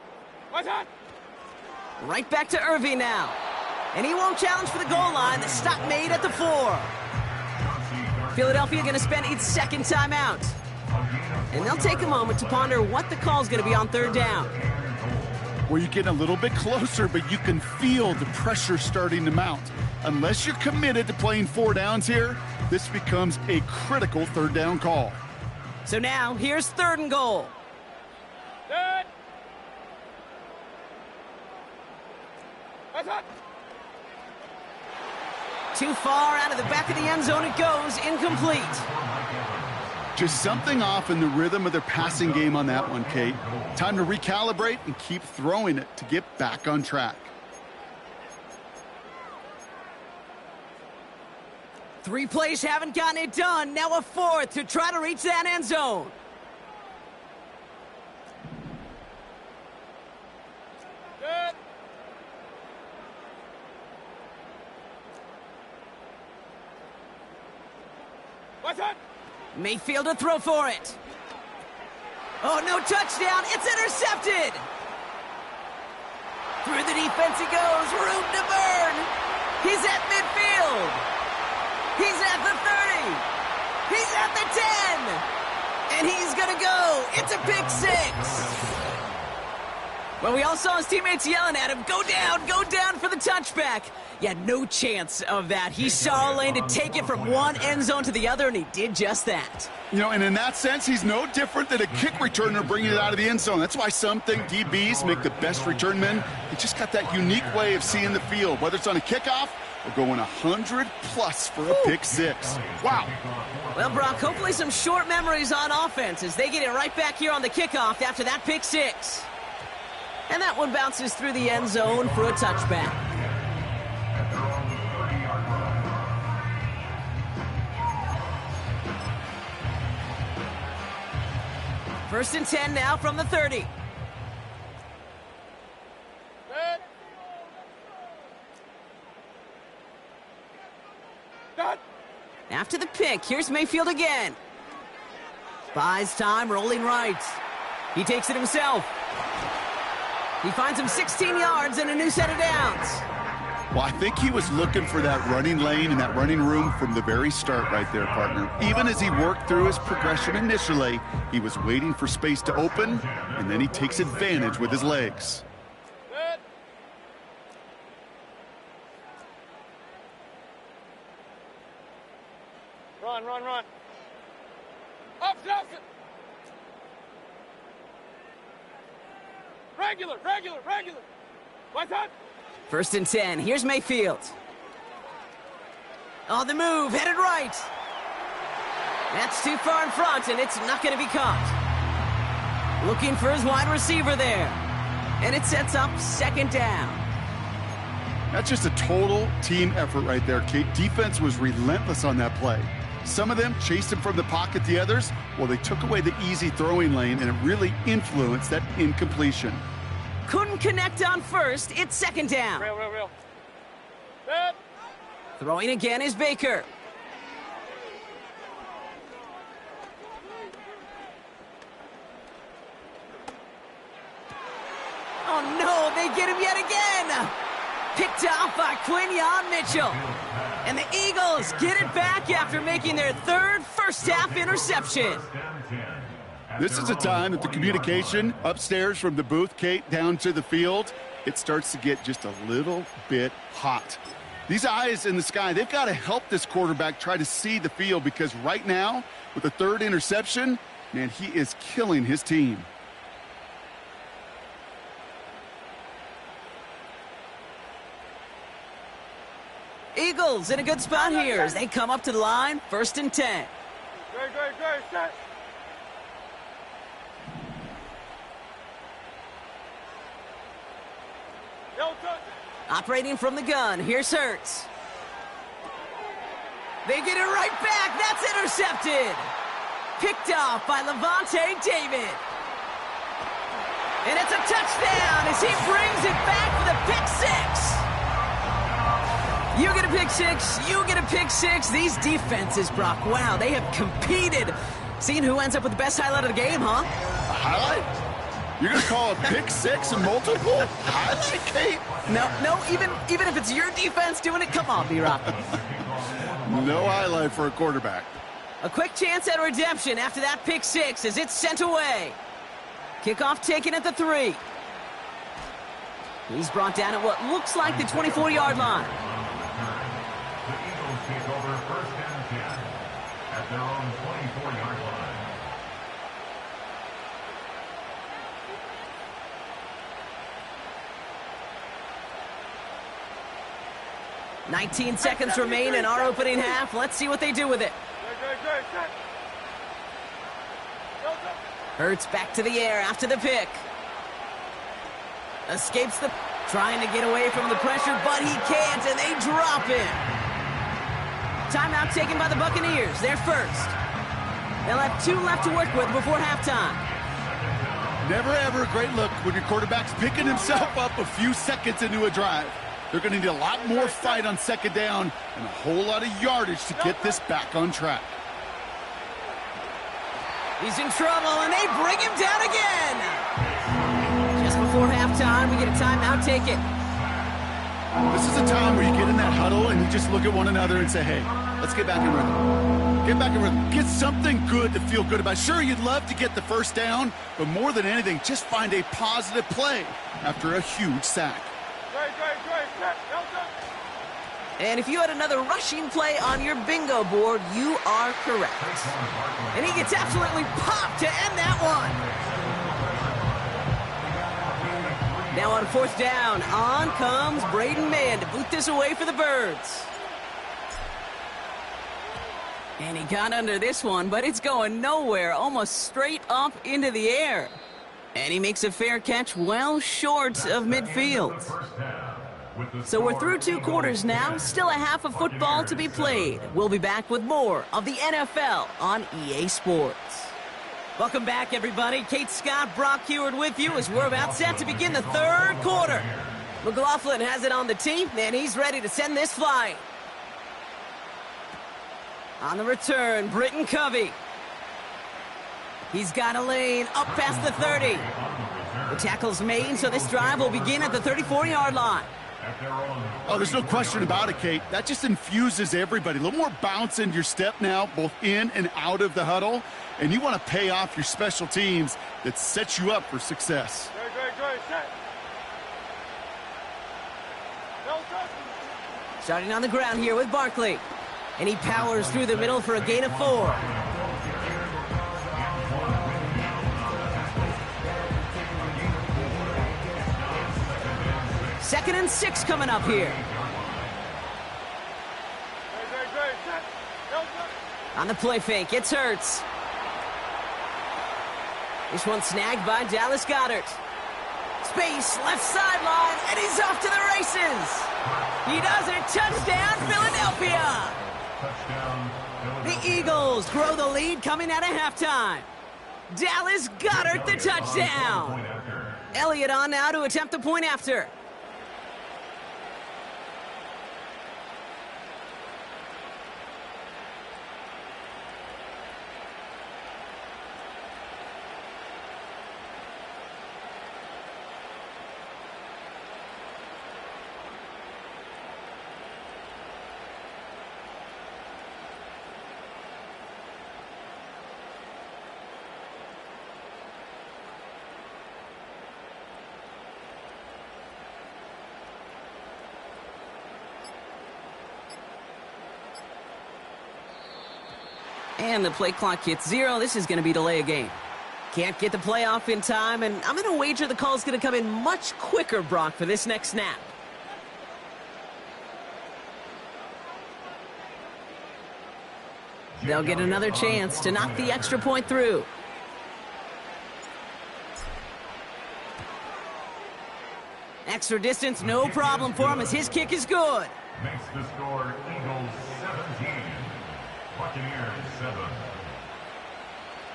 Watch out. Right back to Irving now. And he won't challenge for the goal line. The stop made at the 4. Philadelphia going to spend its 2nd timeout. And they'll take a moment to ponder what the call is going to be on 3rd down. Where you're getting a little bit closer, but you can feel the pressure starting to mount. Unless you're committed to playing 4 downs here, this becomes a critical 3rd down call. So now, here's 3rd and goal. Good. Watch out. Too far out of the back of the end zone it goes, incomplete. Just something off in the rhythm of their passing game on that one, Kate. Time to recalibrate and keep throwing it to get back on track. 3 plays haven't gotten it done. Now a 4th to try to reach that end zone. Good. Watch out. Mayfield to throw for it. Oh, no touchdown. It's intercepted. Through the defense he goes, room to burn. He's at midfield. He's at the 30. He's at the 10. And he's going to go. It's a pick six. Well, we all saw his teammates yelling at him, go down for the touchback. Yeah, no chance of that. He saw a lane to take it from one end zone to the other, and he did just that. You know, and in that sense, he's no different than a kick returner bringing it out of the end zone. That's why some think DBs make the best return men. They just got that unique way of seeing the field, whether it's on a kickoff or going 100-plus for a pick six. Wow. Well, Brock, hopefully some short memories on offense as they get it right back here on the kickoff after that pick six. And that one bounces through the end zone for a touchback. First and 10 now from the 30. After the pick, here's Mayfield again. Buys time, rolling right. He takes it himself. He finds him 16 yards and a new set of downs. Well, I think he was looking for that running lane and that running room from the very start right there, partner. Even as he worked through his progression initially, he was waiting for space to open, and then he takes advantage with his legs. Run. Opposite. Regular. What's that? First and 10. Here's Mayfield. On the move, headed right. That's too far in front, and it's not going to be caught. Looking for his wide receiver there. And it sets up second down. That's just a total team effort right there, Kate. Defense was relentless on that play. Some of them chased him from the pocket. The others, well, they took away the easy throwing lane, and it really influenced that incompletion. Couldn't connect on first. It's second down. Real. Throwing again is Baker. Oh, no, they get him yet again. Picked off by Quinyon Mitchell. And the Eagles get it back after making their third first-half interception. This is a time that the communication upstairs from the booth, Kate, down to the field, it starts to get just a little bit hot. These eyes in the sky, they've got to help this quarterback try to see the field, because right now, with the third interception, man, he is killing his team. Eagles in a good spot here as they come up to the line, first and 10. Great, set. Operating from the gun, here's Hurts. They get it right back, that's intercepted. Picked off by Levante David. And it's a touchdown as he brings it back for the pick six. You get a pick six, you get a pick six. These defenses, Brock, wow, they have competed. Seeing who ends up with the best highlight of the game, huh? A highlight? You're going to call a pick six and multiple highlight, Kate? No, even if it's your defense doing it, come on, B-Rock. No highlight for a quarterback. A quick chance at redemption after that pick six as it's sent away. Kickoff taken at the 3. He's brought down at what looks like the 24-yard line. The Eagles take over first and 10 at their own 24-yard line. 19 seconds remain in our opening half. Let's see what they do with it. Hurts back to the air after the pick. Escapes the... Trying to get away from the pressure, but he can't, and they drop him. Timeout taken by the Buccaneers. They're first. They'll have 2 left to work with before halftime. Never, ever a great look when your quarterback's picking himself up a few seconds into a drive. They're going to need a lot more fight on second down and a whole lot of yardage to get this back on track. He's in trouble, and they bring him down again. Just before halftime. We get a timeout. Take it. This is a time where you get in that huddle and you just look at one another and say, hey, let's get back in rhythm. Get back in rhythm. Get something good to feel good about. Sure, you'd love to get the first down, but more than anything, just find a positive play after a huge sack. And if you had another rushing play on your bingo board, you are correct. And he gets absolutely popped to end that one. Now on fourth down, on comes Braden Mann to boot this away for the Birds. And he got under this one, but it's going nowhere, almost straight up into the air. And he makes a fair catch well short of midfield. So we're through 2 quarters now, still a half of football to be played. We'll be back with more of the NFL on EA Sports. Welcome back, everybody. Kate Scott, Brock Heward with you as we're about set to begin the 3rd quarter. McLaughlin has it on the tee, and he's ready to send this flying. On the return, Britton Covey. He's got a lane up past the 30. The tackle's made, so this drive will begin at the 34-yard line. Oh, there's no question about it, Kate. That just infuses everybody. A little more bounce in your step now, both in and out of the huddle. And you want to pay off your special teams that sets you up for success. Starting on the ground here with Barkley. And he powers through the middle for a gain of 4. Second and 6 coming up here. On the play fake, it's Hurts. This one snagged by Dallas Goedert. Space, left sideline, and he's off to the races. He does it. Touchdown, Philadelphia. The Eagles grow the lead coming out of halftime. Dallas Goedert the touchdown. Elliott on now to attempt the point after. And the play clock hits 0. This is going to be delay a game. Can't get the play off in time, and I'm going to wager the call's going to come in much quicker, Brock, for this next snap. They'll get another chance to knock the extra point through. Extra distance, no problem for him as his kick is good. Makes the score Eagles 17. Buccaneers 7.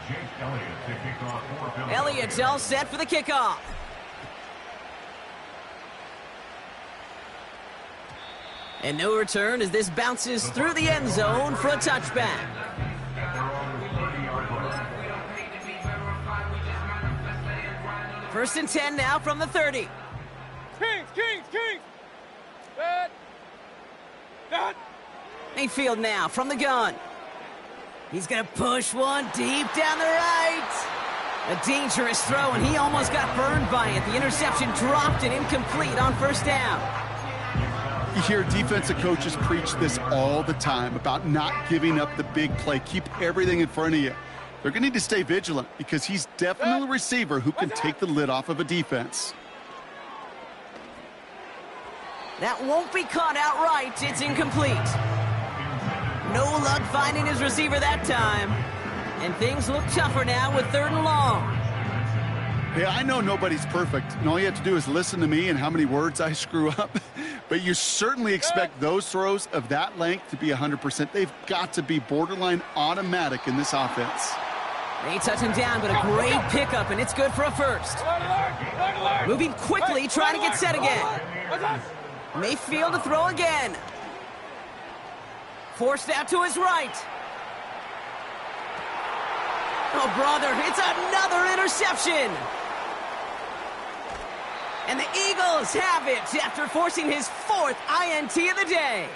Jake Elliott to kick off for Philadelphia. Elliott's all set for the kickoff. And no return as this bounces through the end zone for a touchback. First and 10 now from the 30. Kings! Dad! Mayfield now from the gun. He's going to push one deep down the right. A dangerous throw, and he almost got burned by it. The interception dropped and incomplete on first down. You hear defensive coaches preach this all the time about not giving up the big play. Keep everything in front of you. They're going to need to stay vigilant because he's definitely a receiver who can take the lid off of a defense. That won't be caught outright. It's incomplete. No luck finding his receiver that time. And things look tougher now with 3rd and long. Hey, I know nobody's perfect, and all you have to do is listen to me and how many words I screw up. But you certainly expect those throws of that length to be 100%. They've got to be borderline automatic in this offense. They touch him down, but a great pickup, and it's good for a first. Moving quickly, trying to get set again. Mayfield to throw again. Forced out to his right. Oh, brother, it's another interception. And the Eagles have it after forcing his 4th INT of the day.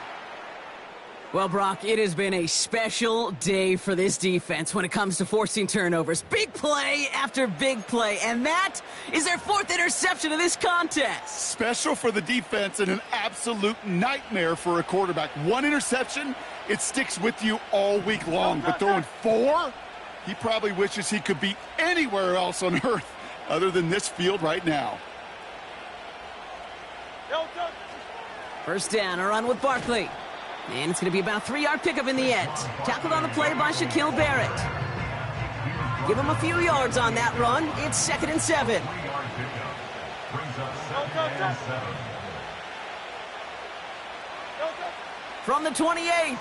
Well, Brock, it has been a special day for this defense when it comes to forcing turnovers. Big play after big play, and that is their 4th interception of this contest. Special for the defense and an absolute nightmare for a quarterback. 1 interception, it sticks with you all week long. But throwing 4, he probably wishes he could be anywhere else on earth other than this field right now. First down, a run with Barkley. And it's going to be about a 3-yard pickup in the end. Tackled on the play by Shaquille Barrett. Give him a few yards on that run. It's 2nd and 7. From the 28.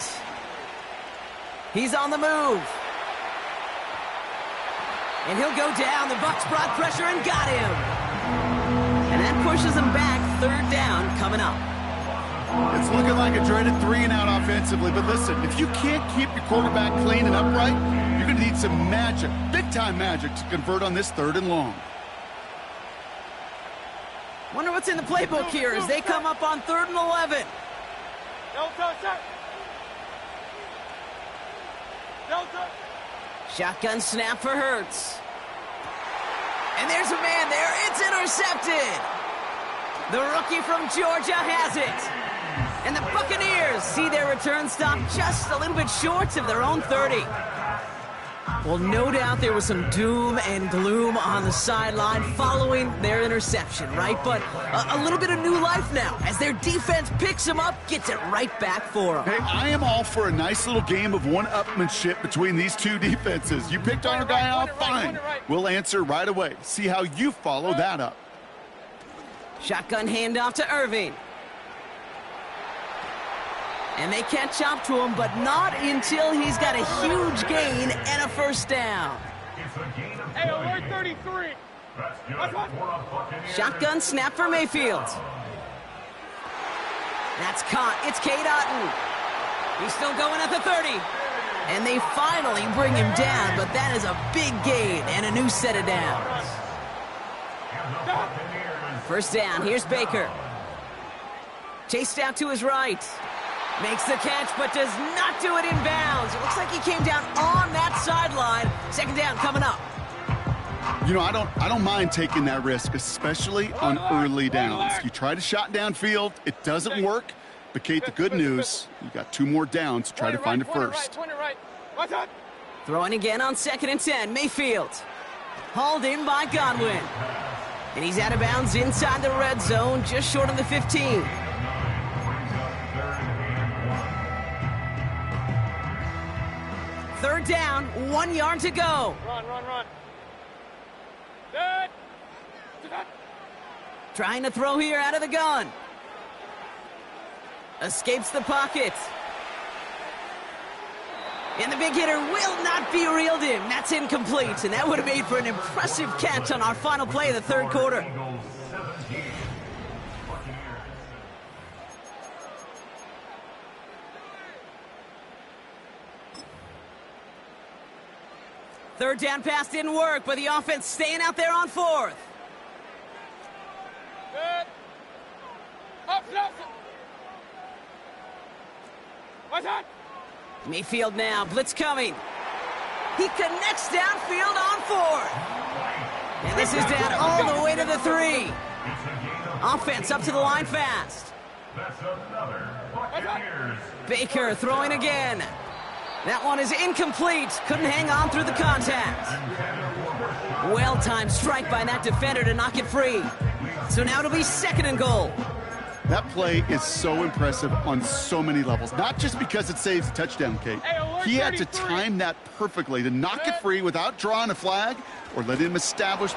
He's on the move. And he'll go down. The Bucs brought pressure and got him. And that pushes them back. 3rd down coming up. It's looking like a dreaded 3-and-out offensively, but listen, if you can't keep your quarterback clean and upright, you're going to need some magic, big-time magic, to convert on this 3rd and long. Wonder what's in the playbook here as they come up on 3rd and 11. Shotgun snap for Hurts. And there's a man there. It's intercepted. The rookie from Georgia has it. And the Buccaneers see their return stop just a little bit short of their own 30. Well, no doubt there was some doom and gloom on the sideline following their interception, right? But a little bit of new life now as their defense picks them up, gets it right back for them. Hey, I am all for a nice little game of one-upmanship between these two defenses. You picked our guy off, fine. We'll answer right away. See how you follow that up. Shotgun handoff to Irving. And they catch up to him, but not until he's got a huge gain and a first down. Hey, alert 33. Shotgun snap for Mayfield. That's caught. It's Cade Otton. He's still going at the 30. And they finally bring him down, but that is a big gain and a new set of downs. First down, here's Baker. Chased out to his right. Makes the catch, but does not do it in bounds. It looks like he came down on that sideline. 2nd down coming up. You know, I don't mind taking that risk, especially on early downs. You try to shot downfield, it doesn't work. But, Kate, the good news, you got 2 more downs to try to find it first. Throwing again on 2nd and 10. Mayfield. Hauled in by Godwin. And he's out of bounds inside the red zone, just short of the 15. Third down, 1 yard to go. Run. Trying to throw here out of the gun. Escapes the pocket. And the big hitter will not be reeled in. That's incomplete, and that would have made for an impressive catch on our final play of the 3rd quarter. Third down pass didn't work, but the offense staying out there on 4th. Good. Up. What's that? Mayfield now, blitz coming. He connects downfield on 4th. And this is down all the way to the 3. Offense up to the line fast. Baker throwing again. That one is incomplete. Couldn't hang on through the contact. Well-timed strike by that defender to knock it free. So now it'll be 2nd and goal. That play is so impressive on so many levels. Not just because it saves a touchdown, Kate. He had to time that perfectly to knock it free without drawing a flag or let him establish.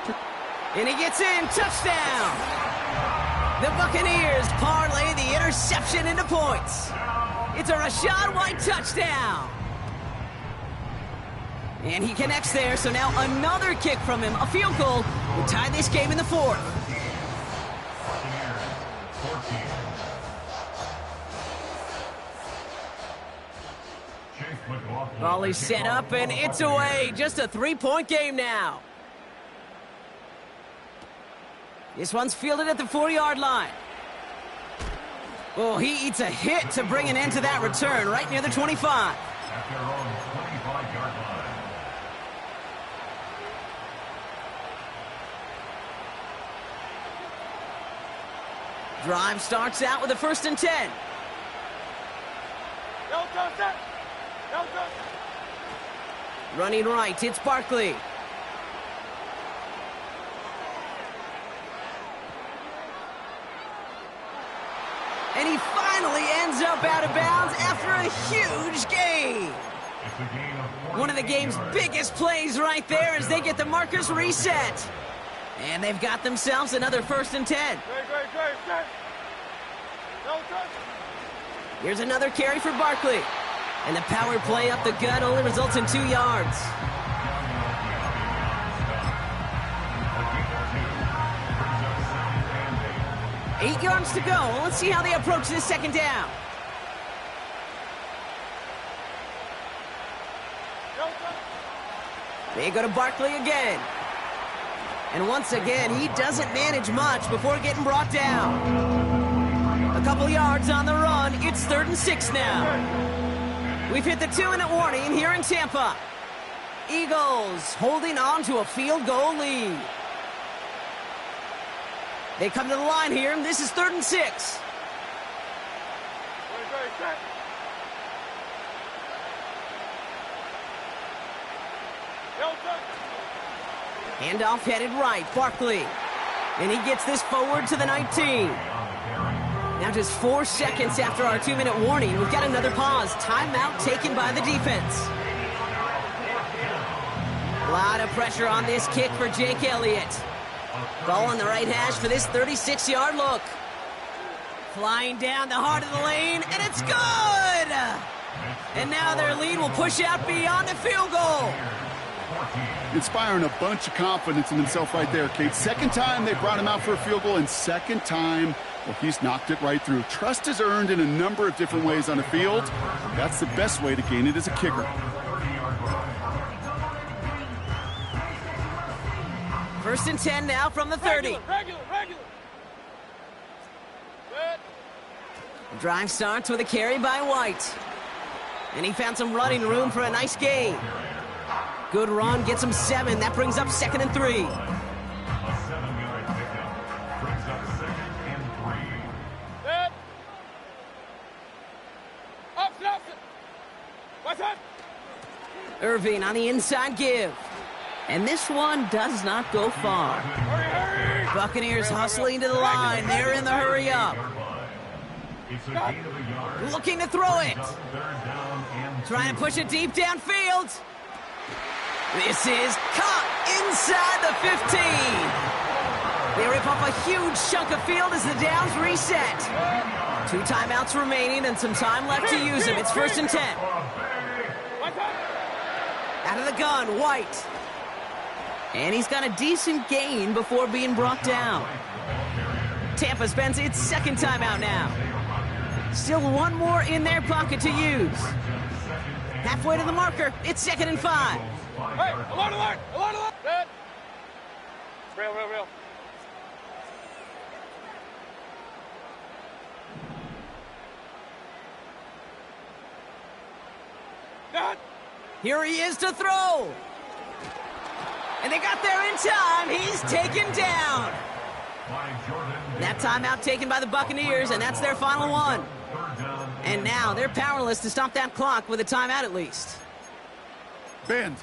And he gets in. Touchdown. The Buccaneers parlay the interception into points. It's a Rachaad White touchdown. And he connects there, so now another kick from him. A field goal will tie this game in the 4th. Volley set up, and it's away. Just a 3-point game now. This one's fielded at the 4-yard line. Oh, he eats a hit to bring an end to that return right near the 25. At their own 25-yard line. Drive starts out with a 1st and 10. Running right, it's Barkley. And he finally ends up out of bounds after a huge gain. One of the game's biggest plays right there as they get the markers reset. And they've got themselves another 1st and 10. Here's another carry for Barkley. And the power play up the gut only results in 2 yards. Eight yards to go. Let's see how they approach this 2nd down. They go to Barkley again. And once again, he doesn't manage much before getting brought down. A couple yards on the run. It's 3rd and 6 now. We've hit the 2-minute warning here in Tampa. Eagles holding on to a field goal lead. They come to the line here, and this is 3rd and 6. Handoff headed right, Barkley. And he gets this forward to the 19. Now just 4 seconds after our 2-minute warning, we've got another pause. Timeout taken by the defense. A lot of pressure on this kick for Jake Elliott. Ball on the right hash for this 36-yard look. Flying down the heart of the lane, and it's good! And now their lead will push out beyond the field goal. Inspiring a bunch of confidence in himself right there, Kate. 2nd time they brought him out for a field goal, and 2nd time, well, he's knocked it right through. Trust is earned in a number of different ways on the field. That's the best way to gain it as a kicker. 1st and 10 now from the 30. Regular. Drive starts with a carry by White. And he found some running room for a nice gain. Good run, gets him 7. That brings up 2nd and 3. A 7-yard pickup brings up 2nd and 3. Set. Option. What's up? Irving on the inside give. And this one does not go far. Hurry. Buccaneers hustling to the line. They're in the hurry up. It's a gain of a yard. Looking to throw it. 3rd down and 2. Trying to push it deep downfield. This is caught inside the 15. They rip up a huge chunk of field as the downs reset. 2 timeouts remaining and some time left to use them. It's 1st and 10. Out of the gun, White. And he's got a decent gain before being brought down. Tampa spends its 2nd timeout now. Still 1 more in their pocket to use. Halfway to the marker, it's 2nd and 5. Hey, alert! Set. Real. Done. Here he is to throw. And they got there in time. He's taken down. That timeout taken by the Buccaneers, and that's their final one. And now they're powerless to stop that clock with a timeout at least. Bend.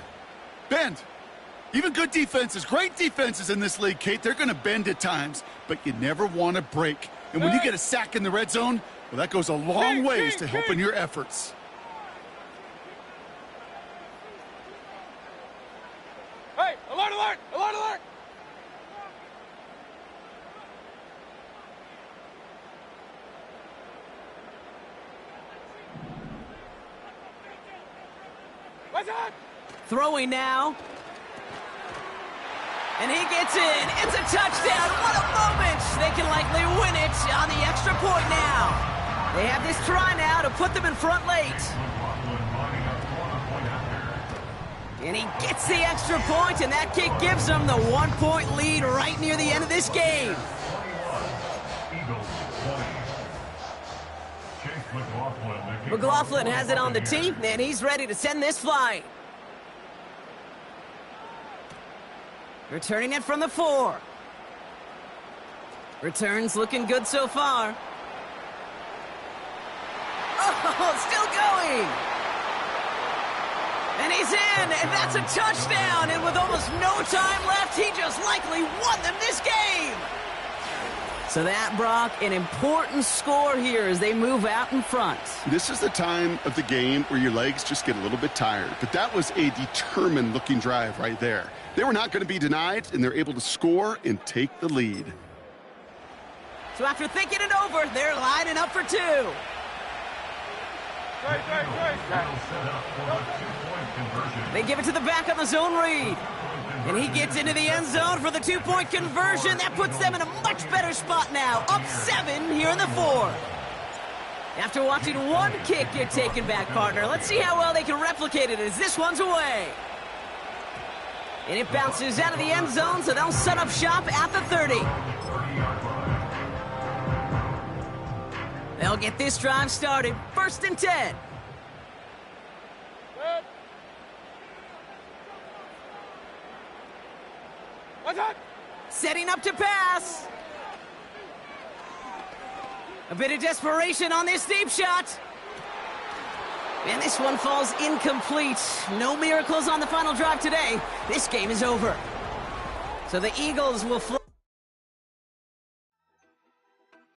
Even good defenses, great defenses in this league, Kate, they're going to bend at times, but you never want to break. And when you get a sack in the red zone, well, that goes a long ways to helping your efforts. Hey, alert! What's up? Throwing now. And he gets in. It's a touchdown. What a moment. They can likely win it on the extra point now. They have this try now to put them in front late. And he gets the extra point, and that kick gives them the 1-point lead right near the end of this game. McLaughlin has it on the tee, and he's ready to send this flying. Returning it from the 4. Returns looking good so far. Oh, still going. And he's in, and that's a touchdown. And with almost no time left, he just likely won them this game. So that, Brock, an important score here as they move out in front. This is the time of the game where your legs just get a little bit tired. But that was a determined-looking drive right there. They were not going to be denied, and they're able to score and take the lead. So after thinking it over, they're lining up for 2. They give it to the back on the zone read. And he gets into the end zone for the 2-point conversion. That puts them in a much better spot now. Up 7 here in the 4th. After watching one kick get taken back, partner, let's see how well they can replicate it as this one's away. And it bounces out of the end zone, so they'll set up shop at the 30. They'll get this drive started. 1st and 10. Setting up to pass. A bit of desperation on this deep shot. And this one falls incomplete. No miracles on the final drive today. This game is over. So the Eagles will flip